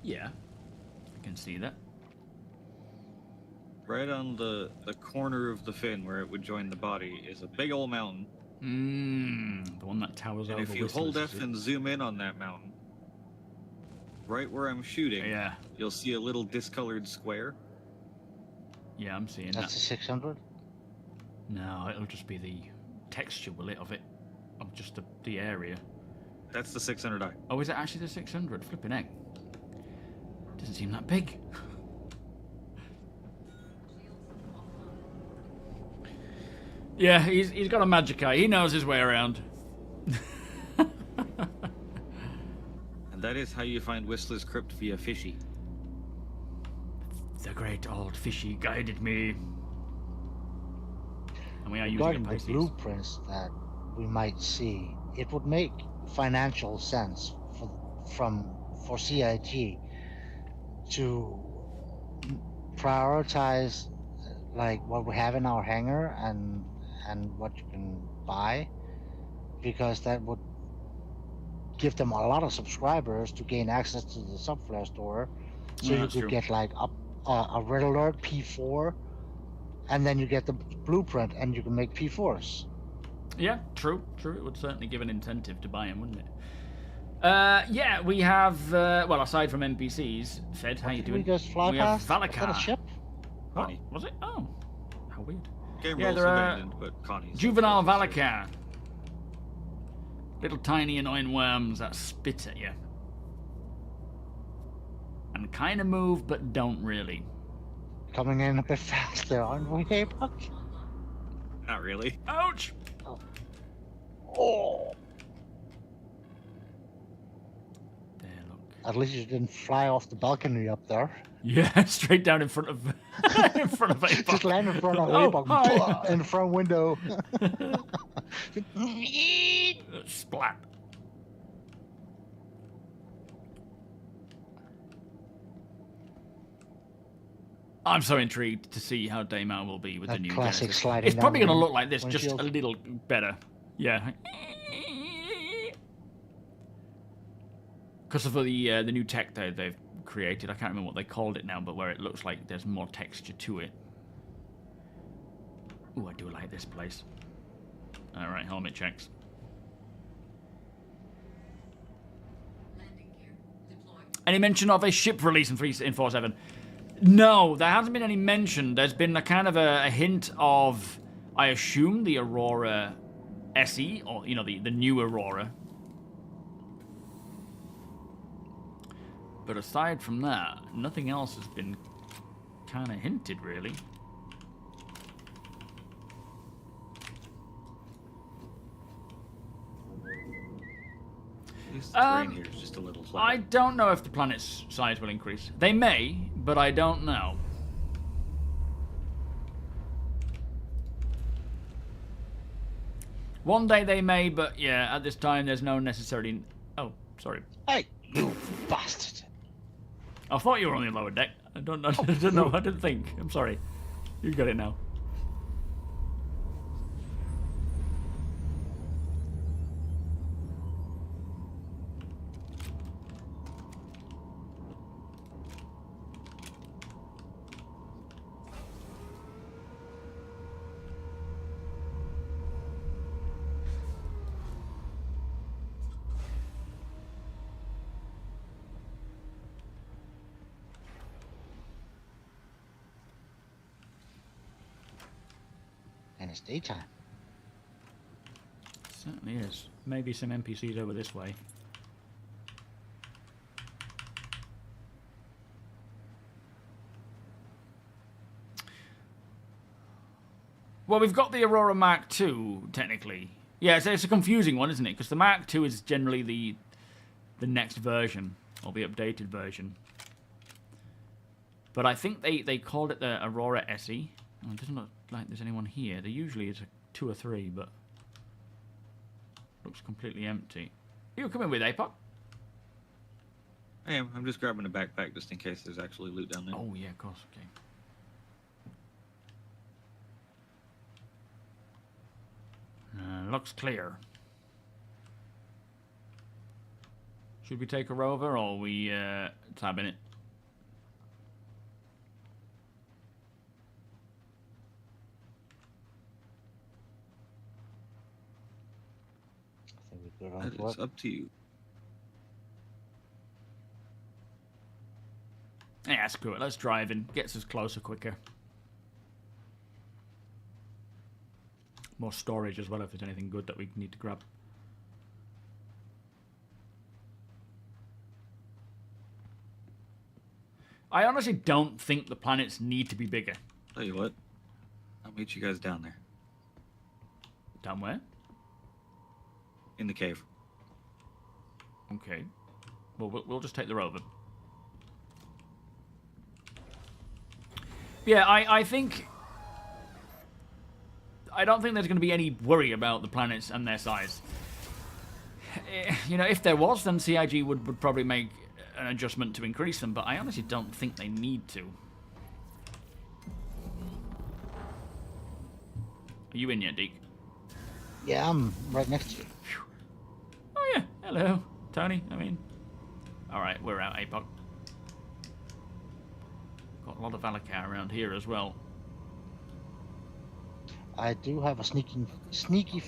Yeah, I can see that. right on the corner of the fin where it would join the body is a big old mountain. The one that towers And over. if you Whistler's, hold is F it? and zoom in on that mountain, right where I'm shooting, Yeah, you'll see a little discolored square. yeah, I'm seeing That's that. a 600. No, it'll just be the texture, will it, of it, of just the area. That's the 600i. Oh, is it actually the 600? Flipping egg. Doesn't seem that big. Yeah, he's got a magic eye. He knows his way around. And that is how you find Whistler's Crypt via fishy. The great old fishy guided me. And we are using Regarding a the Pisces. blueprints that we might see, it would make financial sense for CIG to prioritize like what we have in our hangar and what you can buy, because that would give them a lot of subscribers to gain access to the subflare store, so Yeah, you that's could true. get like a red alert P4, and then you get the blueprint and you can make P4s. Yeah, true. It would certainly give an incentive to buy him, wouldn't it? Yeah, we have, well, aside from NPCs, Fed, how you Did doing? we just fly We have past? Was that a Valakar. ship? What? Connie. Was it? Oh, how weird. Game Yeah, rules there are abandoned, but Connie's Juvenile upstairs. Valakar. Little tiny annoying worms that spit at you. And kind of move, but don't really. Coming in a bit faster, aren't we, hey, Buck? Not really. Ouch! Oh! There, look. At least you didn't fly off the balcony up there. Yeah, straight down in front of in front of a Just land in front of Oh, Buck, hi. in the front window. Splat. I'm so intrigued to see how Daymar will be with That the new classic Genesis. sliding It's probably down going to the look like this, just a windshield. little better. Yeah. Because of the new tech they've created. I can't remember what they called it now, but where it looks like there's more texture to it. Ooh, I do like this place. Alright, helmet checks. Landing gear deployed. Any mention of a ship release in 4.7? No, there hasn't been any mention. There's been a kind of a hint of, I assume, the Aurora SE, or, you know, the new Aurora. But aside from that, nothing else has been kind of hinted, really. At least the terrain here is just a little flat. I don't know if the planet's size will increase. They may, but I don't know. One day they may, but yeah, at this time there's no necessarily... Oh, sorry. Hey, you bastard! I thought you were on the lower deck. I don't know. I don't know. I didn't think. I'm sorry. You got it now. And it's daytime. Certainly is. Maybe some NPCs over this way. Well, we've got the Aurora Mark II, technically. Yeah, it's a confusing one, isn't it? Because the Mark II is generally the next version, or the updated version. But I think they called it the Aurora SE. Oh, it doesn't look like there's anyone here. There usually is 2 or 3, but looks completely empty. You coming with APOC? I am. I'm just grabbing a backpack just in case there's actually loot down there. Oh, yeah, of course. Okay. Looks clear. Should we take a rover, or are we tabbing it? I think we're good on That foot. is up to you. Yeah, screw it. Let's drive in. Gets us closer quicker. More storage as well if there's anything good that we need to grab. I honestly don't think the planets need to be bigger. Tell you what, I'll meet you guys down there Down where? in the cave. Okay. Well, we'll just take the rover. Yeah, I think... I don't think there's going to be any worry about the planets and their size. You know, if there was, then CIG would probably make an adjustment to increase them, but I honestly don't think they need to. Are you in yet, Deke? Yeah, I'm right next to you. Oh yeah, hello, Tony, I mean. Alright, we're out, APOC. Got a lot of Valakar around here as well. I do have a sneaky, Hold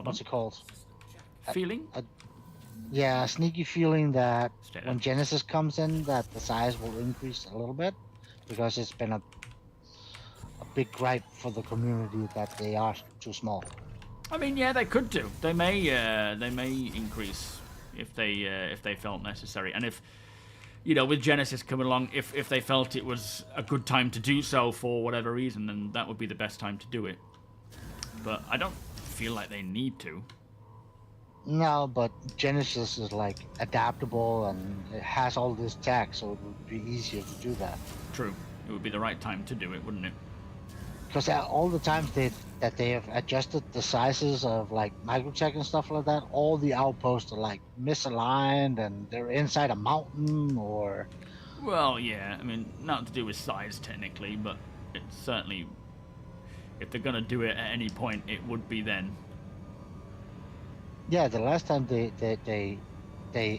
what's on. it called? Feeling? Yeah, a sneaky feeling that Stay when there. Genesis comes in, that the size will increase a little bit, because it's been a big gripe for the community that they are too small. I mean, yeah, they could do. They may increase if they felt necessary, and if, you know, with Genesis coming along, if they felt it was a good time to do so for whatever reason, then that would be the best time to do it. But I don't feel like they need to. No, but Genesis is like adaptable and it has all this tech, so it would be easier to do that. True. It would be the right time to do it, wouldn't it? Because all the times that they have adjusted the sizes of like microtech and stuff like that, all the outposts are like misaligned and they're inside a mountain or. Well, yeah. I mean, not to do with size technically, but it's certainly, if they're gonna do it at any point, it would be then. Yeah, the last time they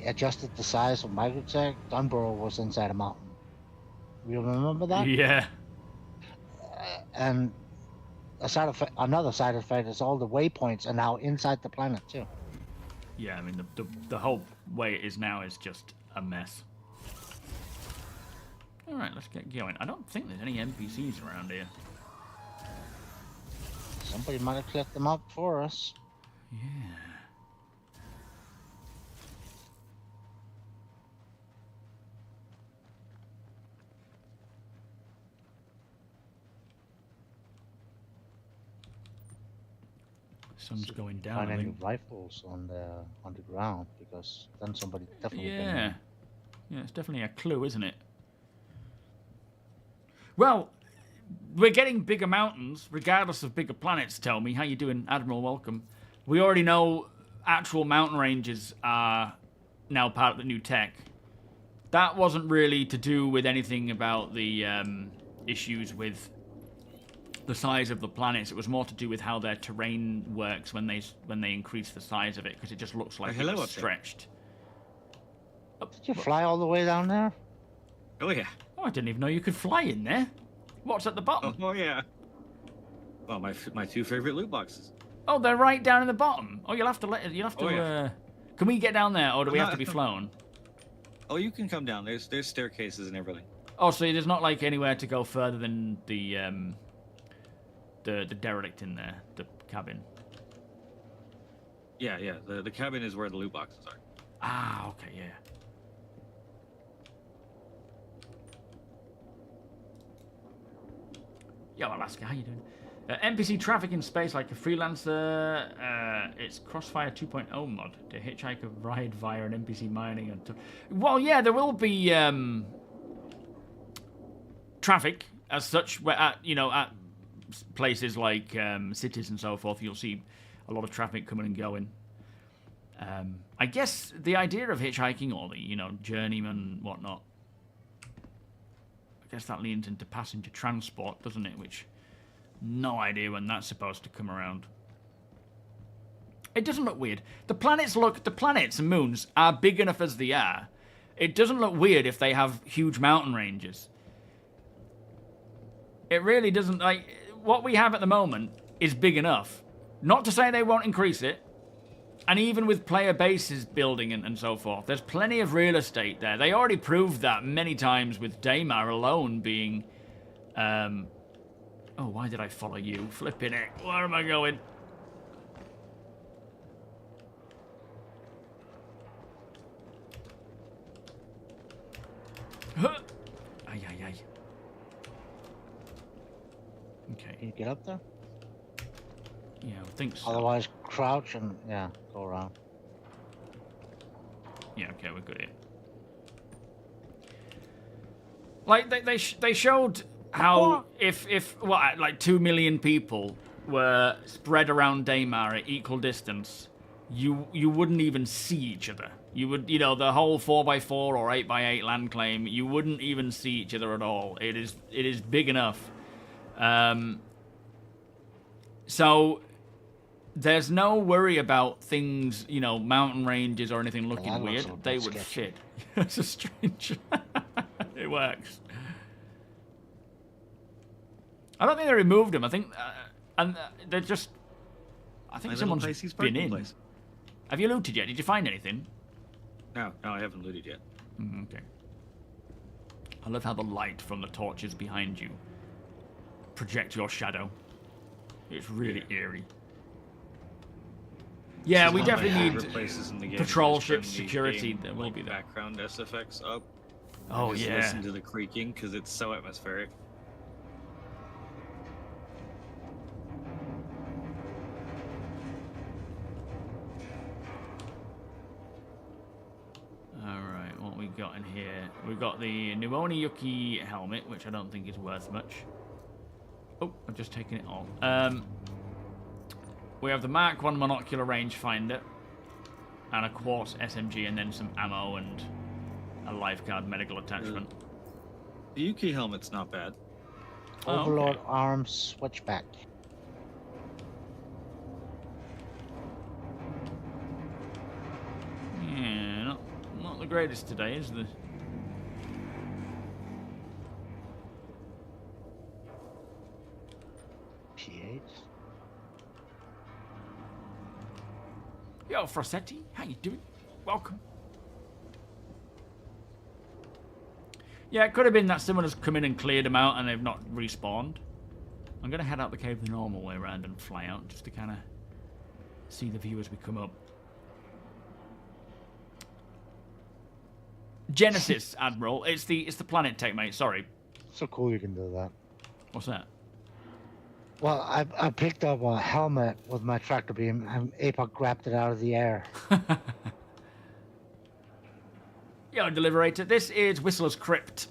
adjusted the size of microtech, Dunborough was inside a mountain. You remember that? Yeah. And another side effect is all the waypoints are now inside the planet too. Yeah, I mean, the whole way it is now is just a mess. Alright, let's get going. I don't think there's any NPCs around here. Somebody might have clicked them up for us. Yeah. Sun's going down, Find I any think. rifles on the ground, because then somebody definitely Yeah. Yeah, it's definitely a clue, isn't it? Well, we're getting bigger mountains, regardless of bigger planets, tell me. How you doing, Admiral? Welcome. We already know actual mountain ranges are now part of the new tech. That wasn't really to do with anything about the issues with the size of the planets. It was more to do with how their terrain works when they increase the size of it, because it just looks like it Hello was up there. stretched. Did you fly all the way down there? Oh yeah. Oh, I didn't even know you could fly in there. What's at the bottom? Oh yeah. Well, my 2 favorite loot boxes. Oh, they're right down in the bottom. Oh, you'll have to Oh, yeah. Can we get down there, or do we have to be not- flown? Oh, you can come down. There's staircases and everything. Oh, so there's not like anywhere to go further than the derelict in there, the cabin. Yeah, yeah. The cabin is where the loot boxes are. Ah, okay, yeah. Yo, Alaska, how you doing? NPC traffic in space like a freelancer. It's Crossfire 2.0 mod to hitchhike a ride via an NPC mining. Well, yeah, there will be traffic as such. Where at at places like cities and so forth, you'll see a lot of traffic coming and going. I guess the idea of hitchhiking or the journeyman whatnot. I guess that leans into passenger transport, doesn't it? Which, no idea when that's supposed to come around. It doesn't look weird. The planets and moons are big enough as they are. It doesn't look weird if they have huge mountain ranges. It really doesn't. Like, what we have at the moment is big enough. Not to say they won't increase it. And even with player bases building and so forth, there's plenty of real estate there. They already proved that many times with Daymar alone being... Oh, why did I follow you? Flipping it. Where am I going? Huh. Ay, ay, ay. Okay. Can you get up there? Yeah, I think so. Otherwise, crouch and go around. Yeah, okay, we're good here. Like they showed how if like 2 million people were spread around Daymar at equal distance, you wouldn't even see each other. You would, the whole 4x4 or 8x8 land claim, you wouldn't even see each other at all. It is big enough. So there's no worry about things, mountain ranges or anything looking weird. They would fit. It's a strange. It works. I don't think they removed them. I think, and they're just. I think someone's been in. Place. Have you looted yet? Did you find anything? No, I haven't looted yet. Okay. I love how the light from the torches behind you project your shadow. It's really eerie. Yeah, we definitely need patrol ships, security. There will be that. Background SFX up. Oh just yeah. Listen to the creaking because it's so atmospheric. Alright, what we got in here? We've got the Nuoni Yuki helmet, which I don't think is worth much. Oh, I've just taken it all. We have the Mark 1 monocular rangefinder and a quartz SMG and then some ammo and a lifeguard medical attachment. The Yuki helmet's not bad. Overlord arms switchback. Yeah, not the greatest today, is the. P8. Yo, Frossetti, how you doing? Welcome. Yeah, it could have been that someone has come in and cleared them out and they've not respawned. I'm going to head out the cave the normal way around and fly out just to kind of see the view as we come up. Genesis, Admiral. It's the planet tech, mate. Sorry. So cool you can do that. What's that? Well, I picked up a helmet with my tractor beam and APOC grabbed it out of the air. Yo, Deliberator. This is Whistler's Crypt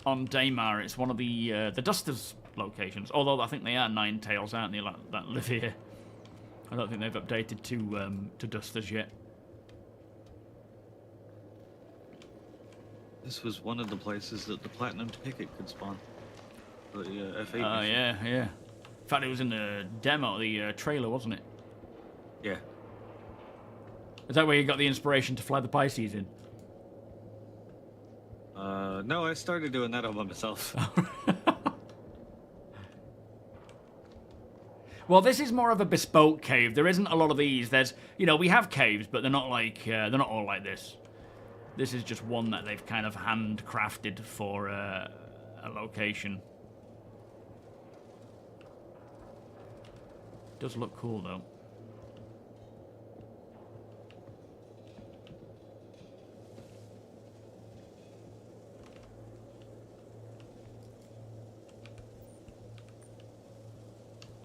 on Daymar. It's one of the Dusters locations. Although I think they are Nine Tails, aren't they, that live here? I don't think they've updated to Dusters yet. This was one of the places that the Platinum ticket could spawn. The F8. Oh, yeah. In fact, it was in the demo, the trailer, wasn't it? Yeah. Is that where you got the inspiration to fly the Pisces in? No, I started doing that all by myself. Well, this is more of a bespoke cave. There isn't a lot of these. There's, we have caves, but they're not like, they're not all like this. This is just one that they've kind of handcrafted for a location. Does look cool though.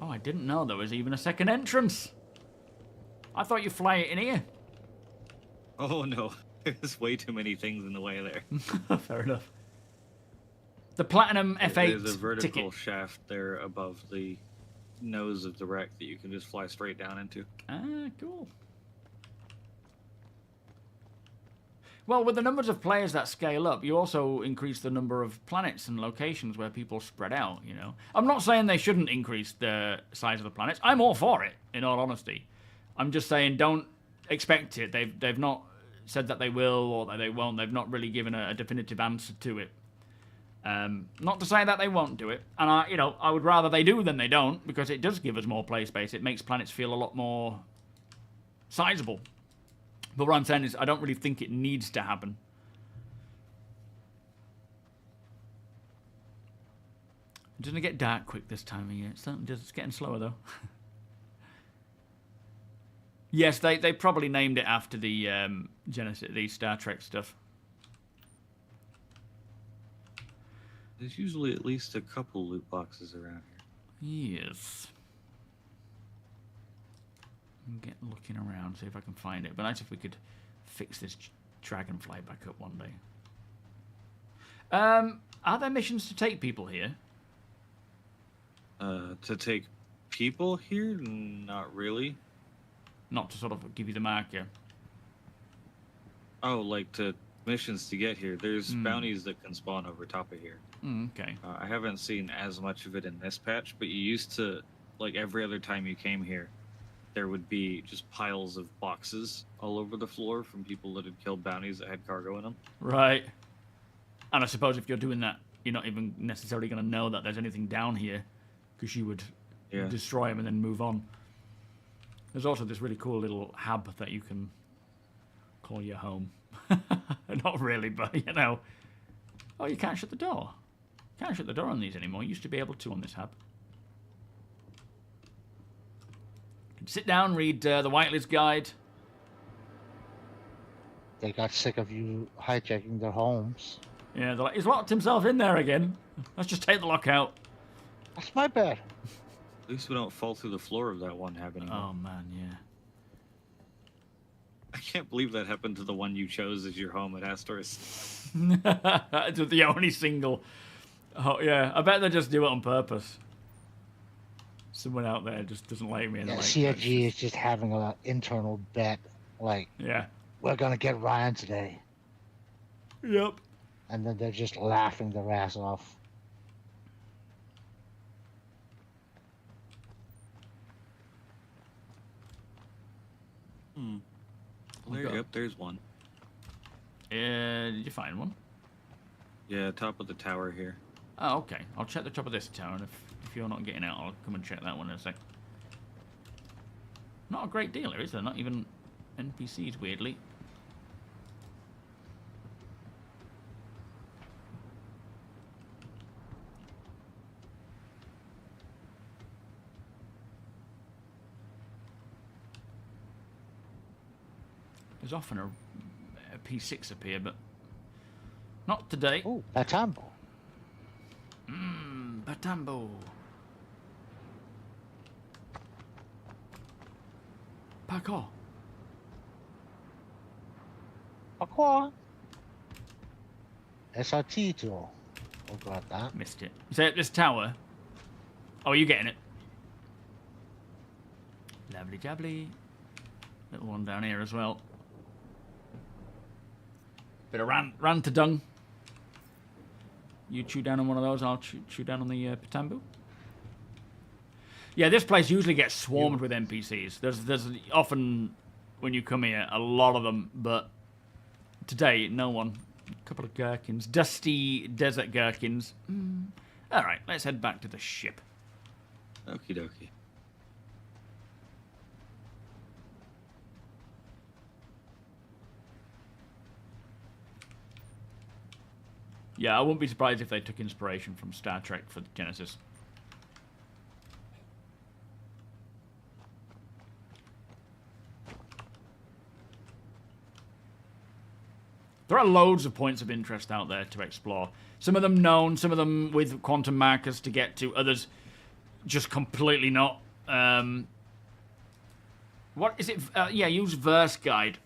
Oh, I didn't know there was even a second entrance. I thought you fly it in here. Oh no, there's way too many things in the way there. Fair enough. The Platinum F8 There's a vertical ticket. shaft there above the nose of the wreck that you can just fly straight down into. Ah, cool. Well, with the numbers of players that scale up, you also increase the number of planets and locations where people spread out, you know. I'm not saying they shouldn't increase the size of the planets. I'm all for it, in all honesty. I'm just saying don't expect it. They've not said that they will or that they won't. They've not really given a definitive answer to it. Not to say that they won't do it. And, I would rather they do than they don't, because it does give us more play space. It makes planets feel a lot more sizable. But what I'm saying is I don't really think it needs to happen. Doesn't it get dark quick this time of year? It's getting slower, though. Yes, they probably named it after the Genesis, the Star Trek stuff. There's usually at least a couple loot boxes around here. Yes. Get looking around, see if I can find it. But nice if we could fix this dragonfly back up one day. Are there missions to take people here? To take people here? Not really. Not to sort of give you the marker. Oh, like to missions to get here. There's bounties that can spawn over top of here. Okay. I haven't seen as much of it in this patch, but you used to, like every other time you came here, there would be just piles of boxes all over the floor from people that had killed bounties that had cargo in them. Right. And I suppose if you're doing that, you're not even necessarily going to know that there's anything down here, because you would destroy them and then move on. There's also this really cool little hub that you can call your home. Not really, but, you know. Oh, you can't shut the door. Can't shut the door on these anymore. You used to be able to on this hub. You can sit down, read the Whitelist Guide. They got sick of you hijacking their homes. Yeah, they're like, he's locked himself in there again. Let's just take the lock out. That's my bad. At least we don't fall through the floor of that one hab anymore. Oh, man, yeah. I can't believe that happened to the one you chose as your home at Astoris. It's the only single. Oh, yeah, I bet they just do it on purpose. Someone out there just doesn't like me. And Yeah, like, CFG is just having an internal bet, like, yeah. we're gonna get Ryan today. Yep. And then they're just laughing their ass off. Yep, there's one. Did you find one? Yeah, top of the tower here. Oh, okay. I'll check the top of this tower, and if you're not getting out, I'll come and check that one in a sec. Not a great dealer, is there? Not even NPCs, weirdly. There's often a P6 up here, but not today. Oh, Batambo. Batambo. Parkour. Aqua. SRT tool. Oh, got that. Missed it. You say at this tower? Oh, are you getting it? Lovely jubbly. Little one down here as well. Bit of ran to dung. You chew down on one of those, I'll chew down on the Patambu. Yeah, this place usually gets swarmed with NPCs. There's often, when you come here, a lot of them, but today, no one. A couple of gherkins. Dusty desert gherkins. Alright, let's head back to the ship. Okie dokie. Yeah, I wouldn't be surprised if they took inspiration from Star Trek for Genesis. There are loads of points of interest out there to explore. Some of them known, some of them with quantum markers to get to, others just completely not. What is it? Yeah, use Verse Guide.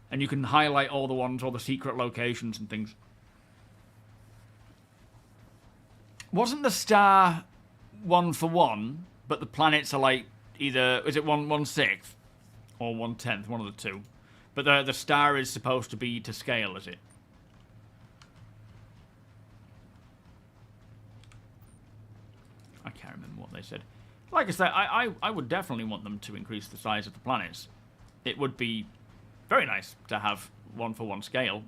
And you can highlight all the ones, all the secret locations and things. Wasn't the star 1 for 1, but the planets are like either, is it 1/6 or 1/10, one of the two. But the star is supposed to be to scale, is it? I can't remember what they said. Like I said, I would definitely want them to increase the size of the planets. It would be very nice to have 1 for 1 scale.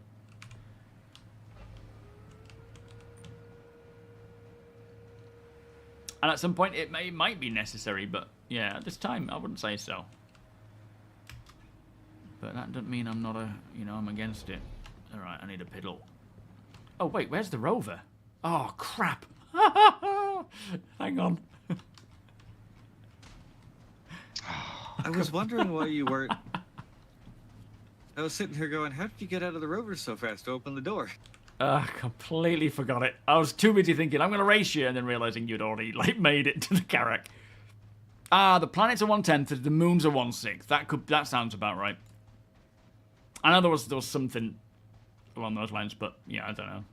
And at some point it might be necessary, but yeah, at this time I wouldn't say so. But that doesn't mean I'm not I'm against it. Alright, I need a piddle. Oh wait, where's the rover? Oh crap. Hang on. I was wondering why you weren't. I was sitting here going, how did you get out of the rover so fast to open the door? Completely forgot it. I was too busy thinking, I'm going to race you, and then realizing you'd already, made it to the Carrack. The planets are 1/10, the moons are 1/6. That sounds about right. I know there was something along those lines, but, yeah, I don't know.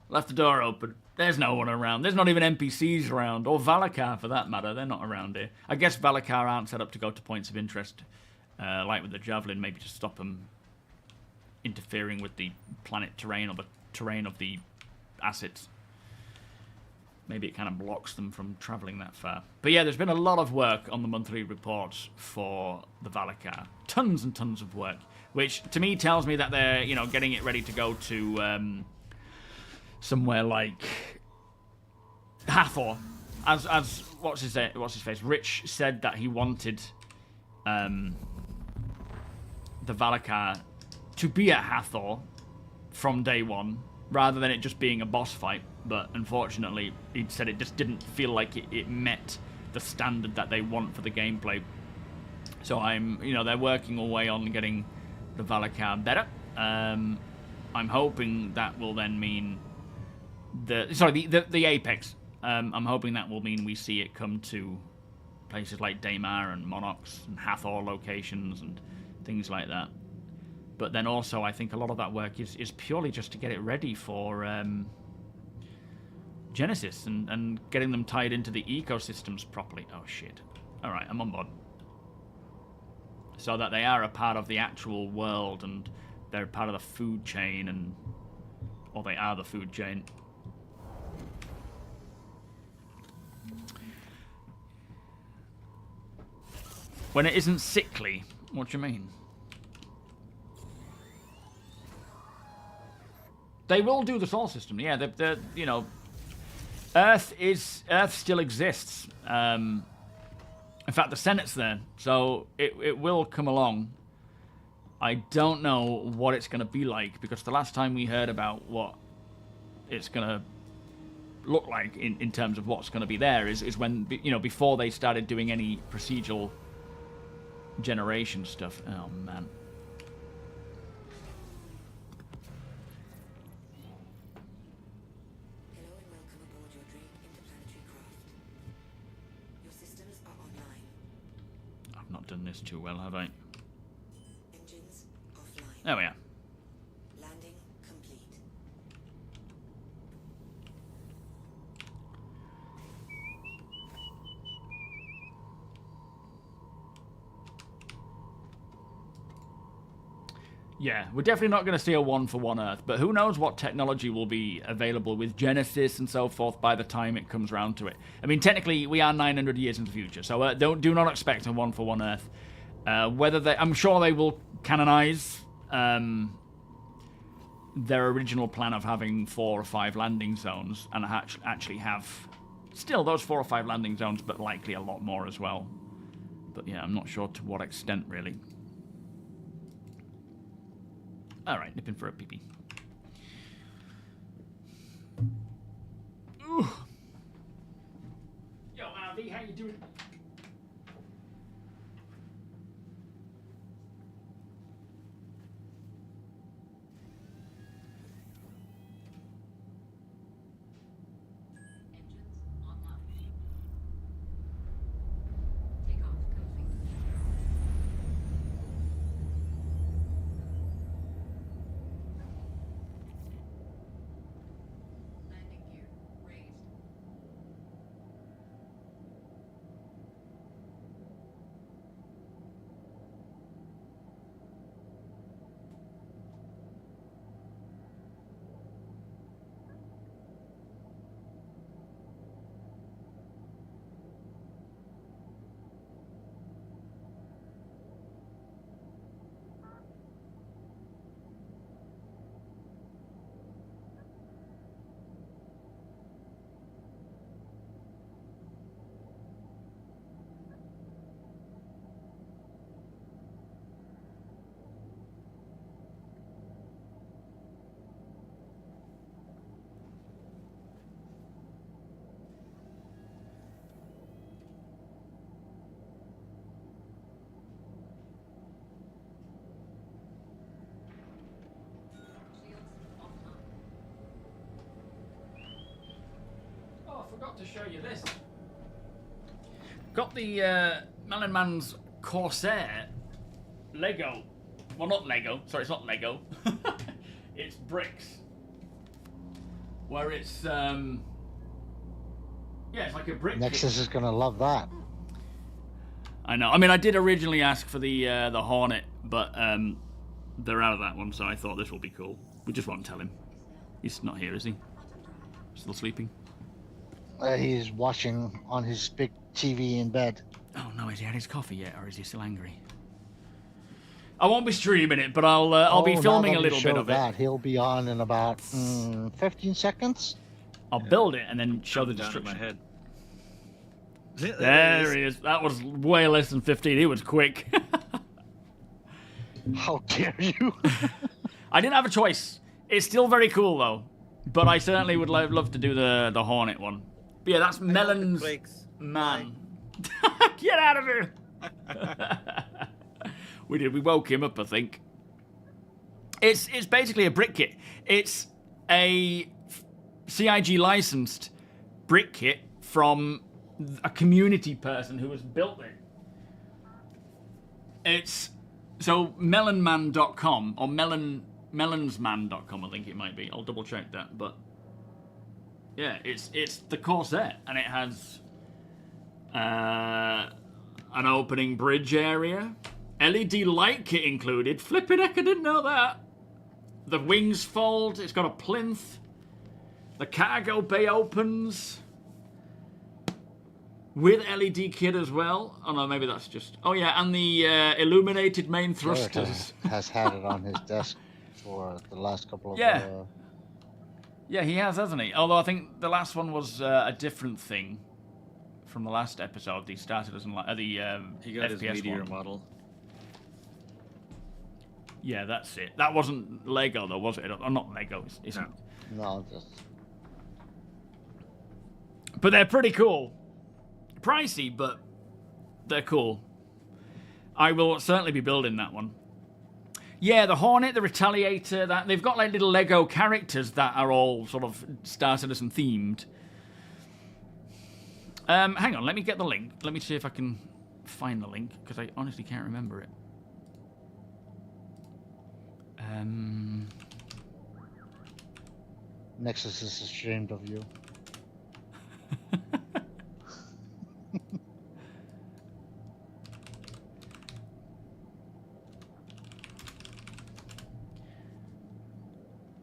Left the door open. There's no one around. There's not even NPCs around, or Valakar for that matter. They're not around here. I guess Valakar aren't set up to go to points of interest, like with the Javelin, maybe to stop them interfering with the planet terrain or the terrain of the assets. Maybe it kind of blocks them from traveling that far. But yeah, there's been a lot of work on the monthly reports for the Valakar. Tons and tons of work, which to me tells me that they're, getting it ready to go to somewhere like Hathor. As what's his face? Rich said that he wanted the Valakar to be at Hathor from day one, rather than it just being a boss fight. But unfortunately, he said it just didn't feel like it met the standard that they want for the gameplay. So they're working away on getting the Valakar better. I'm hoping that will then mean the Apex. I'm hoping that will mean we see it come to places like Daymar and Monarchs and Hathor locations and things like that. But then also, I think a lot of that work is purely just to get it ready for Genesis and getting them tied into the ecosystems properly. Oh shit. Alright, I'm on board. So that they are a part of the actual world and they're part of the food chain, or they are the food chain. When it isn't sickly, what do you mean? They will do the solar system, yeah. They're Earth still exists. In fact, the Senate's there, so it will come along. I don't know what it's going to be like, because the last time we heard about what it's going to look like in terms of what's going to be there is when, before they started doing any procedural generation stuff. Oh, man. Hello and welcome aboard your Drake interplanetary craft. Your systems are online. I've not done this too well, have I? Engines offline. There we are. Landing complete. Yeah, we're definitely not going to see a 1-for-1 Earth, but who knows what technology will be available with Genesis and so forth by the time it comes round to it. I mean, technically, we are 900 years in the future, so do not expect a 1-for-1 Earth. I'm sure they will canonize their original plan of having 4 or 5 landing zones, and actually have still those 4 or 5 landing zones, but likely a lot more as well. But yeah, I'm not sure to what extent, really. Alright, nipping for a pee-pee. Ooh. Yo, RV, how you doing? forgot to show you this. Got the Melon Man's Corsair Lego. Well, not Lego. Sorry, it's not Lego. It's bricks. Where it's yeah, it's like a brick. Nexus is gonna love that. I know. I mean, I did originally ask for the Hornet, but they're out of that one, so I thought this will be cool. We just won't tell him. He's not here, is he? Still sleeping? He's watching on his big TV in bed. Oh no, has he had his coffee yet, or is he still angry? I won't be streaming it, but I'll be filming a little bit of it. He'll be on in about 15 seconds. I'll build it and then show the destruction. My head. There he is. That was way less than 15. He was quick. How dare you? I didn't have a choice. It's still very cool though, but I certainly would love to do the Hornet one. But yeah, that's Melon's man. Get out of here! We did. We woke him up, I think. It's basically a brick kit. It's a CIG licensed brick kit from a community person who has built it. It's so melonman.com or melonsman.com, I think it might be. I'll double check that, but yeah, it's the Corsair, and it has an opening bridge area, LED light kit included. Flippin' heck, I didn't know that. The wings fold. It's got a plinth. The cargo bay opens with LED kit as well. Oh no, maybe that's just. Oh yeah, and the illuminated main thrusters. Has had it on his desk for the last couple of. Yeah, he has, hasn't he? Although I think the last one was a different thing from the last episode. He started as the he got FPS his Meteor one. model. Yeah, that's it. That wasn't Lego though, was it? Or not Lego. It's No, just. But they're pretty cool. Pricey, but they're cool. I will certainly be building that one. Yeah, the Hornet, the Retaliator, that they've got like little Lego characters that are all sort of Star Citizen themed. Hang on, let me get the link. Let me see if I can find the link, because I honestly can't remember it. Nexus is ashamed of you.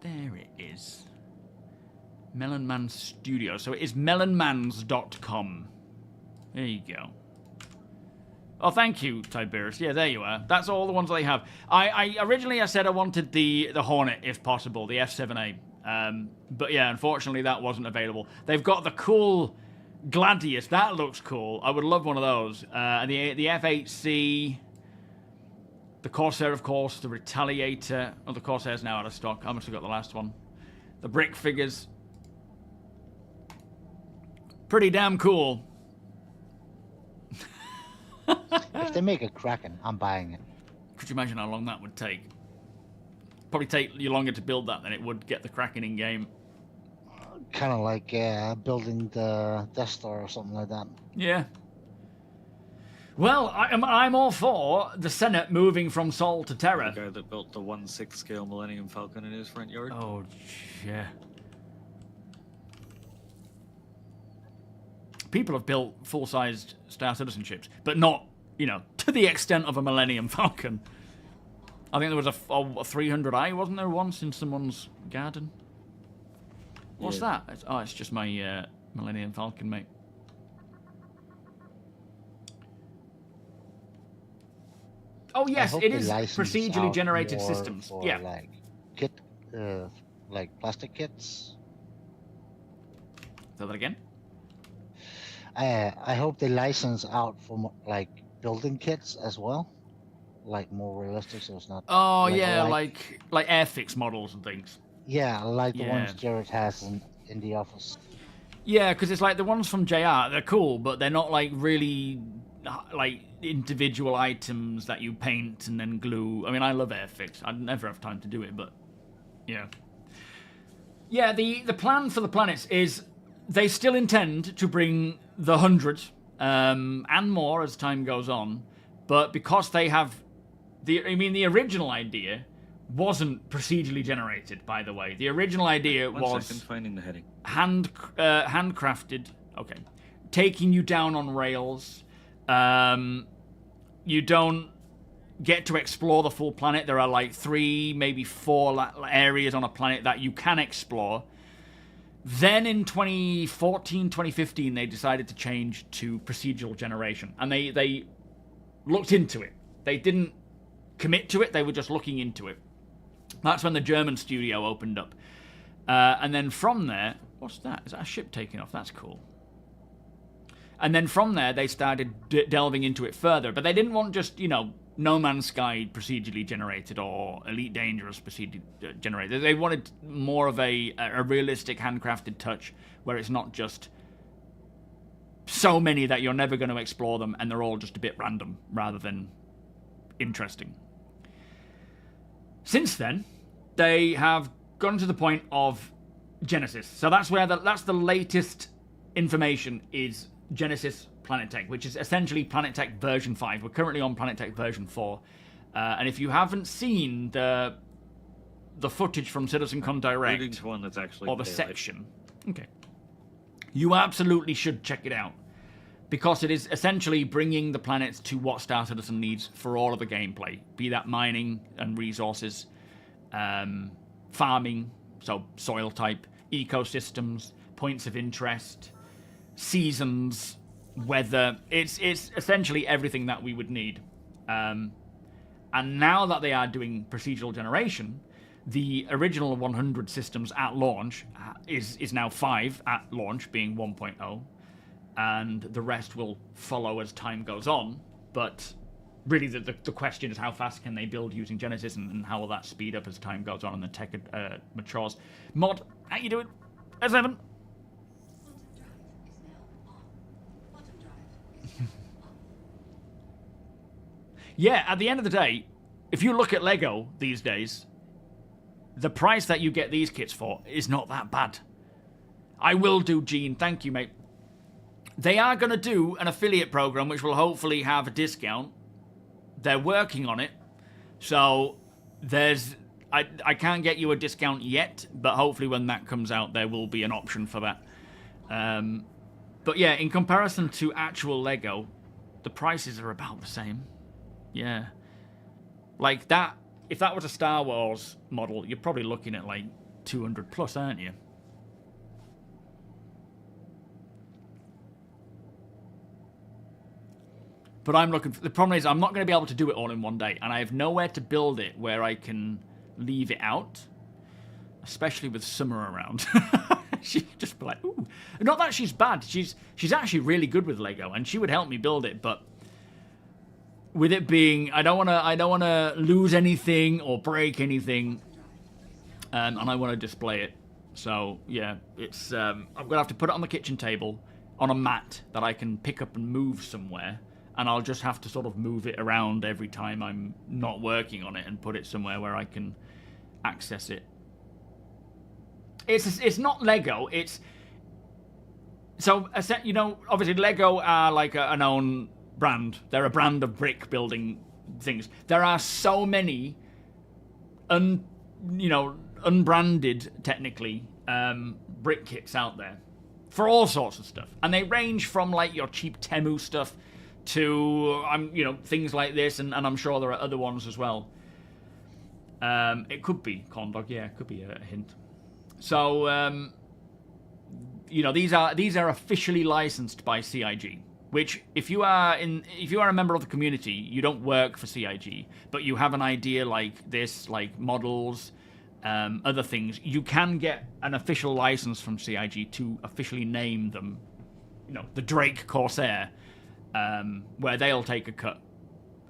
There it is. Melonman Studio. So it is melonmans.com. There you go. Oh, thank you, Tiberius. Yeah, there you are. That's all the ones they have. I originally said I wanted the Hornet, if possible, the F7A. But yeah, unfortunately, that wasn't available. They've got the cool Gladius. That looks cool. I would love one of those. And the F8C, the Corsair, of course, the Retaliator. Oh, the Corsair's now out of stock. I must have got the last one. The brick figures. Pretty damn cool. If they make a Kraken, I'm buying it. Could you imagine how long that would take? Probably take you longer to build that than it would get the Kraken in game. Kind of like building the Death Star or something like that. Yeah. Well, I'm all for the Senate moving from Sol to Terra. The guy that built the 1/6 scale Millennium Falcon in his front yard. Oh, yeah. People have built full-sized Star Citizen ships, but not, you know, to the extent of a Millennium Falcon. I think there was a 300i, wasn't there, once in someone's garden? What's that? It's just my Millennium Falcon, mate. Oh yes, it is procedurally generated systems. For, yeah. Like like plastic kits. Say that again. I hope they license out for like building kits as well, like more realistic, so it's not. Oh yeah, like Airfix models and things. Yeah, like the ones Jared has in the office. Yeah, because it's like the ones from JR, they're cool, but they're not like really like individual items that you paint and then glue. I mean, I love Airfix. I'd never have time to do it, but yeah. Yeah, the plan for the planets is they still intend to bring the 100 and more as time goes on, but because they have the original idea wasn't procedurally generated, by the way. The original idea was finding the heading. handcrafted. Okay, taking you down on rails. You don't get to explore the full planet. There are like 3, maybe 4 areas on a planet that you can explore. Then in 2014, 2015, they decided to change to procedural generation, and they looked into it. They didn't commit to it. They were just looking into it. That's when the German studio opened up. And then from there... What's that? Is that a ship taking off? That's cool. And then from there, they started delving into it further. But they didn't want just, No Man's Sky procedurally generated or Elite Dangerous procedurally generated. They wanted more of a realistic, handcrafted touch where it's not just so many that you're never going to explore them and they're all just a bit random rather than interesting. Since then, they have gone to the point of Genesis. So that's where that's the latest information is Genesis PlanetTech, which is essentially PlanetTech version 5. We're currently on PlanetTech version 4. And if you haven't seen the footage from CitizenCon Direct To one that's actually or the section, okay, you absolutely should check it out. Because it is essentially bringing the planets to what Star Citizen needs for all of the gameplay. Be that mining and resources, farming, so soil type, ecosystems, points of interest, seasons, weather. It's essentially everything that we would need. And now that they are doing procedural generation, the original 100 systems at launch is now 5 at launch, being 1.0. And the rest will follow as time goes on. But really the question is how fast can they build using Genesis, and how will that speed up as time goes on and the tech matures. Mod, how you doing? S7? Yeah, at the end of the day, if you look at Lego these days, the price that you get these kits for is not that bad. I will do, Gene. Thank you, mate. They are going to do an affiliate program which will hopefully have a discount. They're working on it. So I can't get you a discount yet, but hopefully when that comes out, there will be an option for that. But yeah, in comparison to actual Lego, the prices are about the same. Yeah. Like that, if that was a Star Wars model, you're probably looking at like 200 plus, aren't you? But I'm looking for, the problem is I'm not going to be able to do it all in one day, and I have nowhere to build it where I can leave it out, especially with Summer around. She just be like, ooh. Not that she's bad. She's actually really good with Lego, and she would help me build it, but with it being, I don't want to lose anything or break anything, and I want to display it. So yeah, it's I'm gonna have to put it on the kitchen table on a mat that I can pick up and move somewhere. And I'll just have to sort of move it around every time I'm not working on it and put it somewhere where I can access it. It's not Lego. It's so obviously Lego are like an own brand. They're a brand of brick building things. There are so many unbranded technically brick kits out there for all sorts of stuff, and they range from like your cheap Temu stuff to things like this, and I'm sure there are other ones as well. It could be corn dog, yeah, it could be a hint. So these are officially licensed by CIG, which if you are a member of the community, you don't work for CIG, but you have an idea like this, like models, other things, you can get an official license from CIG to officially name them, the Drake Corsair. Where they'll take a cut,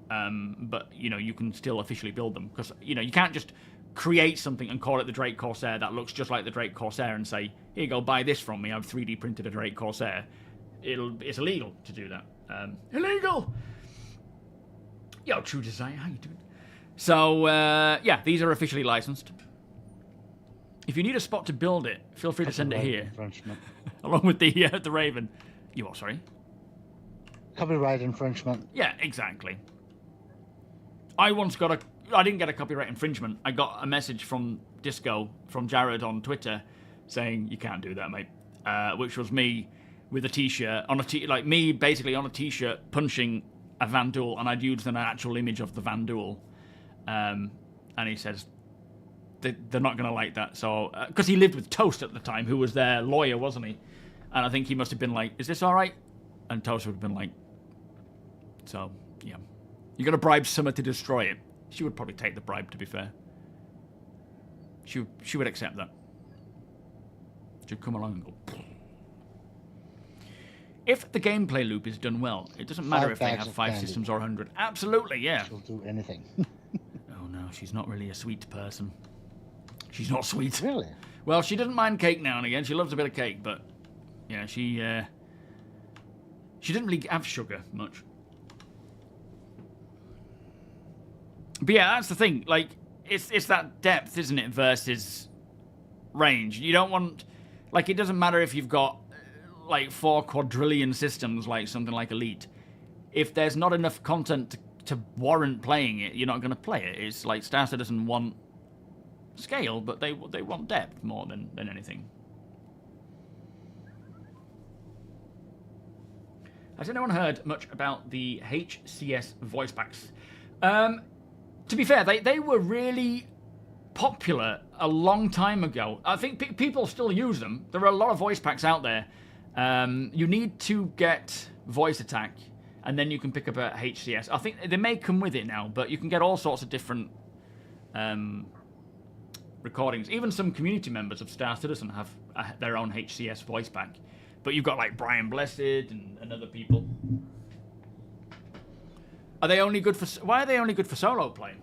but you can still officially build them, because you can't just create something and call it the Drake Corsair that looks just like the Drake Corsair and say, here you go, buy this from me, I've 3D printed a Drake Corsair. It's illegal to do that. Illegal. Yo, True Design, how you doing? So yeah, these are officially licensed. If you need a spot to build it, feel free to send it Copyright here, infringement. along with the Raven. You what? Sorry. Copyright infringement. Yeah, exactly. I once got a. I didn't get a copyright infringement. I got a message from Disco, from Jared on Twitter, saying you can't do that, mate. Which was me with a T-shirt on like me basically on a T-shirt punching a Vanduul, and I'd used an actual image of the Vanduul. And he says they're not going to like that. So because he lived with Toast at the time, who was their lawyer, wasn't he? And I think he must have been like, "Is this all right?" And Toast would have been like, "So yeah, you're going to bribe Summer to destroy it." She would probably take the bribe, to be fair. She would accept that. She'd come along and go. If the gameplay loop is done well, it doesn't matter if they have 5 systems or 100. Absolutely, yeah. She'll do anything. Oh no, she's not really a sweet person. She's not sweet. Really? Well, she doesn't mind cake now and again. She loves a bit of cake, but yeah, she didn't really have sugar much. But yeah, that's the thing. Like, it's that depth, isn't it, versus range. You don't want, like, it doesn't matter if you've got like 4 quadrillion systems, like something like Elite. If there's not enough content to warrant playing it, you're not going to play it. It's like Star Citizen want scale, but they want depth more than anything. Has anyone heard much about the HCS voice packs? To be fair, they were really popular a long time ago. I think people still use them. There are a lot of voice packs out there. You need to get voice attack, and then you can pick up a HCS. I think they may come with it now, but you can get all sorts of different recordings. Even some community members of Star Citizen have their own HCS voice pack. But you've got like Brian Blessed and other people. Are they only good for? Why are they only good for solo play?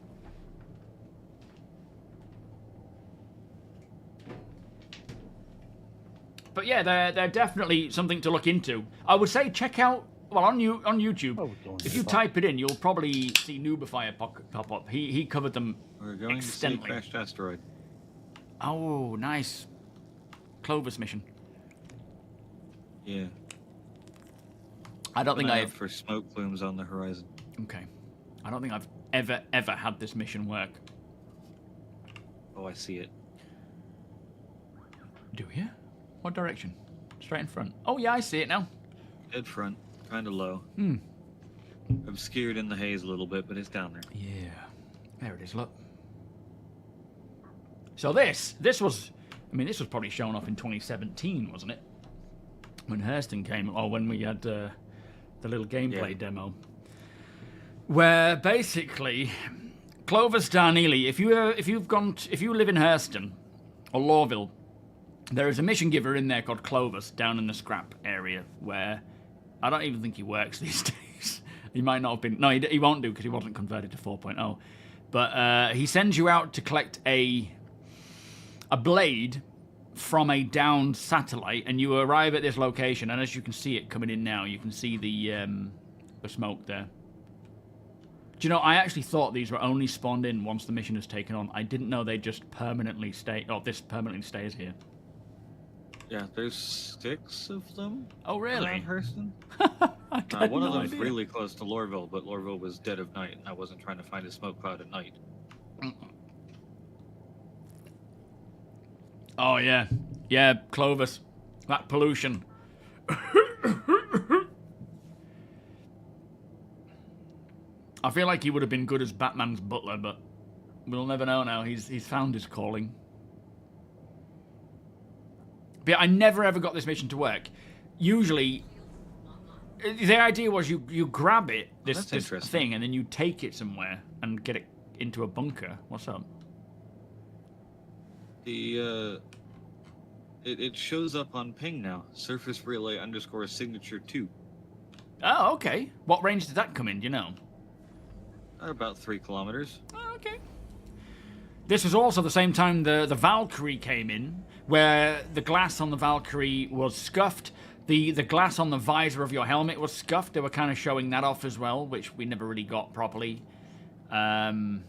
But yeah, they're definitely something to look into. I would say check out on YouTube. If you type it in, you'll probably see Noobifier pop up. He covered them. We're going to see crashed asteroid. Oh, nice. Clovis mission. Yeah. I don't think I've for smoke plumes on the horizon. Okay. I don't think I've ever had this mission work. Oh, I see it. Do you? What direction? Straight in front. Oh yeah, I see it now. Dead front, kind of low. Obscured in the haze a little bit, but it's down there. Yeah. There it is, look. So this was, I mean, this was probably shown off in 2017, wasn't it? When Hurston came, or when we had the little gameplay demo. Where basically, Clovis Darneely, if you live in Hurston or Lorville, there is a mission giver in there called Clovis down in the scrap area where I don't even think he works these days. He might not have been. No, he won't do because he wasn't converted to 4.0. But he sends you out to collect a blade from a downed satellite, and you arrive at this location. And as you can see it coming in now, you can see the smoke there. Do you know, I actually thought these were only spawned in once the mission is taken on. I didn't know they just permanently stay. Oh, this permanently stays here. Yeah, there's 6 of them. Oh, really? Around Hurston. One of them's really close to Lorville, but Lorville was dead of night, and I wasn't trying to find a smoke cloud at night. Oh, yeah. Yeah, Clovis. That pollution. I feel like he would have been good as Batman's butler, but we'll never know now. He's found his calling. But I never ever got this mission to work. Usually, the idea was you grab it, this thing, and then you take it somewhere and get it into a bunker. What's up? It shows up on ping now. Surface relay _ signature 2. Oh, okay. What range did that come in? Do you know? About 3 kilometers. Oh, okay. This was also the same time the Valkyrie came in, where the glass on the Valkyrie was scuffed. The glass on the visor of your helmet was scuffed. They were kind of showing that off as well, which we never really got properly. The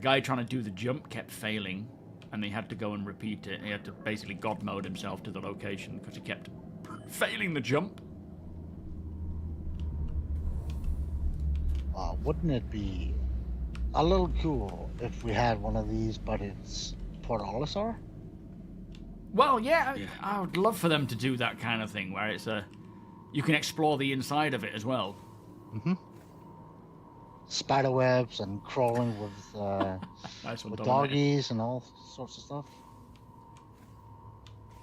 guy trying to do the jump kept failing. and he had to go and repeat it. He had to basically God mode himself to the location because he kept failing the jump. Wouldn't it be a little cool if we had one of these, but it's Port Olisar? Well, yeah, I would love for them to do that kind of thing where it's you can explore the inside of it as well. Mm-hmm. Spider webs and crawling with, Nice one, with Dominic. doggies and all sorts of stuff.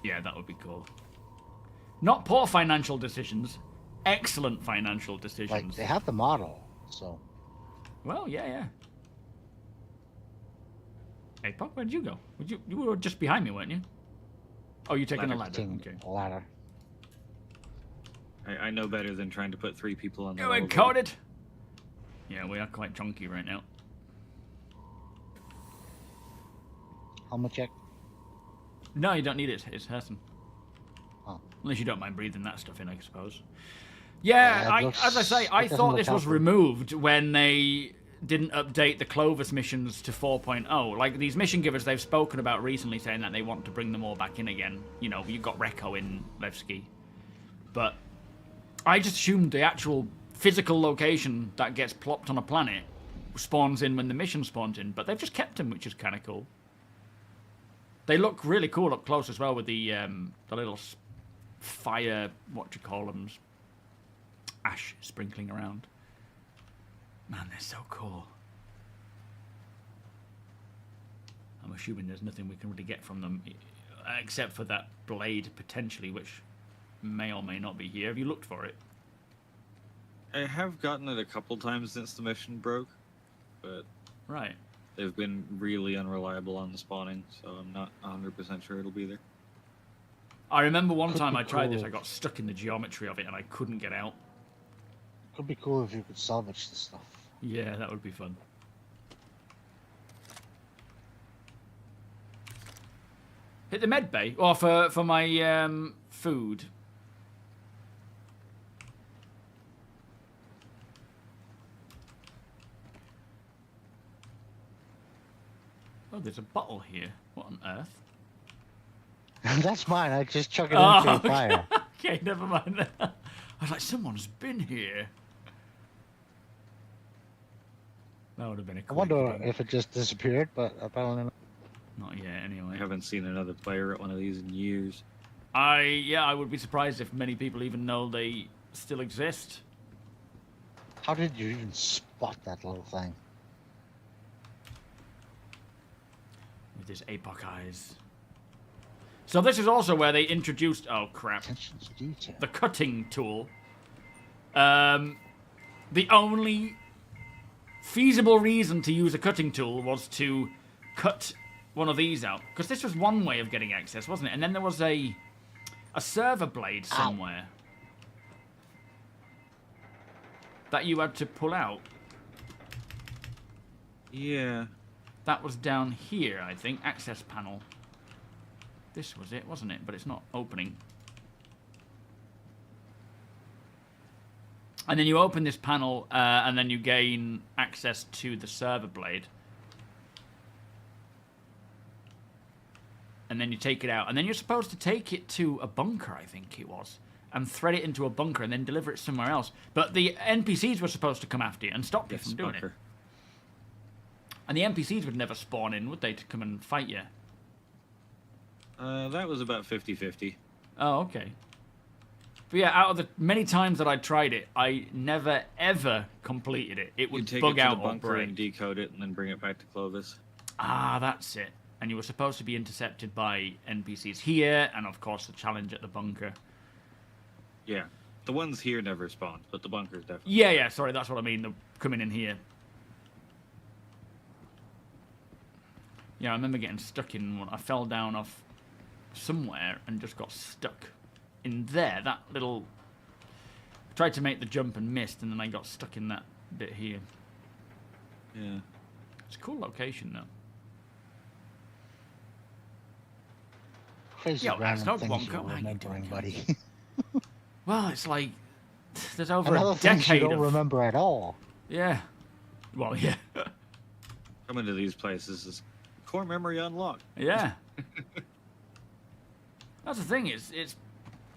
Yeah, that would be cool. Not poor financial decisions, excellent financial decisions. Like, they have the model, so... Well, yeah. Hey, Pop, where'd you go? You were just behind me, weren't you? Oh, you're taking a ladder. Taking Okay. a ladder. I know better than trying to put 3 people on the You elevator. encoded. Yeah, we are quite chunky right now. Helmet check. No, you don't need it. It's Herson. Oh. Unless you don't mind breathing that stuff in, I suppose. Yeah, Yeah, it looks- as I say, I it doesn't thought look this was healthy. removed when they didn't update the Clovis missions to 4.0. Like, these mission givers they've spoken about recently saying that they want to bring them all back in again. You know, you've got Rekko in Levski. But I just assumed the actual physical location that gets plopped on a planet spawns in when the mission spawns in. But they've just kept them, which is kind of cool. They look really cool up close as well with the little fire, what you call them, ash sprinkling around. Man, they're so cool. I'm assuming there's nothing we can really get from them, except for that blade, potentially, which may or may not be here. Have you looked for it? I have gotten it a couple times since the mission broke, but Right. they've been really unreliable on the spawning, so I'm not 100% sure it'll be there. I remember one Could time be I tried this, cool. I got stuck in the geometry of it and I couldn't get out. Could be cool if you could salvage the stuff. Yeah, that would be fun. Hit the med bay? Or for my food. Oh, there's a bottle here. What on earth? That's mine. I just chuck it Oh, into the okay. fire. Okay, never mind. I was like, someone's been here. That would have been a I cool wonder thing. if it just disappeared, but apparently not. Not yet, I anyway. haven't seen another player at one of these in years. I would be surprised if many people even know they still exist. How did you even spot that little thing? With his APOC eyes. So this is also where they introduced... Oh, crap. Attention to detail. The cutting tool. The only feasible reason to use a cutting tool was to cut one of these out. Because this was one way of getting access, wasn't it? And then there was a server blade somewhere. That you had to pull out. Yeah. That was down here, I think. Access panel. This was it, wasn't it? But it's not opening. And then you open this panel, and then you gain access to the server blade. And then you take it out. And then you're supposed to take it to a bunker, I think it was. And thread it into a bunker and then deliver it somewhere else. But the NPCs were supposed to come after you and stop you Yes, from doing it. bunker. And the NPCs would never spawn in, would they, to come and fight you? That was about 50-50. Oh, okay. But yeah, out of the many times that I tried it, I never, ever completed it. It You would take bug it to out the or bunker break. and decode it, and then bring it back to Clovis. Ah, that's it. And you were supposed to be intercepted by NPCs here, and of course the challenge at the bunker. Yeah. The ones here never spawned, but the bunkers definitely. Yeah, sorry, that's what I mean. They're coming in here. Yeah, I remember getting stuck in one. I fell down off somewhere and just got stuck in there. That little... I tried to make the jump and missed, and then I got stuck in that bit here. Yeah. It's a cool location, though. Crazy Yo, that's random no things Wonka. you're How you remembering, doing, buddy. Well, it's like... There's over Another a things you decade don't of... remember at all. Yeah. Well, yeah. Coming to these places is core memory unlocked. Yeah. That's the thing, it's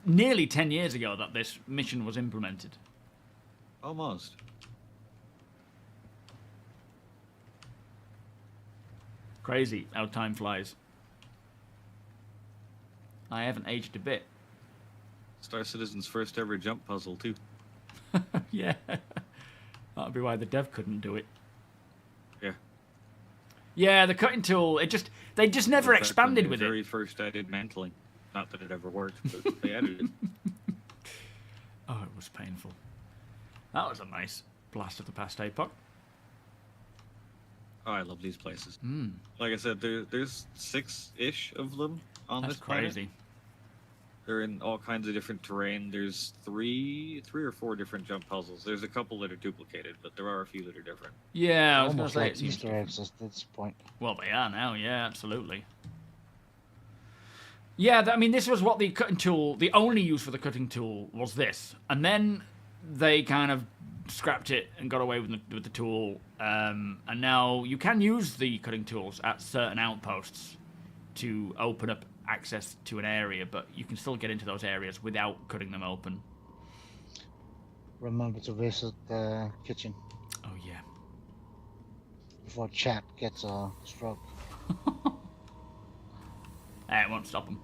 nearly 10 years ago that this mission was implemented. Almost. Crazy how time flies. I haven't aged a bit. Star Citizen's first ever jump puzzle, too. Yeah. That'd be why the dev couldn't do it. Yeah. Yeah, the cutting tool, they just never Back when expanded the with very it. first I did mantling. Not that it ever worked, but they added it. Oh, it was painful. That was a nice blast of the past epoch. Oh, I love these places. Mm, Like I said, there's 6-ish of them on that's this planet. crazy. They're in all kinds of different terrain. There's three or four different jump puzzles. There's a couple that are duplicated, but there are a few that are different. Yeah, I was going to Almost say like it seems Easter eggs at this point. Well, they are now, yeah, absolutely. Yeah, I mean, this was what the cutting tool, the only use for the cutting tool was this. And then they kind of scrapped it and got away with the tool. And now you can use the cutting tools at certain outposts to open up access to an area, but you can still get into those areas without cutting them open. Remember to visit the kitchen Oh, yeah. before chat gets a stroke. It won't stop them.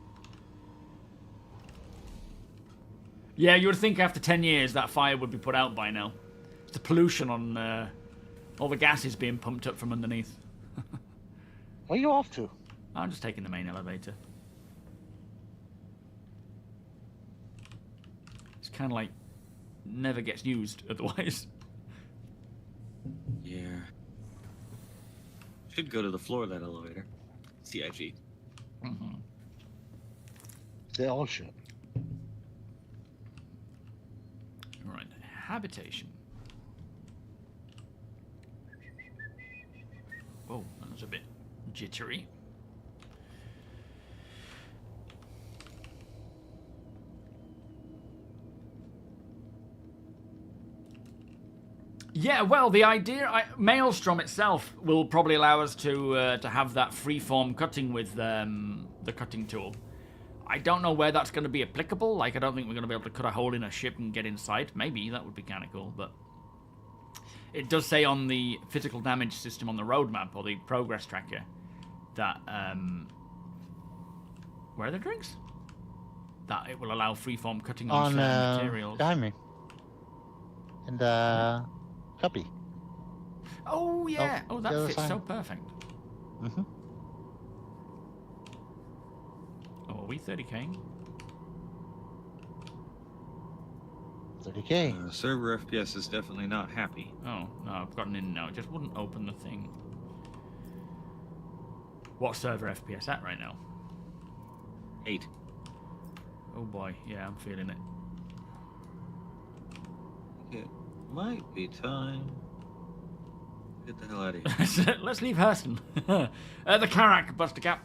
Yeah, you would think after 10 years that fire would be put out by now. It's the pollution on all the gases being pumped up from underneath. Where are you off to? I'm just taking the main elevator. It's kind of like never gets used otherwise. Yeah. Should go to the floor of that elevator. CIG. Mm-hmm. They all should. Right, habitation. Whoa, that was a bit jittery. Yeah, well, the idea, Maelstrom itself will probably allow us to have that freeform cutting with the cutting tool. I don't know where that's going to be applicable. Like, I don't think we're going to be able to cut a hole in a ship and get inside. Maybe that would be kind of cool, but it does say on the physical damage system on the roadmap or the progress tracker that where are the drinks? That it will allow freeform cutting on certain materials. Diamond. And copy. Oh yeah. Oh, Oh, the that other fits side. so perfect. Mm-hmm. Oh, are we 30k? 30k. Server FPS is definitely not happy. Oh no, I've gotten in now. It just wouldn't open the thing. What server FPS at right now? 8. Oh boy, yeah, I'm feeling it. It might be time. Get the hell out of here. Let's leave Hurston. The Karak, Buster Cap.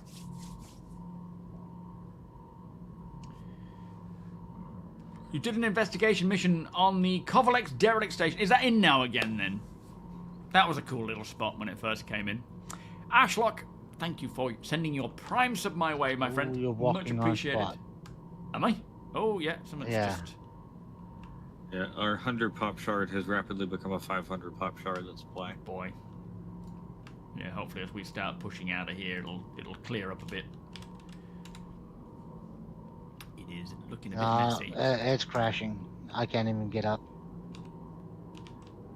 You did an investigation mission on the Kovalex derelict station. Is that in now again, then? That was a cool little spot when it first came in. Ashlock, thank you for sending your prime sub my way, my friend. Ooh, you're Much walking on appreciated. spot. Am I? Oh, yeah, someone's Yeah. just... Yeah, our 100 pop shard has rapidly become a 500 pop shard. Let's play. Boy. Yeah, hopefully as we start pushing out of here, it'll clear up a bit. It is looking a bit messy. It's crashing. I can't even get up.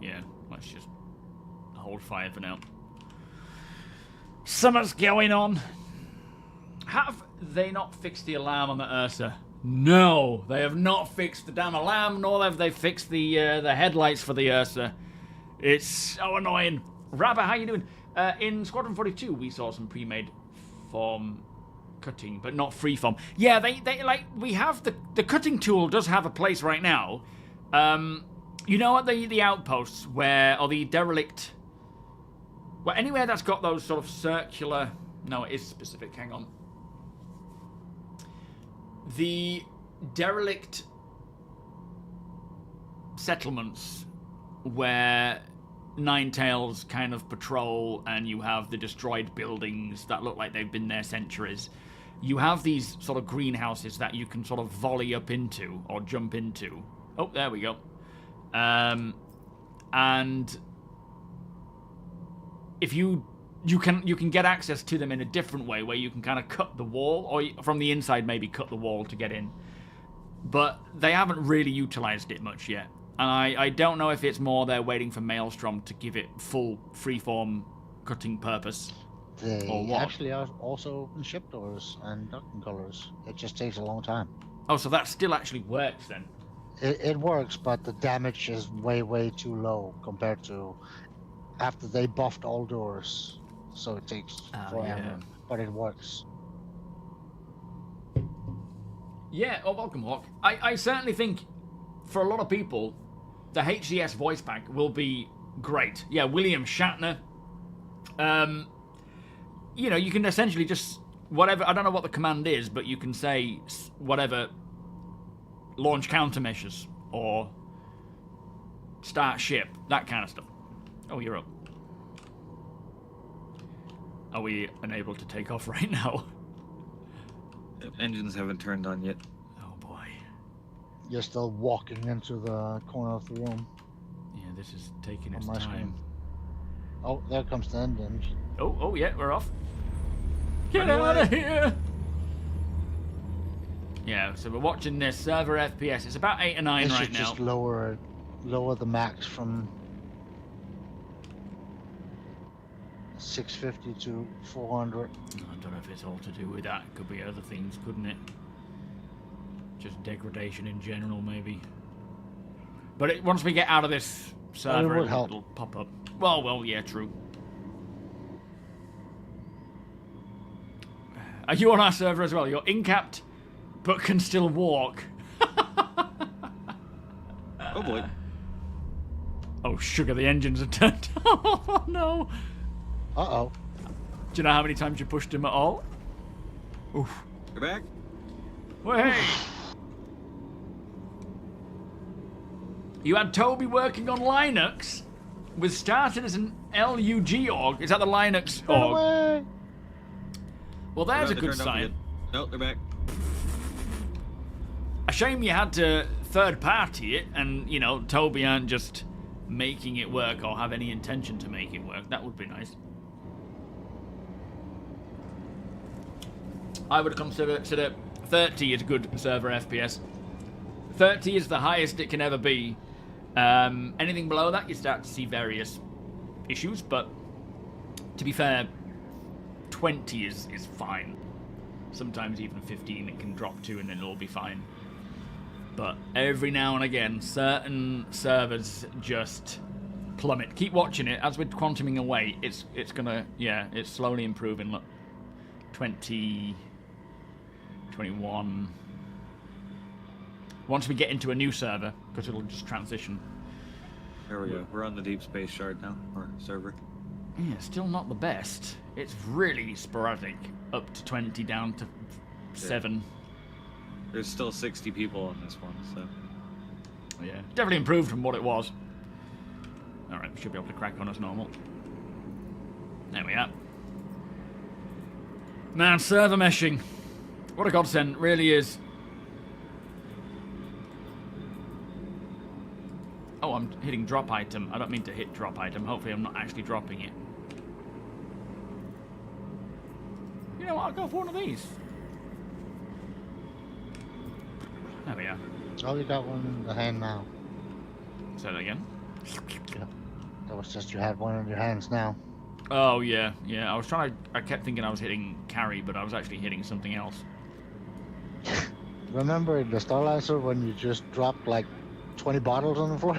Yeah, let's just hold fire for now. Summer's going on. Have they not fixed the alarm on the Ursa? No, they have not fixed the damn alarm, nor have they fixed the headlights for the Ursa. It's so annoying. Rabba, how you doing? In Squadron 42, we saw some pre-made form cutting, but not freeform. Yeah, they like we have the cutting tool does have a place right now. You know, at the outposts or the derelict, well, anywhere that's got those sort of circular. No, it is specific. Hang on. The derelict settlements where Ninetales kind of patrol, and you have the destroyed buildings that look like they've been there centuries. You have these sort of greenhouses that you can sort of volley up into or jump into. Oh, there we go. And if you can get access to them in a different way, where you can kind of cut the wall, or from the inside maybe cut the wall to get in. But they haven't really utilized it much yet. And I don't know if it's more they're waiting for Maelstrom to give it full freeform cutting purpose. They actually are also in ship doors and docking colors. It just takes a long time. Oh, so that still actually works then? It works, but the damage is way too low compared to after they buffed all doors. So it takes forever, but it works. Yeah, oh, welcome, Hawk. I certainly think for a lot of people, the HCS voice pack will be great. Yeah, William Shatner. You know, you can essentially just, whatever, I don't know what the command is, but you can say whatever, launch countermeasures, or start ship, that kind of stuff. Oh, you're up. Are we unable to take off right now? Engines haven't turned on yet. Oh boy. You're still walking into the corner of the room. Yeah, this is taking its On my time. screen. Oh, there comes the engine. Oh yeah, we're off. Get Run out away. of here! Yeah, so we're watching this server FPS. It's about 8 or 9 It right should now. just lower the max from 650 to 400. I don't know if it's all to do with that. It could be other things, couldn't it? Just degradation in general, maybe. But once we get out of this server, would help. it'll pop up. Well, yeah, true. Are you on our server as well? You're incapped, but can still walk. Oh boy. Oh, sugar, the engines are turned off. Oh, no. Uh-oh. Do you know how many times you pushed him at all? Oof. You're back? Well, hey. You had TOBII working on Linux with started as an LUG org. Is that the Linux Run org? away! Well, there's a They good turned off sign. again. Nope, they're back. A shame you had to third party it, and you know TOBII aren't just making it work or have any intention to make it work. That would be nice. I would consider 30 is good server FPS. 30 is the highest it can ever be. Anything below that, you start to see various issues, but to be fair, 20 is fine. Sometimes even 15 it can drop to and then it'll be fine. But every now and again, certain servers just plummet. Keep watching it. As we're quantuming away, it's gonna, yeah, it's slowly improving. Look, 20, 21. Once we get into a new server, because it'll just transition. There we go. We're on the deep space shard now, or server. Yeah, still not the best. It's really sporadic. Up to 20, down to 7. There's still 60 people on this one, so. Yeah, definitely improved from what it was. Alright, we should be able to crack on as normal. There we are. Man, server meshing. What a godsend, really is. Oh, I'm hitting drop item. I don't mean to hit drop item. Hopefully I'm not actually dropping it. You know what, I'll go for one of these. There we are. Oh, you got one in the hand now. Say that again. Yeah. That was just you had one in your hands now. Oh, yeah. I kept thinking I was hitting carry, but I was actually hitting something else. Remember in the Starlizer when you just dropped like 20 bottles on the floor?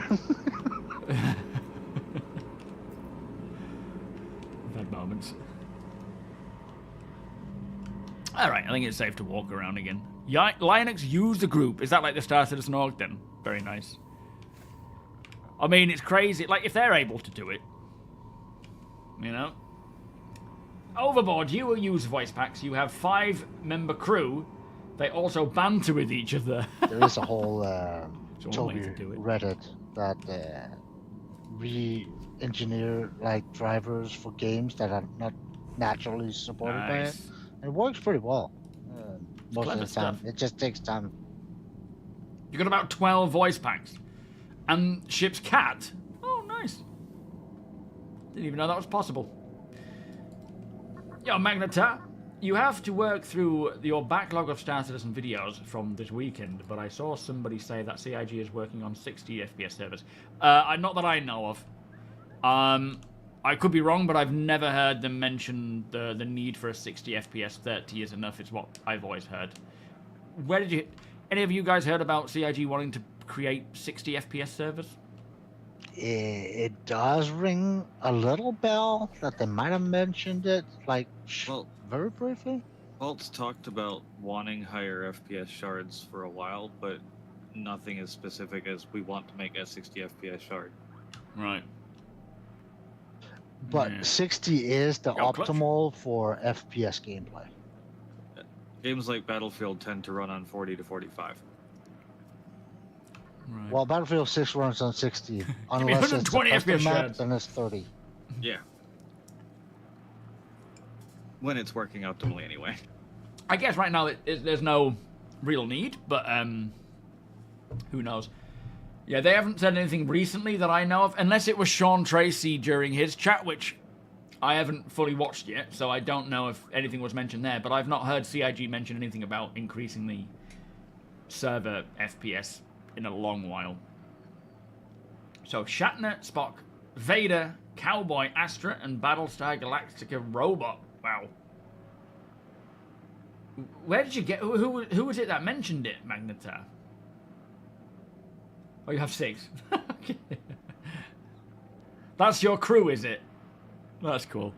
I've had moments. Alright, I think it's safe to walk around again. Linux use the group. Is that like the starcitizen org then? Very nice. I mean, it's crazy. Like, if they're able to do it, you know? Overboard, you will use voice packs. You have 5-member crew. They also banter with each other. There is a whole It's one way to TOBII do it. Reddit that engineer like drivers for games that are not naturally supported by it. Nice. And it works pretty well. Most clever of the time, stuff. it just takes time. You got about 12 voice packs. And ship's cat. Oh, nice. Didn't even know that was possible. Yo, Magnetar, you have to work through your backlog of Star Citizen videos from this weekend, but I saw somebody say that CIG is working on 60 FPS servers. Not that I know of. I could be wrong, but I've never heard them mention the need for a 60 FPS. 30 is enough, is what I've always heard. Where did you... Any of you guys heard about CIG wanting to create 60 FPS servers? It does ring a little bell that they might have mentioned it, like, Well, very briefly. Vault's talked about wanting higher FPS shards for a while, but nothing as specific as we want to make a 60 FPS shard. Right. But Yeah. 60 is the Go clutch. optimal for FPS gameplay. Games like Battlefield tend to run on 40 to 45. Right. Well, Battlefield 6 runs on 60, me unless it's a 120 custom FPS map, shards. then it's 30. Yeah. When it's working optimally anyway. I guess right now there's no real need, but who knows? Yeah, they haven't said anything recently that I know of, unless it was Sean Tracy during his chat, which I haven't fully watched yet, so I don't know if anything was mentioned there, but I've not heard CIG mention anything about increasing the server FPS in a long while. So Shatner, Spock, Vader, Cowboy, Astra, and Battlestar Galactica Robot. Wow. Where did you get... Who was it that mentioned it, Magnetar? Oh, you have 6. Okay. That's your crew, is it? That's cool.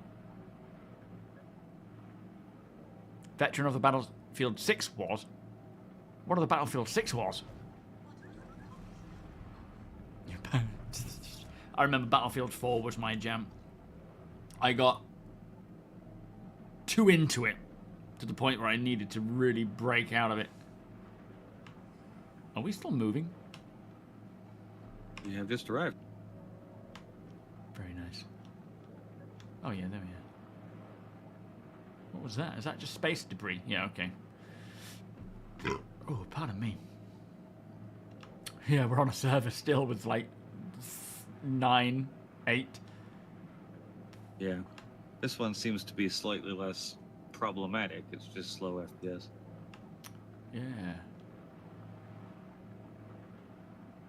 Veteran of the Battlefield 6 was? What are the Battlefield 6 was? I remember Battlefield 4 was my jam. I got too into it to the point where I needed to really break out of it. Are we still moving? You have just arrived. Very nice. Oh yeah, there we are. What was that? Is that just space debris? Yeah, okay. Oh, pardon me. Yeah, we're on a server still with like 9, 8. Yeah. This one seems to be slightly less problematic. It's just slow FPS. Yeah.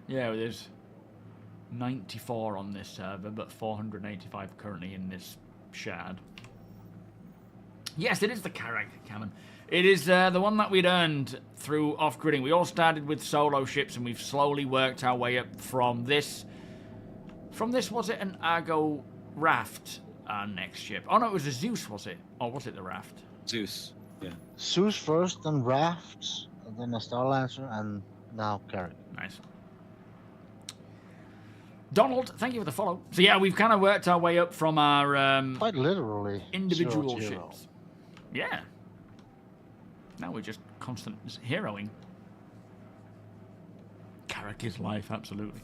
Yeah, well, there's 94 on this server, but 485 currently in this shard. Yes, it is the Carrack cannon. It is the one that we'd earned through off-gridding. We all started with solo ships, and we've slowly worked our way up from this. From this, was it an Argo raft? Our next ship. Oh no, it was a Zeus, was it? Or was it the raft? Zeus. Yeah. Zeus first, then Rafts, and then a Starlancer, and now Carrick. Nice. Donald, thank you for the follow. So yeah, we've kind of worked our way up from our Quite literally. individual 0-0. ships. Yeah. Now we're just constant heroing. Carrack is life, absolutely.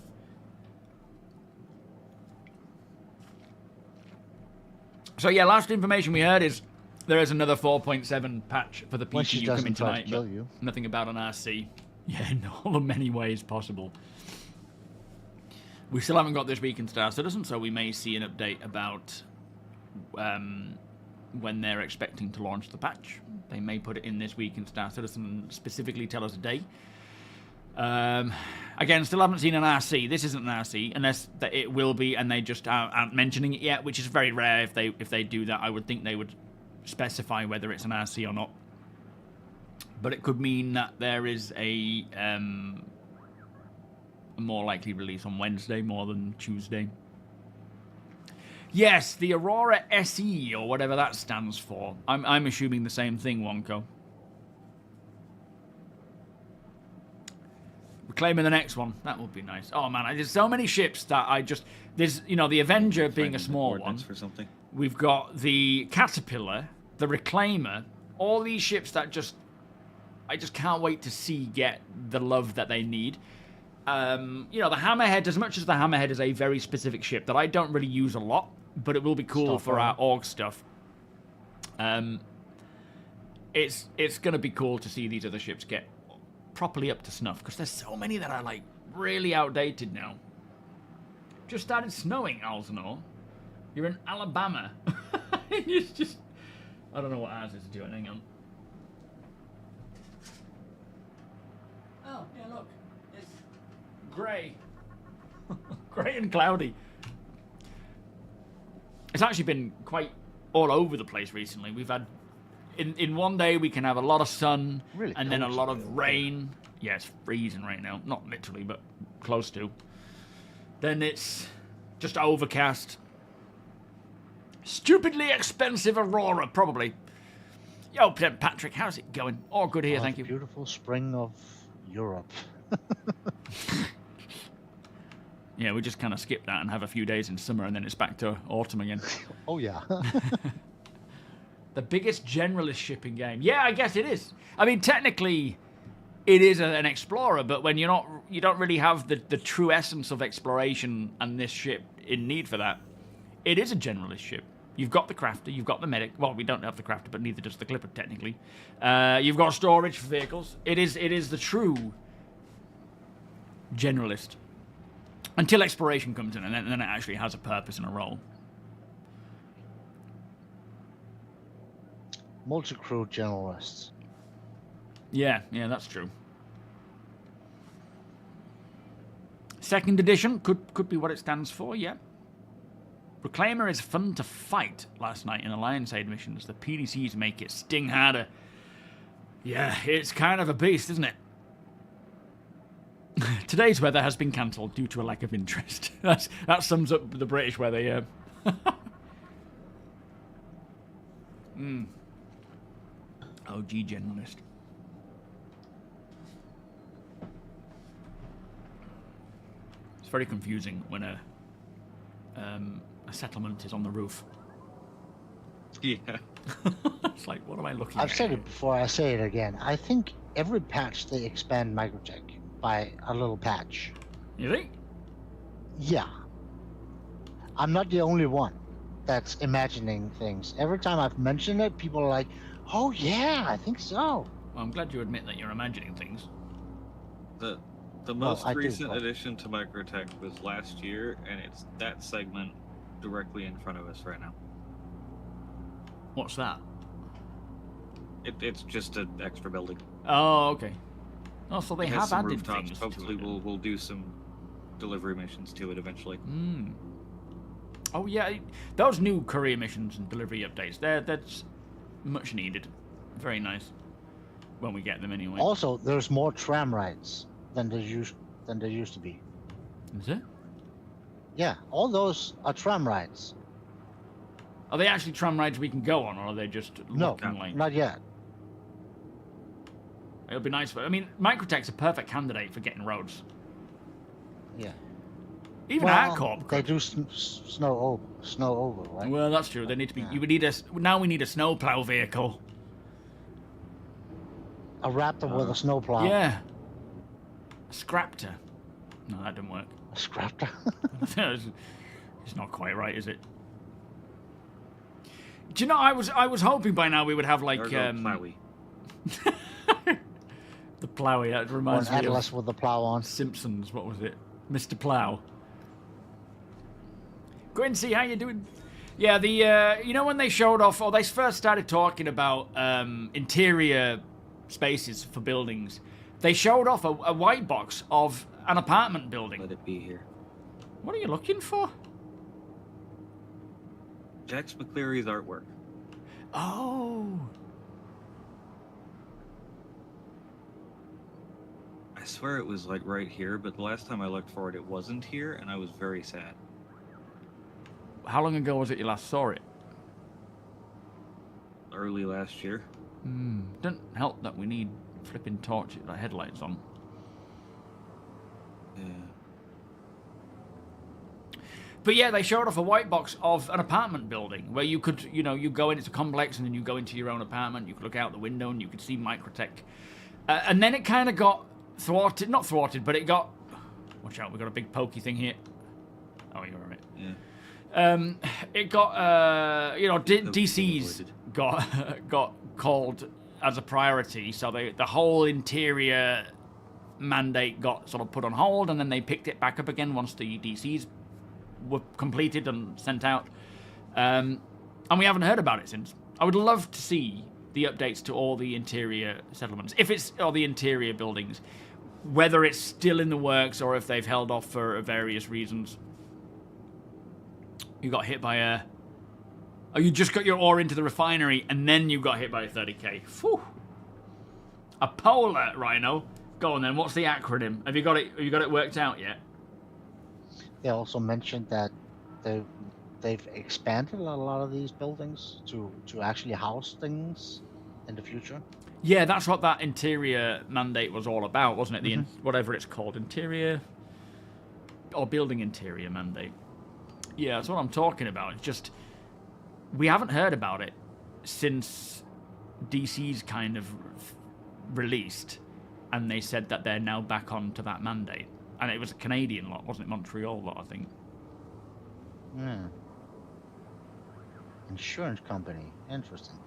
So yeah, last information we heard is there is another 4.7 patch for the When she PTU doesn't coming try to tonight, kill but you. nothing about an RC. Yeah, in all the many ways possible. We still haven't got this week in Star Citizen, so we may see an update about when they're expecting to launch the patch. They may put it in this week in Star Citizen and specifically tell us a day. Again, still haven't seen an RC. This isn't an RC, unless that it will be, and they just aren't mentioning it yet, which is very rare. If they do that, I would think they would specify whether it's an RC or not. But it could mean that there is a more likely release on Wednesday more than Tuesday. Yes, the Aurora SE, or whatever that stands for. I'm assuming the same thing, Wonko. We're claiming the next one. That would be nice. Oh man, there's so many ships that I just... There's, you know, the Avenger being a small one. For something. We've got the Caterpillar, the Reclaimer, all these ships that just... I just can't wait to see get the love that they need. You know, the Hammerhead, as much as the Hammerhead is a very specific ship that I don't really use a lot, but it will be cool for our Org stuff. It's going to be cool to see these other ships get properly up to snuff, because there's so many that are, like, really outdated now. Just started snowing, Alzenor. You're in Alabama. It's just... I don't know what ours is doing. Hang on. Oh, yeah, look. It's grey. Grey and cloudy. It's actually been quite all over the place recently. We've had... In one day, we can have a lot of sun, really, and then a lot of rain. Yeah, it's freezing right now. Not literally, but close to. Then it's just overcast. Stupidly expensive aurora, probably. Yo, Patrick, how's it going? All good here, thank you. Beautiful spring of Europe. Yeah, we just kind of skip that and have a few days in summer, and then it's back to autumn again. Oh, yeah. The biggest generalist shipping game. Yeah, I guess it is. I mean, technically, it is an explorer, but when you don't really have the true essence of exploration and this ship in need for that, it is a generalist ship. You've got the crafter, you've got the medic. Well, we don't have the crafter, but neither does the clipper, technically. You've got storage for vehicles. It is the true generalist. Until exploration comes in, and then it actually has a purpose and a role. Multi-crew generalists. Yeah, that's true. Second edition could be what it stands for, yeah. Reclaimer is fun to fight last night in Alliance Aid missions. The PDCs make it sting harder. Yeah, it's kind of a beast, isn't it? Today's weather has been cancelled due to a lack of interest. That sums up the British weather, yeah. OG generalist. It's very confusing when a settlement is on the roof. Yeah. It's like, what am I looking at? I've said it before, I say it again. I think every patch they expand Microtech by a little patch. You think? Yeah. I'm not the only one that's imagining things. Every time I've mentioned it, people are like, oh yeah, I think so. Well, I'm glad you admit that you're imagining things. The most recent addition to Microtech was last year, and it's that segment directly in front of us right now. What's that? It's just an extra building. Oh, okay. Oh, so they have some added rooftops. things. Hopefully, we'll do some delivery missions to it eventually. Oh yeah, those new courier missions and delivery updates. That's much needed. Very nice. When we get them anyway. Also, there's more tram rides than there used to be. Is it? Yeah, all those are tram rides. Are they actually tram rides we can go on, or are they just looking like? Not yet. It'll be nice. I mean, Microtech's a perfect candidate for getting roads. Yeah. Even our corp. They do snow over, right? Well, that's true. They need to be. Yeah. You would need now. We need a snowplow vehicle. A Raptor with a snowplow. Yeah. A Scraptor. No, that didn't work. A Scraptor. It's not quite right, is it? Do you know? I was hoping by now we would have like Plowy. The Plowy. That reminds me Atlas of with the plow on. Simpsons. What was it? Mr. Plow. Quincy, how you doing? Yeah, you know when they showed off, or they first started talking about interior spaces for buildings, they showed off a white box of an apartment building. Let it be here. What are you looking for? Jax McCleary's artwork. Oh. I swear it was like right here, but the last time I looked for it, it wasn't here, and I was very sad. How long ago was it you last saw it? Early last year. Doesn't help that we need flipping torch headlights on. Yeah. But yeah, they showed off a white box of an apartment building where you could, you go in, it's a complex, and then you go into your own apartment, you could look out the window and you could see Microtech. And then it kind of got not thwarted, but it got Watch out, we've got a big pokey thing here. Oh, you're alright. Yeah. It got, you know, DC's avoided. got called as a priority, so the whole interior mandate got sort of put on hold, and then they picked it back up again once the DCs were completed and sent out. And we haven't heard about it since. I would love to see the updates to all the interior settlements, if it's all the interior buildings, whether it's still in the works or if they've held off for various reasons. You got hit by a... Oh, you just got your ore into the refinery and then you got hit by a 30k. Phew. A polar rhino. Go on then. What's the acronym? Have you got it? Have you got it worked out yet? They also mentioned that they've expanded a lot of these buildings to actually house things in the future. Yeah, that's what that interior mandate was all about, wasn't it? The whatever it's called, interior or building interior mandate. Yeah, that's what I'm talking about. It's just we haven't heard about it since DC's kind of released, and they said that they're now back on to that mandate. And it was a Canadian lot, wasn't it? Montreal lot, I think. Hmm. Insurance company. Interesting.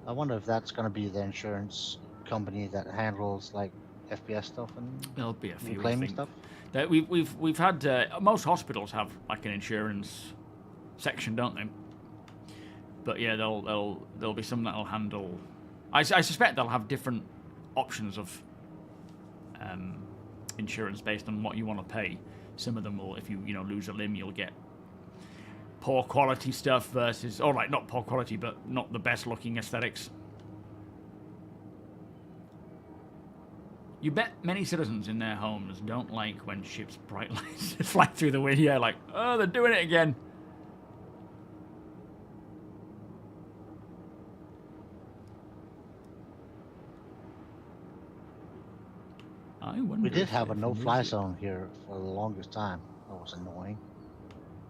I wonder if that's going to be the insurance company that handles like FPS stuff and There'll be a few claiming stuff. That we've had most hospitals have like an insurance section, don't they? But yeah, there'll be some that'll handle. I suspect they'll have different options of insurance based on what you want to pay. Some of them will, if you lose a limb, you'll get poor quality stuff versus, all right, not poor quality, but not the best looking aesthetics. You bet many citizens in their homes don't like when ships' bright lights fly through the wind. Yeah, like, oh, they're doing it again. I wonder We did if have a they no-fly use it. zone here for the longest time. That was annoying.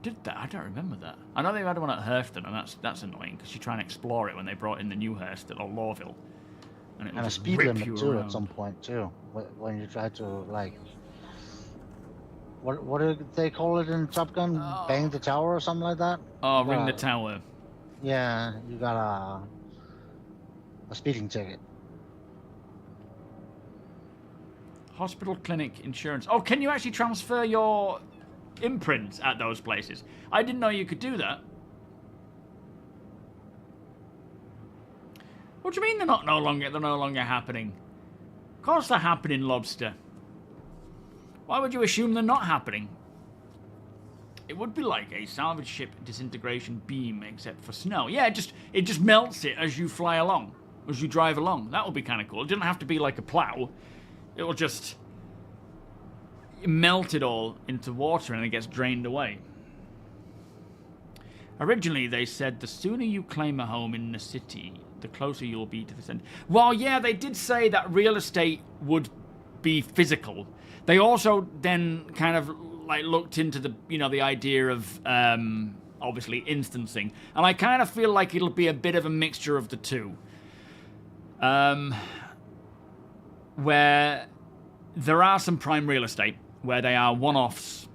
Did that? I don't remember that. I know they had one at Hurston, and that's annoying because you try and explore it when they brought in the new Hurston or Lawville, and it would And a just speed rip limit you too around. at some point too. When you try to like, what do they call it in Top Gun? Oh. Bang the tower or something like that? Oh, You ring the got- tower. Yeah, you got a speeding ticket. Hospital, clinic, insurance. Oh, can you actually transfer your imprints at those places? I didn't know you could do that. What do you mean they're no longer happening? Of course they're happening, Lobster. Why would you assume they're not happening? It would be like a salvage ship disintegration beam, except for snow. Yeah, it just melts it as you fly along, as you drive along. That would be kind of cool. It doesn't have to be like a plow. It will just melt it all into water and it gets drained away. Originally, they said the sooner you claim a home in the city, the closer you'll be to the center. Well, yeah, they did say that real estate would be physical. They also then kind of like looked into the the idea of obviously instancing, and I kind of feel like it'll be a bit of a mixture of the two. Where there are some prime real estate where they are one-offs.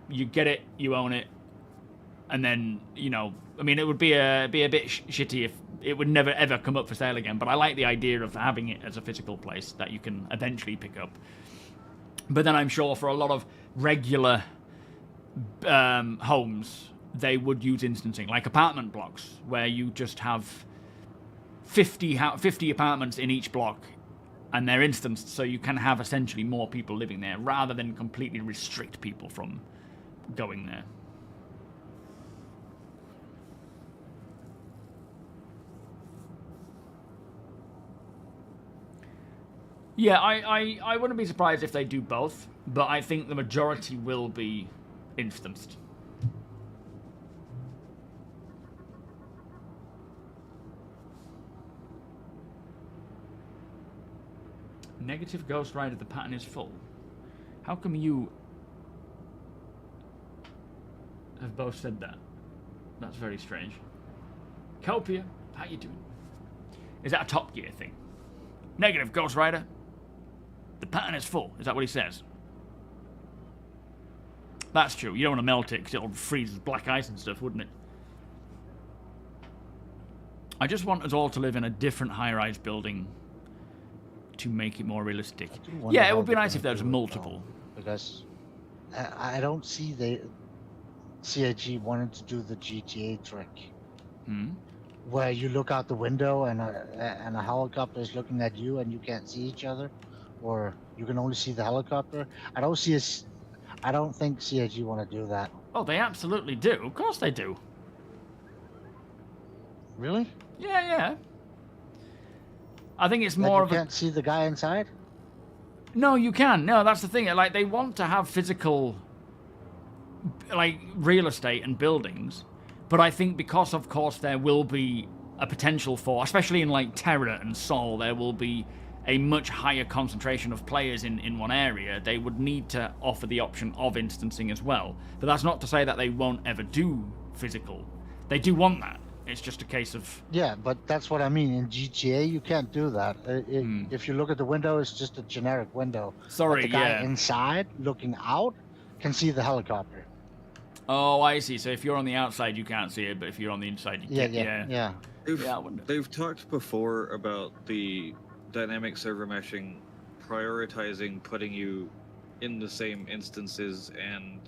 You get it, you own it, and then I mean, it would be a bit shitty if it would never ever come up for sale again. But I like the idea of having it as a physical place that you can eventually pick up. But then I'm sure for a lot of regular homes, they would use instancing, like apartment blocks, where you just have 50 apartments in each block, and they're instanced, so you can have essentially more people living there, rather than completely restrict people from going there. Yeah, I wouldn't be surprised if they do both, but I think the majority will be instanced. Negative Ghost Rider, the pattern is full. How come you have both said that? That's very strange. Copia, how you doing? Is that a Top Gear thing? Negative Ghost Rider. The pattern is full. Is that what he says? That's true. You don't want to melt it because it'll freeze as black ice and stuff, wouldn't it? I just want us all to live in a different high-rise building to make it more realistic. Yeah, it would be nice if there was multiple. Because I don't see the CIG wanting to do the GTA trick. Where you look out the window and a helicopter is looking at you and you can't see each other, or you can only see the helicopter. I don't think CIG want to do that. Oh, they absolutely do. Of course they do. Really? Yeah. I think it's That more you of can't see the guy inside? No, you can. No, that's the thing. Like, they want to have physical, like, real estate and buildings. But I think because, of course, there will be a potential for, especially in, like, Terra and Sol, there will be a much higher concentration of players in one area. They would need to offer the option of instancing as well. But that's not to say that they won't ever do physical. They do want that. It's just a case of... Yeah, but that's what I mean. In GTA, you can't do that. If you look at the window, it's just a generic window. Sorry, but the guy yeah. inside, looking out, can see the helicopter. Oh, I see. So if you're on the outside, you can't see it, but if you're on the inside, you can. Yeah. They've talked before about the dynamic server meshing prioritizing putting you in the same instances and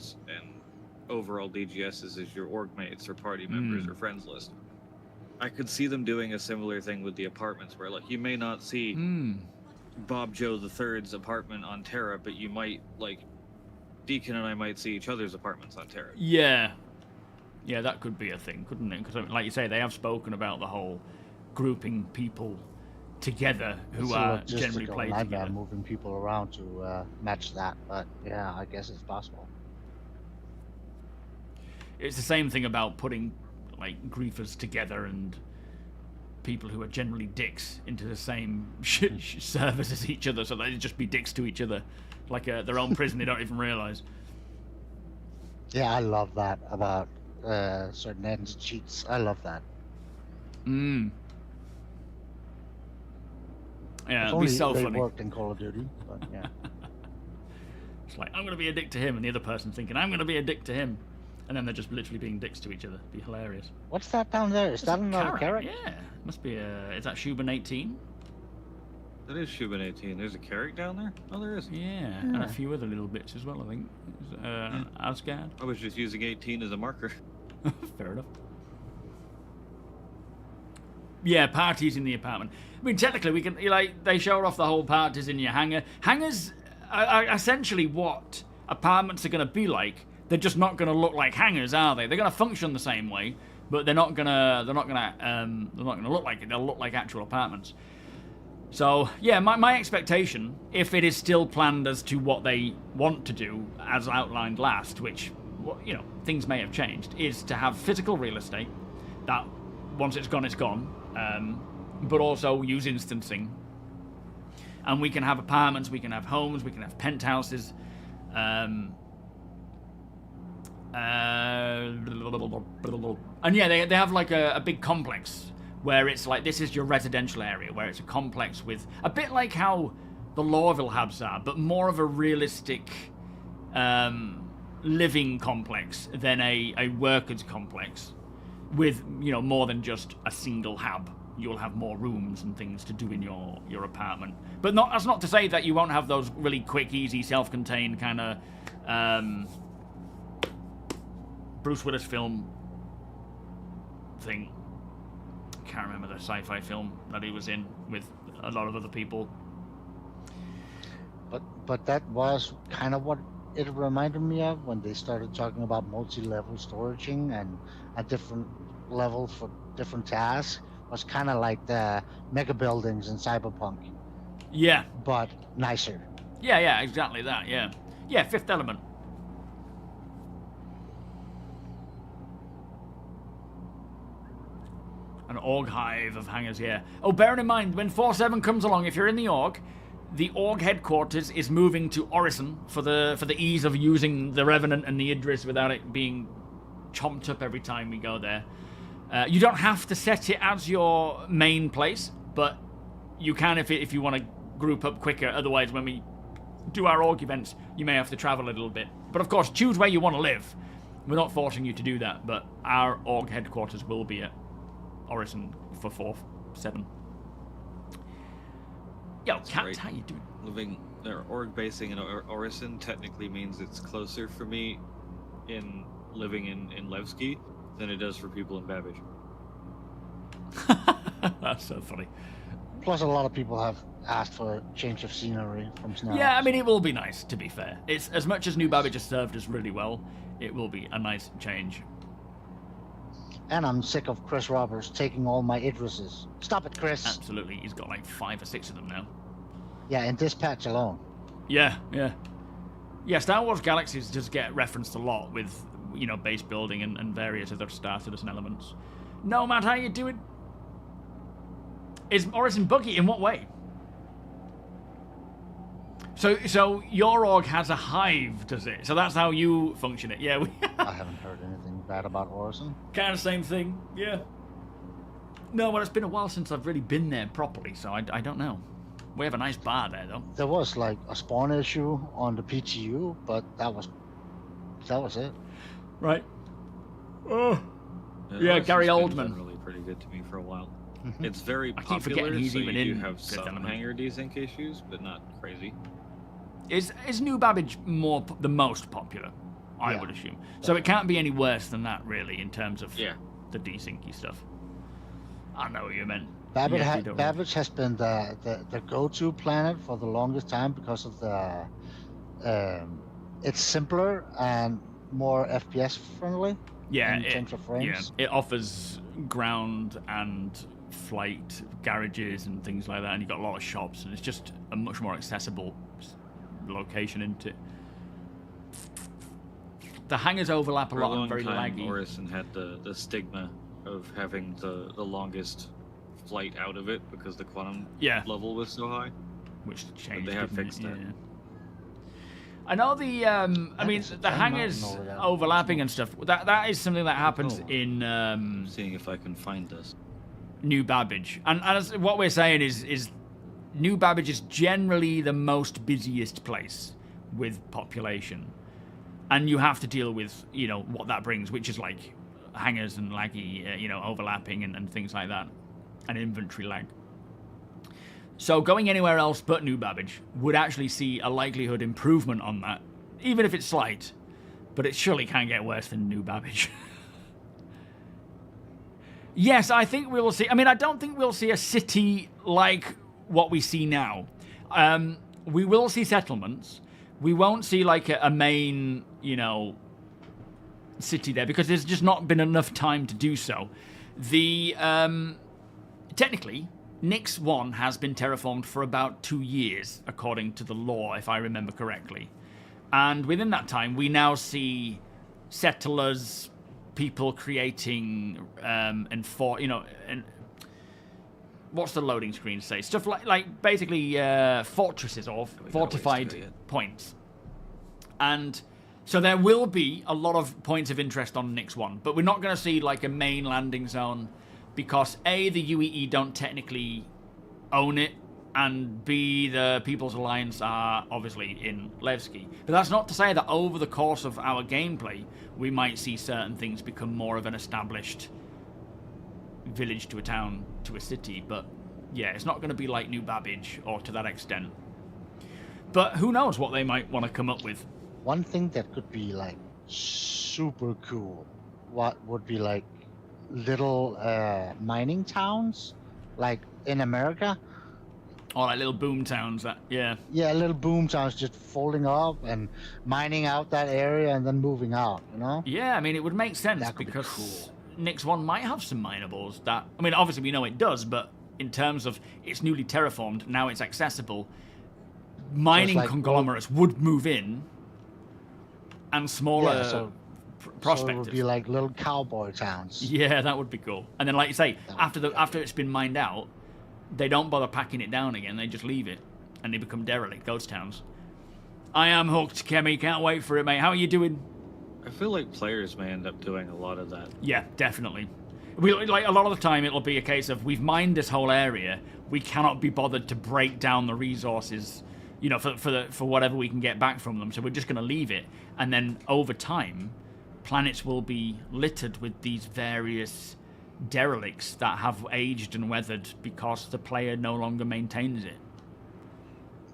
overall DGSs as your org mates or party members or friends list. I could see them doing a similar thing with the apartments where, like, you may not see Bob Joe the Third's apartment on Terra, but you might, like, Deacon and I might see each other's apartments on Terra. Yeah, that could be a thing, couldn't it? Because, like you say, they have spoken about the whole grouping people together who are generally played together. Moving people around to match that, but yeah, I guess it's possible. It's the same thing about putting, like, griefers together and people who are generally dicks into the same servers as each other, so they'd just be dicks to each other, like their own prison. They don't even realize. Yeah, I love that about certain ends cheats. I love that. Yeah, it'd be so they funny. Worked in Call of Duty, but yeah. It's like, I'm gonna be a dick to him, and the other person's thinking, I'm gonna be a dick to him. And then they're just literally being dicks to each other. It'd be hilarious. What's that down there? Is that another carrot? Yeah. Must be is that Shuban 18? That is Shuban 18. There's a carrot down there? Oh, there is. Yeah, and a few other little bits as well, I think. Asgard. I was just using 18 as a marker. Fair enough. Yeah, parties in the apartment. I mean, technically, we can, like, they showed off the whole parties in your hangar. Hangars are essentially what apartments are going to be like. They're just not going to look like hangars, are they? They're going to function the same way, but they're not going to look like it. They'll look like actual apartments. So yeah, my expectation, if it is still planned as to what they want to do, as outlined last, which, you know, things may have changed, is to have physical real estate that once it's gone, but also use instancing, and we can have apartments, we can have homes, we can have penthouses. And yeah, they have like a big complex where it's like, this is your residential area, where it's a complex with a bit like how the Lorville hubs are, but more of a realistic living complex than a workers complex with, you know, more than just a single hub. You'll have more rooms and things to do in your apartment, but that's not to say that you won't have those really quick, easy, self-contained kind of Bruce Willis film thing. I can't remember the sci-fi film that he was in with a lot of other people. But that was kind of what it reminded me of when they started talking about multi-level storaging and a different level for different tasks. Was kind of like the mega buildings in Cyberpunk. Yeah. But nicer. Yeah, exactly that. Yeah, Fifth Element. An org hive of hangars, yeah. Oh, bearing in mind, when 4-7 comes along, if you're in the org headquarters is moving to Orison for the ease of using the Revenant and the Idris without it being chomped up every time we go there. You don't have to set it as your main place, but you can if you want to group up quicker. Otherwise, when we do our org events, you may have to travel a little bit. But of course, choose where you want to live. We're not forcing you to do that, but our org headquarters will be at Orison for 4-7. Yo, Cat, right. how you doing? Living or org basing in Orison technically means it's closer for me in living in Levski than it does for people in Babbage. That's so funny. Plus, a lot of people have asked for a change of scenery from Snow. Yeah, I mean, it will be nice, to be fair. It's as much as New Babbage has served us really well, it will be a nice change. And I'm sick of Chris Roberts taking all my Idrises. Stop it, Chris. Absolutely, he's got like 5 or 6 of them now. Yeah, in this patch alone. Yeah. Yeah, Star Wars Galaxies does get referenced a lot with, you know, base building and various other Star Citizen elements. No, Matt, how you doing? Is Orison buggy? In what way? So your org has a hive, does it? So that's how you function it? Yeah, I haven't heard anything bad about Orison. kind of same thing, yeah. No, well, it's been a while since I've really been there properly, so I don't know. We have a nice bar there, though. There was like a spawn issue on the PTU, but that was it. Right. Oh. Yeah, Orison's Gary been Oldman. generally pretty good to me for a while. It's very I keep popular, forgetting he's so even you do in have Fifth some Element. hangar desync issues, but not crazy. Is New Babbage the most popular? I Yeah. would assume. So it can't be any worse than that, really, in terms of Yeah. the desyncy stuff. I know what you meant. Babbage, Yeah, you don't Babbage has been the go-to planet for the longest time because of the it's simpler and more FPS friendly. Yeah, in terms of frames. Yeah, it offers ground and flight garages and things like that, and you've got a lot of shops, and it's just a much more accessible location into it. The hangars overlap a For a lot and long very time, laggy. Orison had the stigma of having the longest flight out of it because the quantum Yeah. level was so high. Which changed. they have didn't fixed it? that. Yeah. I know the. I mean, is a the Ten Mountain hangars over there. overlapping and stuff. That is something that happens Oh. in Seeing if I can find this. New Babbage, and as what we're saying is New Babbage is generally the most busiest place with population, and you have to deal with what that brings, which is like hangars and laggy, overlapping and things like that, and inventory lag. So going anywhere else but New Babbage would actually see a likelihood improvement on that, even if it's slight, but it surely can't get worse than New Babbage. Yes, I think we will see. I mean, I don't think we'll see a city like what we see now. We will see settlements. We won't see like a main, city there because there's just not been enough time to do so. The technically, Nix 1 has been terraformed for about 2 years, according to the lore, if I remember correctly. And within that time, we now see settlers, people creating and what's the loading screen say? Stuff like basically fortresses or fortified points. And so there will be a lot of points of interest on Nix 1, but we're not going to see like a main landing zone because A, the UEE don't technically own it, and B, the People's Alliance are obviously in Levski. But that's not to say that over the course of our gameplay, we might see certain things become more of an established village to a town to a city. But yeah, it's not going to be like New Babbage or to that extent. But who knows what they might want to come up with. One thing that could be like super cool, what would be like little mining towns, like in America. Or like little boom towns, yeah. Yeah, little boom towns just folding up and mining out that area and then moving out, Yeah, I mean, it would make sense That could be because cool. Nix 1 might have some minables that... I mean, obviously we know it does, but in terms of it's newly terraformed, now it's accessible, mining like, conglomerates would move in and smaller Yeah, so prospectors. it would be like little cowboy towns. Yeah, that would be cool. And then, like you say, That would after it's been mined out, they don't bother packing it down again. They just leave it, and they become derelict ghost towns. I am hooked, Kemi. Can't wait for it, mate. How are you doing? I feel like players may end up doing a lot of that. Yeah, definitely. Like a lot of the time, it'll be a case of we've mined this whole area. We cannot be bothered to break down the resources you know, for whatever we can get back from them. So we're just going to leave it, and then over time, planets will be littered with these various derelicts that have aged and weathered because the player no longer maintains it.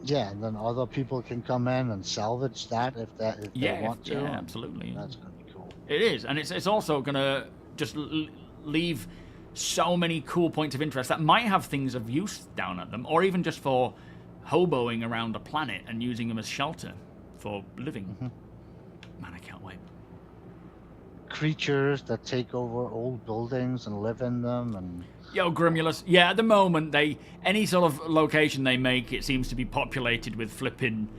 Yeah, and then other people can come in and salvage that if they want to. Yeah, absolutely. That's gonna be cool. It is, and it's also going to just leave so many cool points of interest that might have things of use down at them, or even just for hoboing around a planet and using them as shelter for living. Man, I can't wait. Creatures that take over old buildings and live in them, and Yo, Grimulus. Yeah, at the moment, any sort of location they make, it seems to be populated with flipping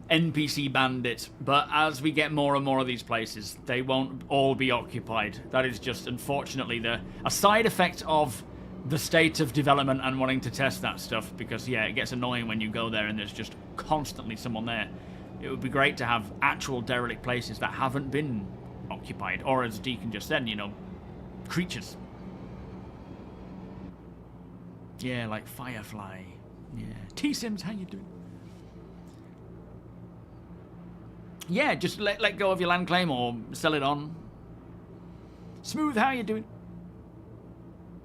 NPC bandits. But as we get more and more of these places, they won't all be occupied. That is just, unfortunately, a side effect of the state of development and wanting to test that stuff. Because, yeah, it gets annoying when you go there and there's just constantly someone there. It would be great to have actual derelict places that haven't been occupied. Or, as Deacon just said, you know, creatures. Yeah, like Firefly. Yeah. T-Sims, how you doing? Yeah, just let go of your land claim or sell it on. Smooth, how you doing?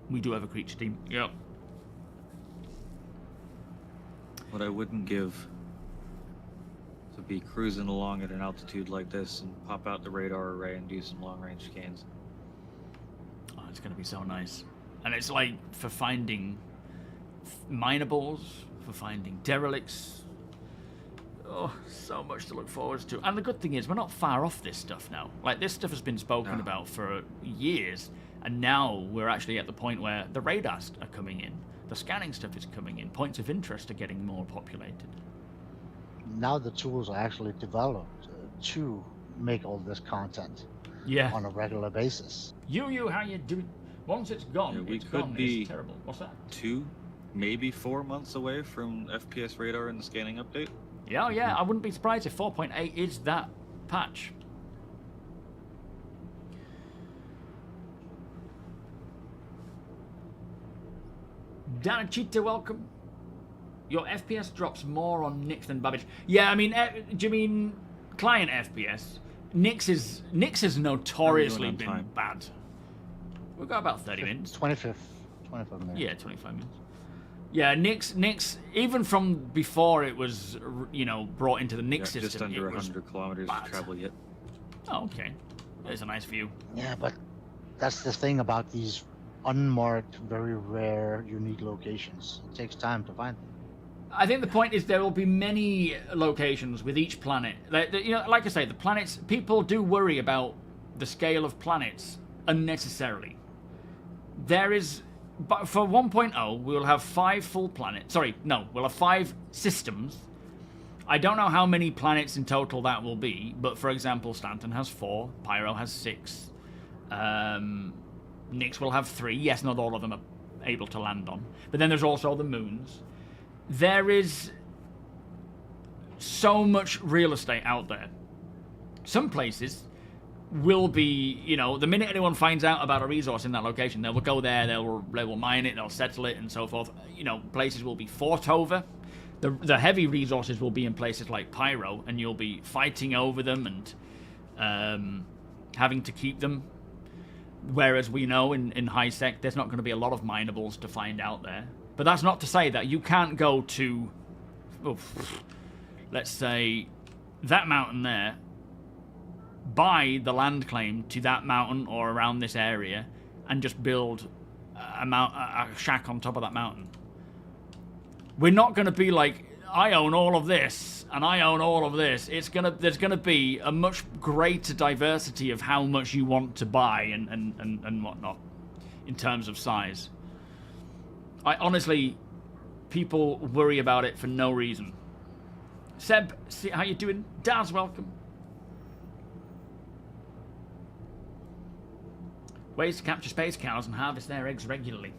We do have a creature team. Yep. What I wouldn't give to be cruising along at an altitude like this and pop out the radar array and do some long-range scans. Oh, it's going to be so nice. And it's like for finding minables, for finding derelicts. Oh, so much to look forward to. And the good thing is, we're not far off this stuff now. Like, this stuff has been spoken about for years, and now we're actually at the point where the radars are coming in, the scanning stuff is coming in, points of interest are getting more populated. now the tools are actually developed to make all this content on a regular basis. You, how you doing? Once it's gone, Yeah, we it's could gone. be It's terrible. What's that? 2, maybe 4 months away from FPS radar and the scanning update. Yeah, yeah. I wouldn't be surprised if 4.8 is that patch. Danachita, welcome. Your FPS drops more on Nix than Babbage. Yeah, I mean, do you mean client FPS? Nix has notoriously been bad. We've got about 30 minutes. 25 minutes. Yeah, 25 minutes. Yeah, Nix, even from before it was, brought into the Nix system, just under it was 100 kilometers bad. to travel yet. Oh, okay. There's a nice view. Yeah, but that's the thing about these unmarked, very rare, unique locations. It takes time to find them. I think the point is there will be many locations with each planet. Like I say, the planets, people do worry about the scale of planets unnecessarily. But for 1.0, we'll have 5 full planets. Sorry, no, we'll have 5 systems. I don't know how many planets in total that will be, but for example, Stanton has 4, Pyro has 6, Nix will have 3. Yes, not all of them are able to land on. But then there's also the moons. There is so much real estate out there. Some places will be, the minute anyone finds out about a resource in that location, they will go there, they will mine it, they'll settle it, and so forth. Places will be fought over. The heavy resources will be in places like Pyro, and you'll be fighting over them and having to keep them. Whereas we know in high sec, there's not going to be a lot of minables to find out there. But that's not to say that you can't go to, let's say, that mountain there, buy the land claim to that mountain or around this area, and just build a shack on top of that mountain. We're not going to be like, I own all of this, and I own all of this. There's going to be a much greater diversity of how much you want to buy and whatnot in terms of size. Honestly, people worry about it for no reason. Seb, how you doing? Daz, welcome. Ways to capture space cows and harvest their eggs regularly.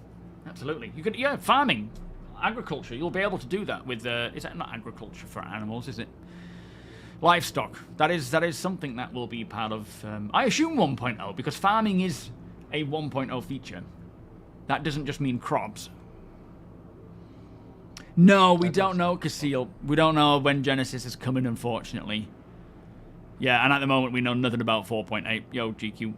Absolutely. You could, farming, agriculture. You'll be able to do that with. Is that not agriculture for animals? Is it? Livestock. That is something that will be part of. I assume 1.0 because farming is a 1.0 feature. That doesn't just mean crops. No, we don't know, Casil. We don't know when Genesis is coming, unfortunately. Yeah, and at the moment we know nothing about 4.8. Yo, GQ.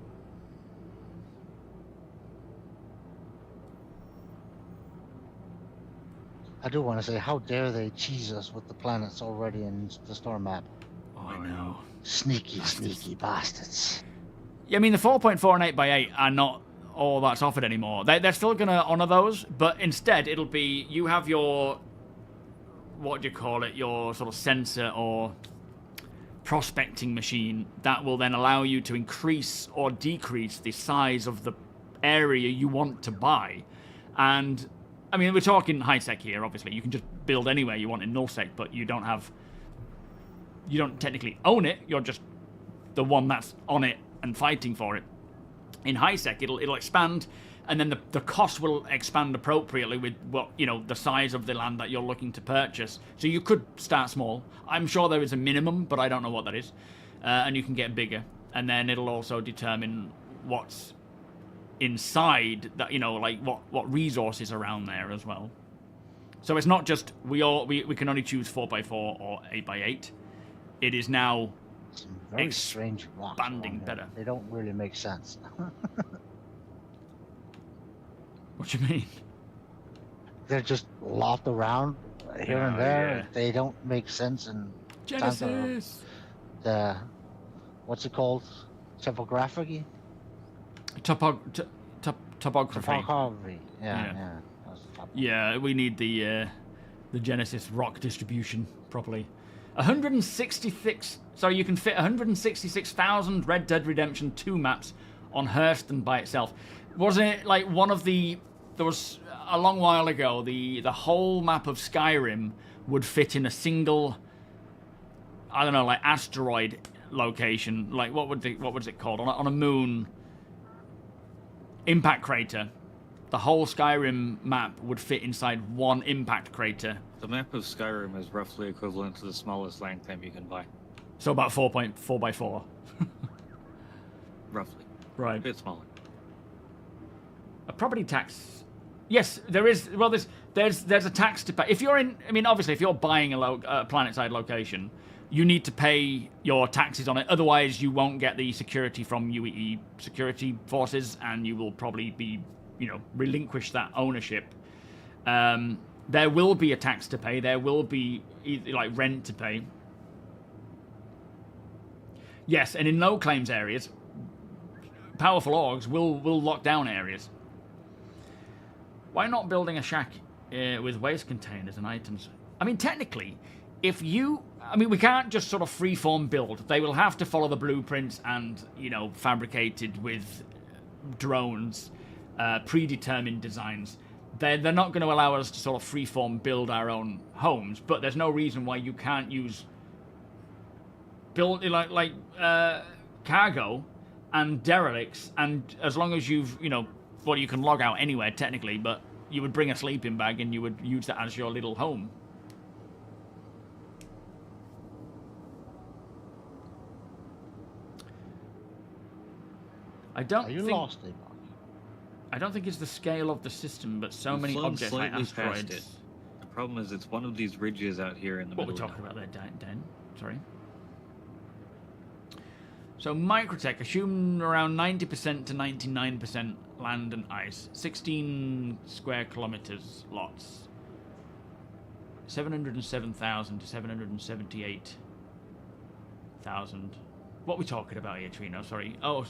I do want to say, how dare they cheese us with the planets already in the store map? Oh, I know. Sneaky, sneaky bastards. Yeah, I mean, the 4.4 and 8x8 are not all that's offered anymore. They're still going to honour those, but instead it'll be, you have your, what do you call it, your sort of sensor or prospecting machine that will then allow you to increase or decrease the size of the area you want to buy. And, I mean, we're talking high-sec here, obviously. You can just build anywhere you want in nullsec, but you don't technically own it, you're just the one that's on it and fighting for it. In high-sec, it'll expand, and then the cost will expand appropriately with what, you know, the size of the land that you're looking to purchase. So you could start small. I'm sure there is a minimum, but I don't know what that is. And you can get bigger. And then it'll also determine what's inside that, you know, like what resources around there as well. So it's not just we can only choose 4x4 or 8x8. It is now Some very strange rocks expanding along here. better. They don't really make sense. What do you mean? They're just lobbed around here and Oh, there. yeah. They don't make sense in terms of Genesis. the what's it called? Topography? Topography. Topography. Yeah. Yeah. That's the top. Yeah, we need the Genesis rock distribution properly. 166. So you can fit 166,000 Red Dead Redemption 2 maps on Hurston by itself. Wasn't it like one of the? There was a long while ago. The whole map of Skyrim would fit in a single, I don't know, like asteroid location. Like what was it called on a moon? Impact crater. The whole Skyrim map would fit inside one impact crater. The map of Skyrim is roughly equivalent to the smallest land claim you can buy. So about 4.4x4. Roughly. Right. A bit smaller. A property tax. Yes, there is. Well, there's a tax to pay. If you're in, I mean, obviously, if you're buying a planet-side location, you need to pay your taxes on it. Otherwise, you won't get the security from UEE security forces, and you will probably be, you know, relinquish that ownership. There will be a tax to pay. There will be like rent to pay. Yes, and in no claims areas, powerful orgs will lock down areas. Why not building a shack with waste containers and items? I mean, technically, if you... I mean, we can't just sort of freeform build. They will have to follow the blueprints and, you know, fabricated with drones, predetermined designs. They're not going to allow us to sort of freeform build our own homes, but there's no reason why you can't use build like cargo and derelicts, and as long as you've, you know, well, you can log out anywhere technically, but you would bring a sleeping bag and you would use that as your little home. I don't Are you think lost, Avon? I don't think it's the scale of the system, but so We've many flown objects like slightly past asteroids. it. The problem is it's one of these ridges out here in the What we're middle of talking nowhere. about there, Dan? Sorry. So Microtech, assume around 90% to 99% land and ice. 16 square kilometers lots. 707,000 to 778,000. What are we talking about here, Trino? Sorry. Oh,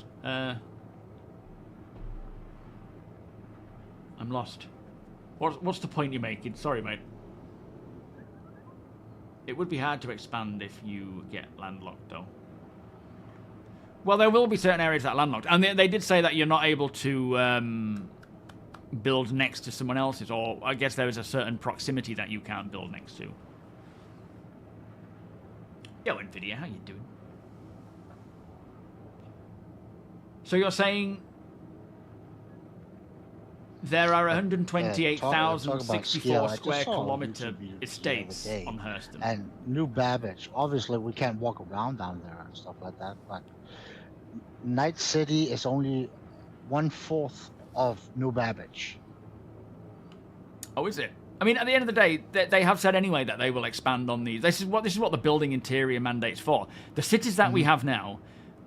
I'm lost. What's the point you're making? Sorry, mate. It would be hard to expand if you get landlocked, though. Well, there will be certain areas that are landlocked. And they did say that you're not able to build next to someone else's, or I guess there is a certain proximity that you can't build next to. Yo, NVIDIA, how you doing? So you're saying there are 128,064 square kilometer estates on Hurston. And New Babbage, obviously we can't walk around down there and stuff like that, but Night City is only 1/4 of New Babbage. Oh, is it? I mean, at the end of the day, they have said anyway that they will expand on these. This is what the building interior mandate's for. The cities that we have now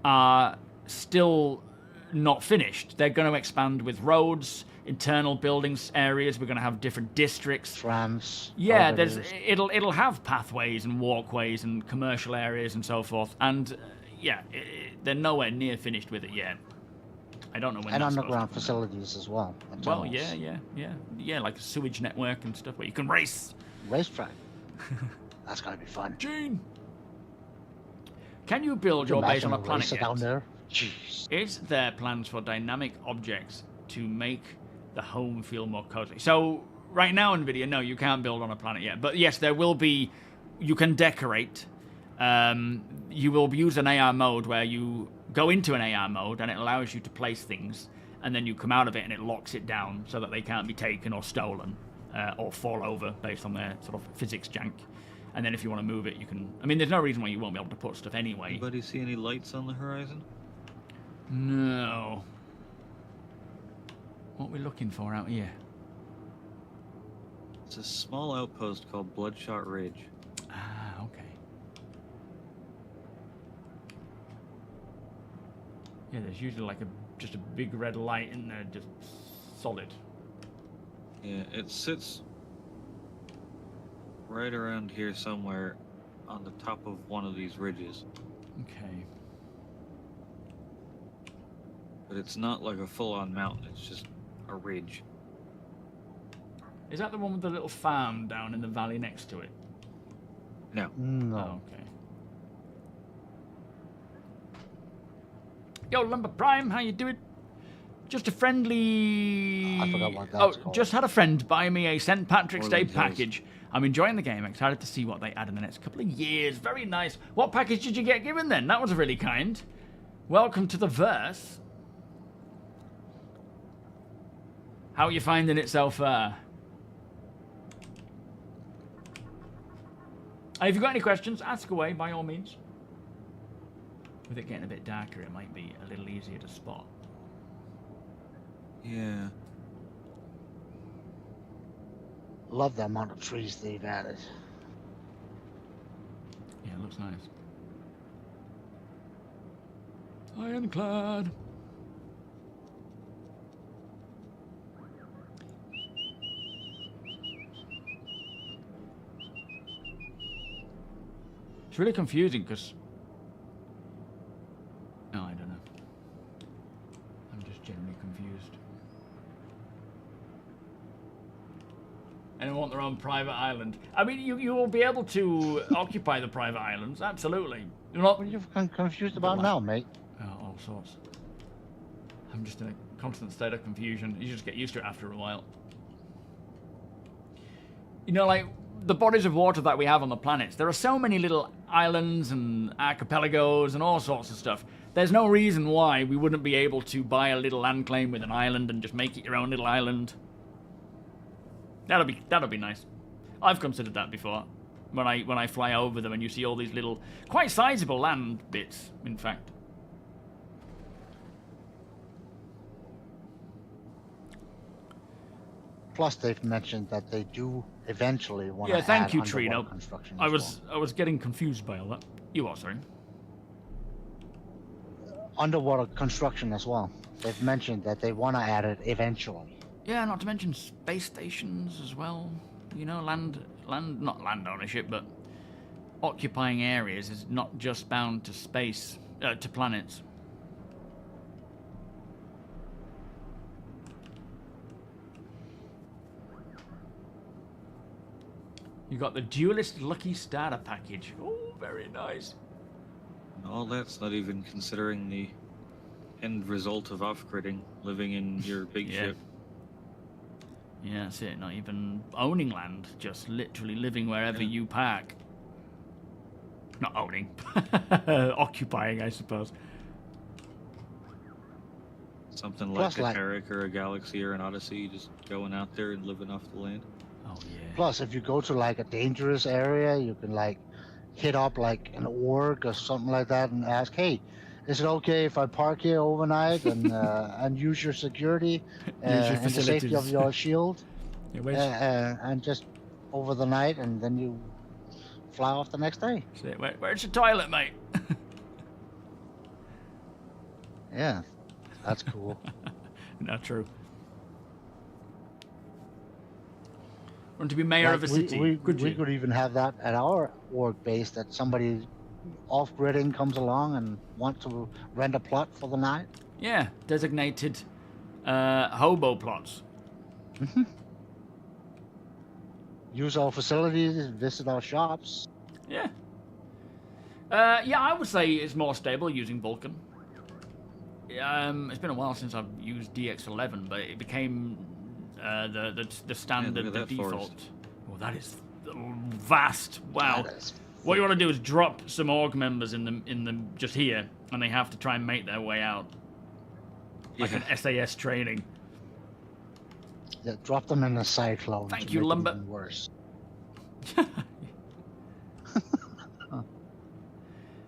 are still not finished. They're going to expand with roads, internal buildings areas. We're going to have different districts. Trams. Yeah, elevators. it'll have pathways and walkways and commercial areas and so forth. And they're nowhere near finished with it yet. I don't know when. And that's underground supposed to come out. facilities as well. and Well, tunnels. yeah, like a sewage network and stuff where you can race. Racetrack. That's gonna be fun. Gene, can you build your base on a Imagine planet racer yet? down there. Jeez. Is there plans for dynamic objects to make the home feel more cozy? So right now, NVIDIA, no, you can't build on a planet yet. But yes, there will be. You can decorate. You will use an AR mode where you go into an AR mode and it allows you to place things, and then you come out of it and it locks it down so that they can't be taken or stolen or fall over based on their sort of physics jank. And then if you want to move it, you can. I mean, there's no reason why you won't be able to put stuff anyway. Anybody see any lights on the horizon? No. What are we looking for out here? It's a small outpost called Bloodshot Ridge. Ah, okay. Yeah, there's usually like just a big red light in there, just solid. Yeah, it sits right around here somewhere on the top of one of these ridges. Okay. But it's not like a full-on mountain, it's just a ridge. Is that the one with the little farm down in the valley next to it? No. No. Oh, okay. Yo, Lumber Prime, how you doing? Just a friendly... I forgot what that's called. Just had a friend buy me a St. Patrick's Day Orland Hills. package. I'm enjoying the game. Excited to see what they add in the next couple of years. Very nice. What package did you get given then? That was really kind. Welcome to the verse. How are you finding it so far? If you've got any questions, ask away by all means. With it getting a bit darker, it might be a little easier to spot. Yeah. Love the amount of trees they've added. Yeah, it looks nice. Ironclad. It's really confusing because... No, I don't know. I'm just generally confused. Anyone want their own private island? I mean, you will be able to occupy the private islands, absolutely. You're not... What are you confused about now, mate? Oh, all sorts. I'm just in a constant state of confusion. You just get used to it after a while. You know, like, the bodies of water that we have on the planets, there are so many little islands and archipelagos and all sorts of stuff. There's no reason why we wouldn't be able to buy a little land claim with an island and just make it your own little island. That'll be nice. I've considered that before. When I fly over them and you see all these little, quite sizable land bits, in fact. Plus, they've mentioned that they do eventually want to Yeah, thank add you, underwater Trino. construction I as was getting confused by all that. You are, sorry. well. Underwater construction as well. They've mentioned that they want to add it eventually. Yeah, not to mention space stations as well. You know, not land ownership, but occupying areas is not just bound to space, to planets. You got the Duelist Lucky Starter package. Oh, very nice. All that's not even considering the end result of off-gridding, living in your big Yeah. ship. Yeah, that's it. Not even owning land, just literally living wherever you park. Not owning. Occupying, I suppose. Something Plus, like a like- Herrick or a Galaxy or an Odyssey, just going out there and living off the land. Oh, yeah. Plus, if you go to like a dangerous area, you can like hit up like an org or something like that and ask, "Hey, is it okay if I park here overnight and and use your security Use your and the safety of facilities." your shield?" Yeah, where's, and just over the night, and then you fly off the next day. where's your toilet, mate? Yeah, that's cool. Not true. Want to be mayor Like, of a city? we you? could even have that at our org base, that somebody off-gridding comes along and wants to rent a plot for the night. Yeah, designated hobo plots. Use our facilities, visit our shops. Yeah. Yeah, I would say it's more stable using Vulcan. It's been a while since I've used DX11, but it became the standard, look the at that default. forest. Oh, that is vast! Wow. That is- What you want to do is drop some org members in the just here, and they have to try and make their way out, like an SAS training. Yeah, drop them in a cyclone. Thank to you, make it Lumber. even worse.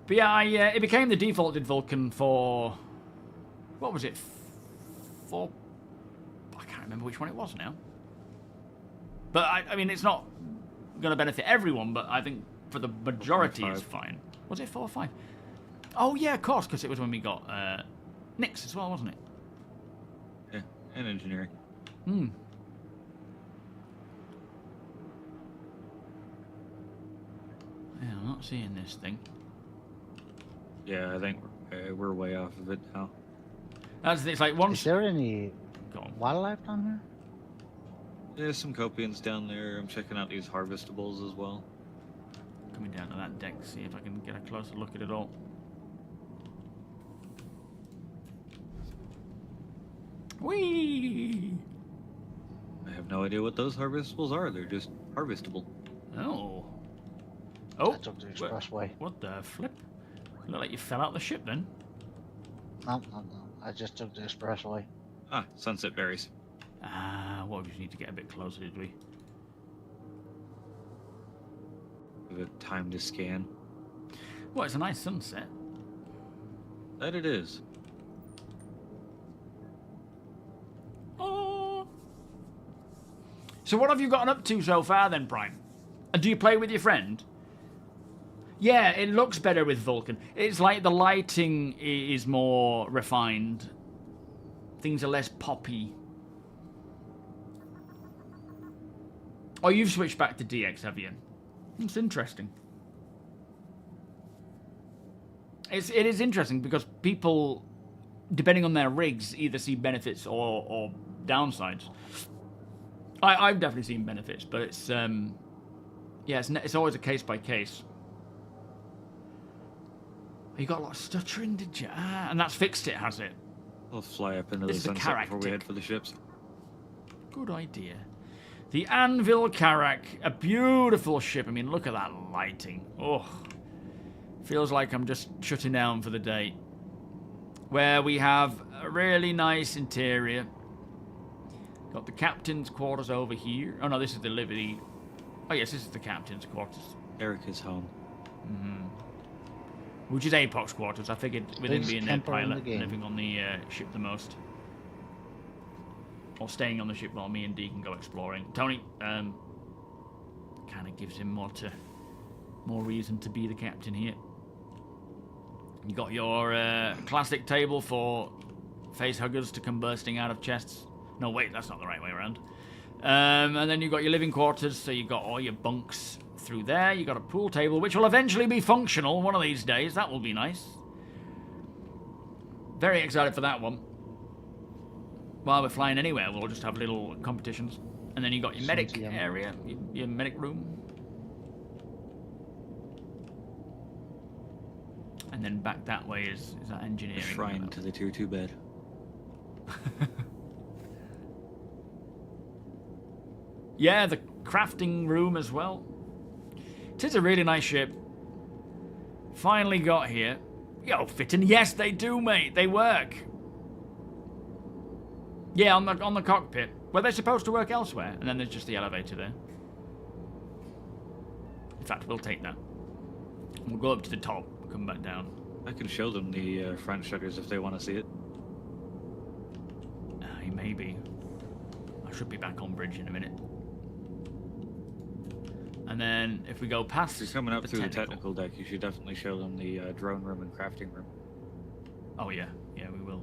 But yeah, it became the defaulted Vulcan for, what was it? For, I can't remember which one it was now. But I mean, it's not going to benefit everyone, but I think for the majority it's fine. Was it 4 or 5? Oh yeah, of course, because it was when we got Nix as well, wasn't it? Yeah, and engineering. Hmm. Yeah, I'm not seeing this thing. Yeah, I think we're way off of it now. It's like once. Is there any Go on. wildlife down here? There's some copians down there. I'm checking out these harvestables as well. Coming down to that deck, see if I can get a closer look at it all. Whee! I have no idea what those harvestables are. They're just harvestable. Oh. Oh. I took the What, expressway. what the flip? Look like you fell out the ship then. No. I just took the expressway. Ah, sunset berries. Ah, well, we just need to get a bit closer, did we? Give it time to scan. Well, it's a nice sunset. That it is. Oh. So what have you gotten up to so far then, Prime? And do you play with your friend? Yeah, it looks better with Vulcan. It's like the lighting is more refined. Things are less poppy. Oh, you've switched back to DX, have you? It's interesting. It is interesting because people, depending on their rigs, either see benefits or downsides. I've definitely seen benefits, but it's yeah, it's always a case by case. You got a lot of stuttering, did you? Ah, and that's fixed it, has it? We'll fly up into the This is a sunset before we Carrack head for the ships. Good idea. The Anvil Carrack, a beautiful ship. I mean, look at that lighting. Oh, feels like I'm just shutting down for the day. Where we have a really nice interior. Got the captain's quarters over here. Oh no, this is the Liberty. Oh yes, this is the captain's quarters. Eric is home. Mm-hmm. Which is Apox quarters. I figured with him Biggest being their camper in the pilot, game. living on the ship the most. Or staying on the ship while me and Dee can go exploring. Tony kind of gives him more reason to be the captain here. You got your classic table for face huggers to come bursting out of chests. No, wait, that's not the right way around. And then you've got your living quarters, so you've got all your bunks through there. You've got a pool table, which will eventually be functional one of these days. That will be nice. Very excited for that one. While we're flying anywhere, we'll just have little competitions. And then you've got your medic area, your medic room. And then back that way is that engineering. Shrine to the tier 2 bed. Yeah, the crafting room as well. It is a really nice ship. Finally got here. Yo, fitting. Yes, they do, mate. They work. Yeah, on the cockpit. Where they're supposed to work elsewhere. And then there's just the elevator there. In fact, we'll take that. We'll go up to the top, come back down. I can show them the front shutters if they want to see it. Maybe. I should be back on bridge in a minute. And then if we go past, If you're coming up through the technical. technical deck, you should definitely show them the drone room and crafting room. Oh yeah, we will.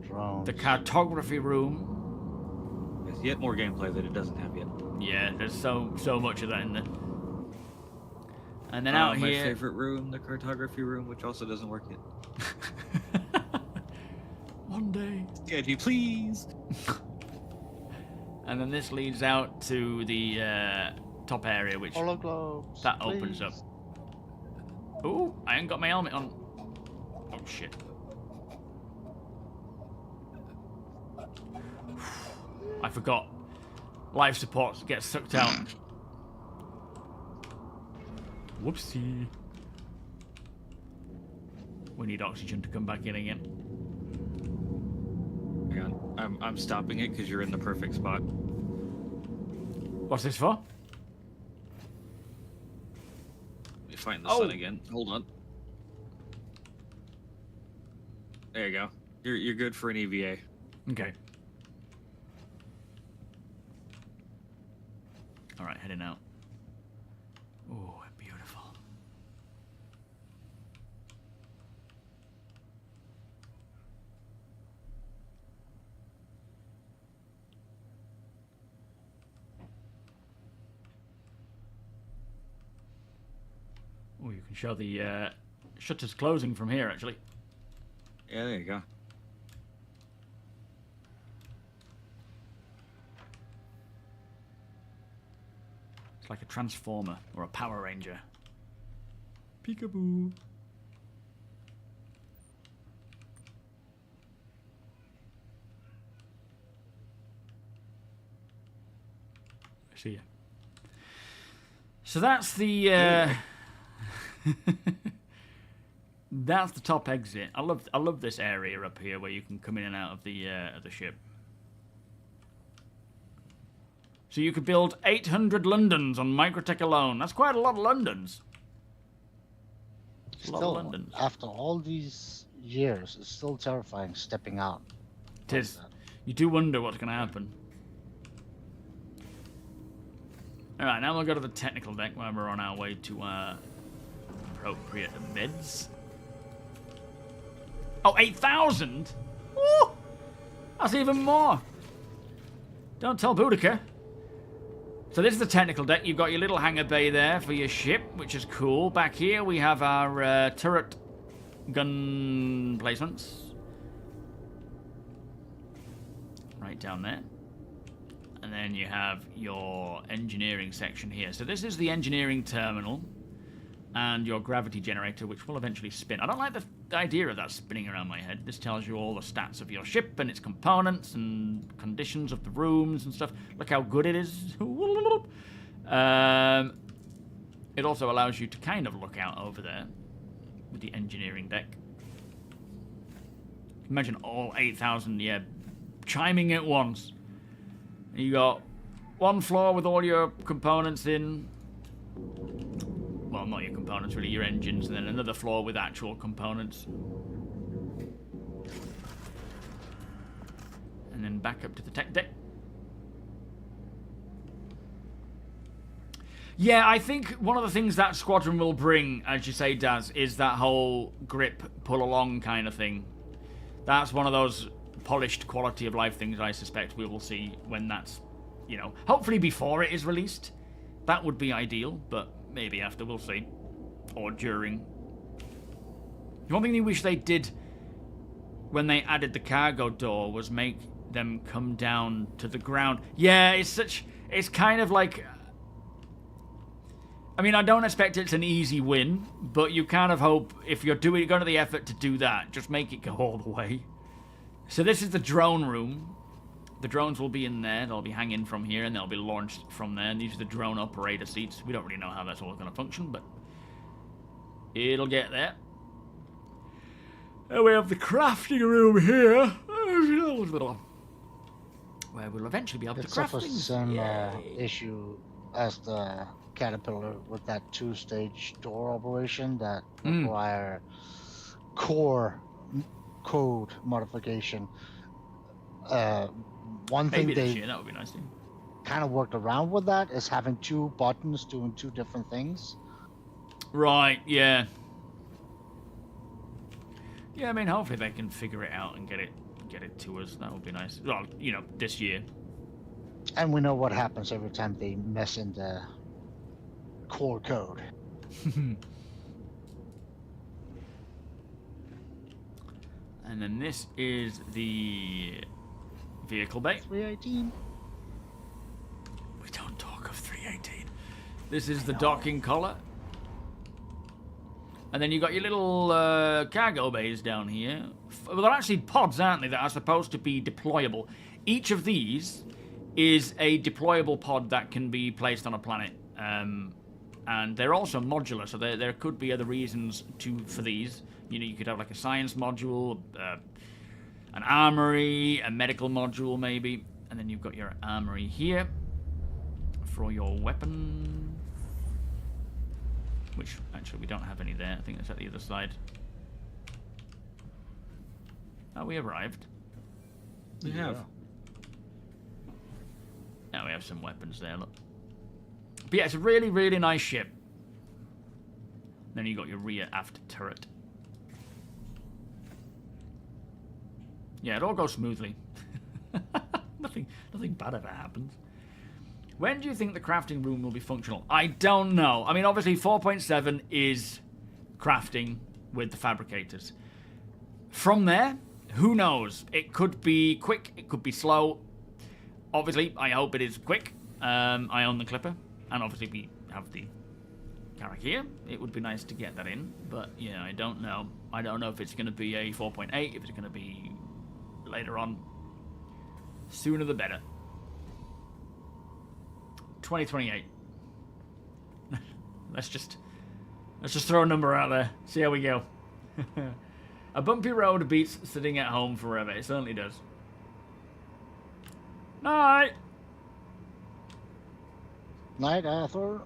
Drones. The cartography room. There's yet more gameplay that it doesn't have yet. Yeah, there's so much of that in there. And then out my here, favorite room, the cartography room, which also doesn't work yet. one day. Sketchy, please. And then this leads out to the top area, which Hologlobes. that opens up. Ooh, I ain't got my helmet on. Oh shit. I forgot. Life support gets sucked out. Whoopsie. We need oxygen to come back in again. Hang on, I'm stopping it because you're in the perfect spot. What's this for? Let me find the Oh. sun again. Hold on. There you go. You're good for an EVA. Okay. All right, heading out. Oh, beautiful. Oh, you can show the shutters closing from here, actually. Yeah, there you go. It's like a transformer or a Power Ranger. Peekaboo. I see ya. So that's the that's the top exit. I love this area up here where you can come in and out of the ship. So you could build 800 Londons on Microtech alone. That's quite a lot of Londons. A lot of Still, Londons. after all these years, it's still terrifying stepping out. It is. You do wonder what's going to happen. Alright, now we'll go to the technical deck where we're on our way to appropriate beds. Oh, 8,000? Woo! That's even more. Don't tell Boudica. So this is the technical deck. You've got your little hangar bay there for your ship, which is cool. Back here we have our turret gun placements. Right down there. And then you have your engineering section here. So this is the engineering terminal and your gravity generator, which will eventually spin. I don't like the idea of that spinning around my head. This tells you all the stats of your ship and its components and conditions of the rooms and stuff. Look how good it is. It also allows you to kind of look out over there with the engineering deck. Imagine all 8,000, yeah, chiming at once. You got one floor with all your components in. Well, not your components, really, your engines, and then another floor with actual components. And then back up to the tech deck. Yeah, I think one of the things that Squadron will bring, as you say, Daz, is that whole grip, pull along kind of thing. That's one of those polished quality of life things I suspect we will see when that's, you know, hopefully before it is released. That would be ideal, but maybe after, we'll see. Or during. The one thing I wish they did when they added the cargo door was make them come down to the ground. Yeah, it's kind of like, I mean, I don't expect it's an easy win, but you kind of hope if you're going to the effort to do that, just make it go all the way. So this is the drone room. The drones will be in there. They'll be hanging from here, and they'll be launched from there. And these are the drone operator seats. We don't really know how that's all going to function, but it'll get there. And we have the crafting room here, where we'll eventually be able It to craft suffers the things. same Yay. issue as the Caterpillar with that two-stage door operation that require core code modification. One thing Maybe this they year, that would be nice. Too. kind of worked around with that is having 2 buttons doing 2 different things. Right, yeah. Yeah, I mean, hopefully they can figure it out and get it to us. That would be nice. Well, you know, this year. And we know what happens every time they mess in the core code. And then this is the vehicle bay. 318. We don't talk of 318. This is the docking collar. And then you got your little cargo bays down here. Well, they're actually pods, aren't they, that are supposed to be deployable. Each of these is a deployable pod that can be placed on a planet. And they're also modular, so there could be other reasons for these. You know, you could have like a science module, an armory, a medical module maybe. And then you've got your armory here for your weapon. Which, actually, we don't have any there. I think that's at the other side. Oh, we arrived. We have. Now we have some weapons there, look. But yeah, it's a really, really nice ship. Then you got your rear aft turret. Yeah, it all goes smoothly. Nothing bad ever happens. When do you think the crafting room will be functional? I don't know. I mean, obviously 4.7 is crafting with the fabricators. From there, who knows? It could be quick, it could be slow. Obviously, I hope it is quick. I own the Clipper, and obviously we have the Carrack here. It would be nice to get that in, but yeah, I don't know. I don't know if it's going to be a 4.8, if it's going to be later on. Sooner the better. 2028. Let's just throw a number out there. See how we go. A bumpy road beats sitting at home forever. It certainly does. Night. Night, Arthur.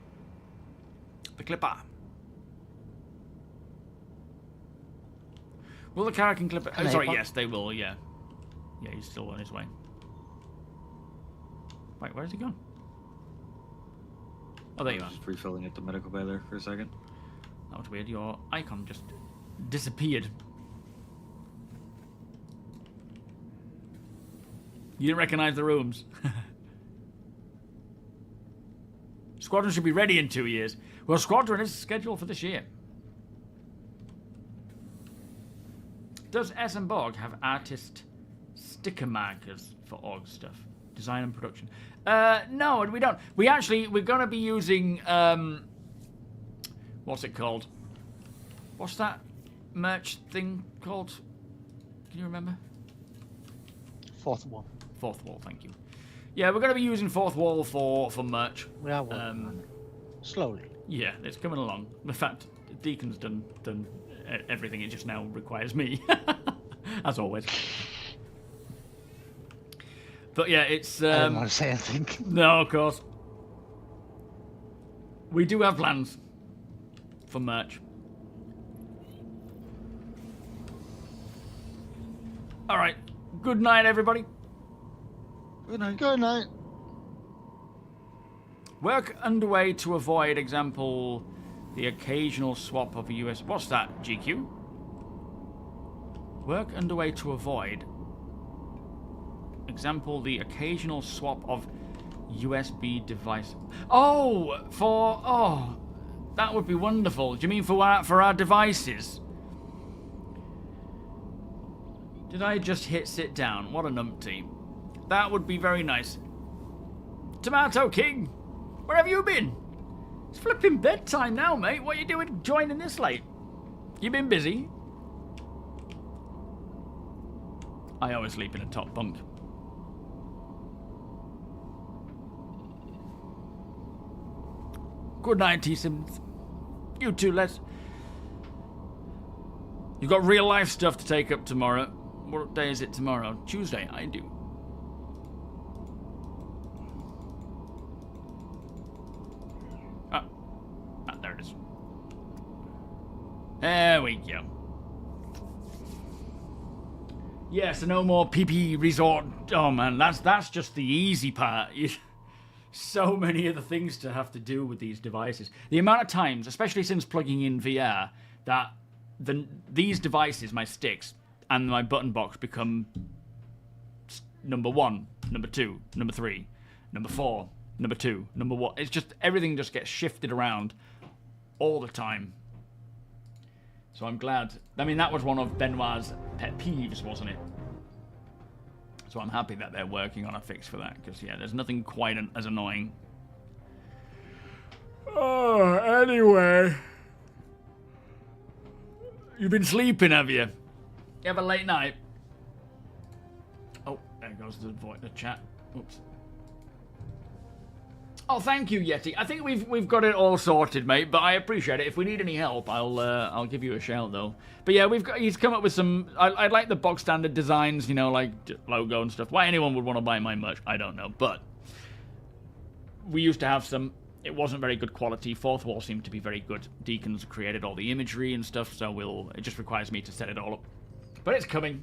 The Clipper. Will the Carrack and Clipper... Oh, sorry, yes, they will, yeah. Yeah, he's still on his way. Wait, where's he gone? Oh, there you are. Just refilling at the medical bay there for a second. That was weird. Your icon just disappeared. You didn't recognize the rooms. Squadron should be ready in 2 years. Well, Squadron is scheduled for this year. Does S and Borg have artist sticker markers for Org stuff? Design and production. No, we don't. We're going to be using, what's it called? What's that merch thing called? Can you remember? Fourth wall. Fourth wall, thank you. Yeah, we're going to be using fourth wall for merch. We are working on it. Slowly. Yeah, it's coming along. In fact, Deacon's done everything. It just now requires me, as always. But yeah, it's... I don't want to say anything. No, of course. We do have plans for merch. Alright. Good night, everybody. Good night. Good night. Work underway to avoid, example, the occasional swap of a US... What's that, GQ? Work underway to avoid... Example, the occasional swap of USB device. Oh, that would be wonderful. Do you mean for our devices? Did I just hit sit down? What a numpty. That would be very nice. Tomato King, where have you been? It's flipping bedtime now, mate. What are you doing joining this late? You been busy? I always sleep in a top bunk. Good night, T-Sims. You too, Les. You've got real life stuff to take up tomorrow. What day is it tomorrow? Tuesday, I do. There it is. There we go. Yeah, so no more PP resort. Oh man, that's just the easy part. so many other things to have to do with these devices. The amount of times, especially since plugging in VR, that these devices, my sticks and my button box, become number 1, number 2, number 3, number 4, number 2, number 1. It's just, everything just gets shifted around all the time. So I'm glad. I mean, that was one of Benoit's pet peeves, wasn't it? So I'm happy that they're working on a fix for that, because, yeah, there's nothing quite as annoying. Oh, anyway. You've been sleeping, have you? You have a late night? Oh, there goes the chat. Oops. Oh, thank you, Yeti. I think we've got it all sorted, mate. But I appreciate it. If we need any help, I'll give you a shout though. But yeah, he's come up with some. I like the box standard designs, you know, like logo and stuff. Why anyone would want to buy my merch, I don't know. But we used to have some. It wasn't very good quality. Fourth Wall seemed to be very good. Deacons created all the imagery and stuff, so it just requires me to set it all up. But it's coming.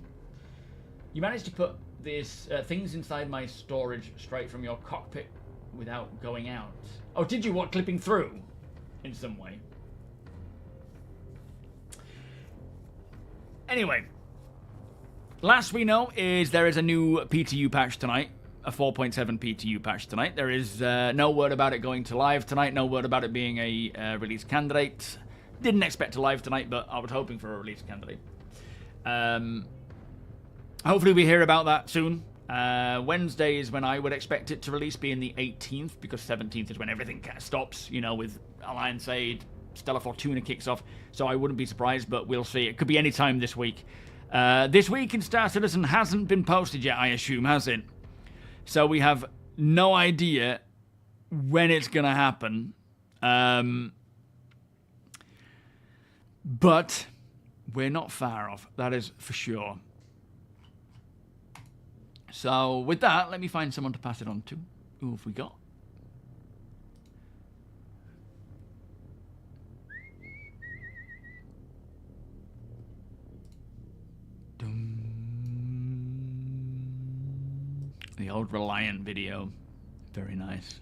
You managed to put these things inside my storage straight from your cockpit without going out. Oh, did you? What, clipping through in some way? Anyway, last we know is there is a new PTU patch tonight, a 4.7 PTU patch tonight. There is no word about it going to live tonight, no word about it being a release candidate. Didn't expect a live tonight, but I was hoping for a release candidate. Hopefully we hear about that soon. Wednesday is when I would expect it to release, being the 18th, because 17th is when everything kind of stops, you know, with Alliance Aid, Stellar Fortuna kicks off, so I wouldn't be surprised, but we'll see. It could be any time this week. This week in Star Citizen hasn't been posted yet, I assume, has it? So we have no idea when it's going to happen. But we're not far off, that is for sure. So with that, let me find someone to pass it on to. Who have we got? The old Reliant video. Very nice.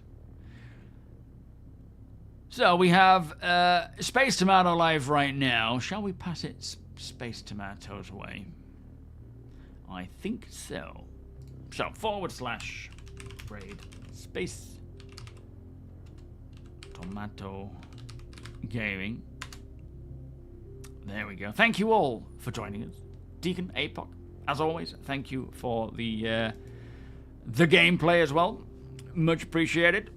So we have Space Tomato live right now. Shall we pass it Space Tomato's way? I think so. So, / raid space tomato gaming. There we go. Thank you all for joining us. Deacon, APOC, as always, thank you for the gameplay as well. Much appreciated.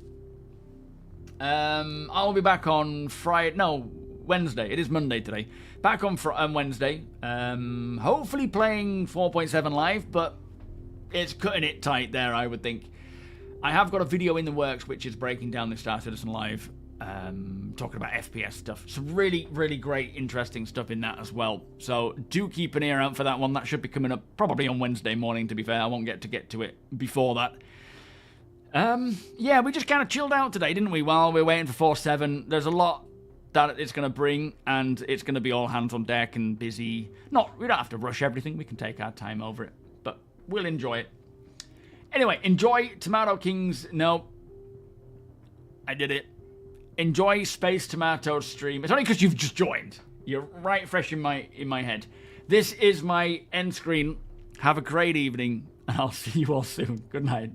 I'll be back on Wednesday. It is Monday today. Back on Wednesday. Hopefully playing 4.7 live, but it's cutting it tight there, I would think. I have got a video in the works which is breaking down the Star Citizen Live, talking about FPS stuff. Some really, really great, interesting stuff in that as well. So do keep an ear out for that one. That should be coming up probably on Wednesday morning, to be fair. I won't get to it before that. Yeah, we just kind of chilled out today, didn't we, while we're waiting for 4.7. There's a lot that it's going to bring, and it's going to be all hands on deck and busy. We don't have to rush everything. We can take our time over it. We'll enjoy it. Anyway, enjoy Tomato King's... No. I did it. Enjoy Space Tomato's stream. It's only because you've just joined. You're right fresh in my head. This is my end screen. Have a great evening, and I'll see you all soon. Good night.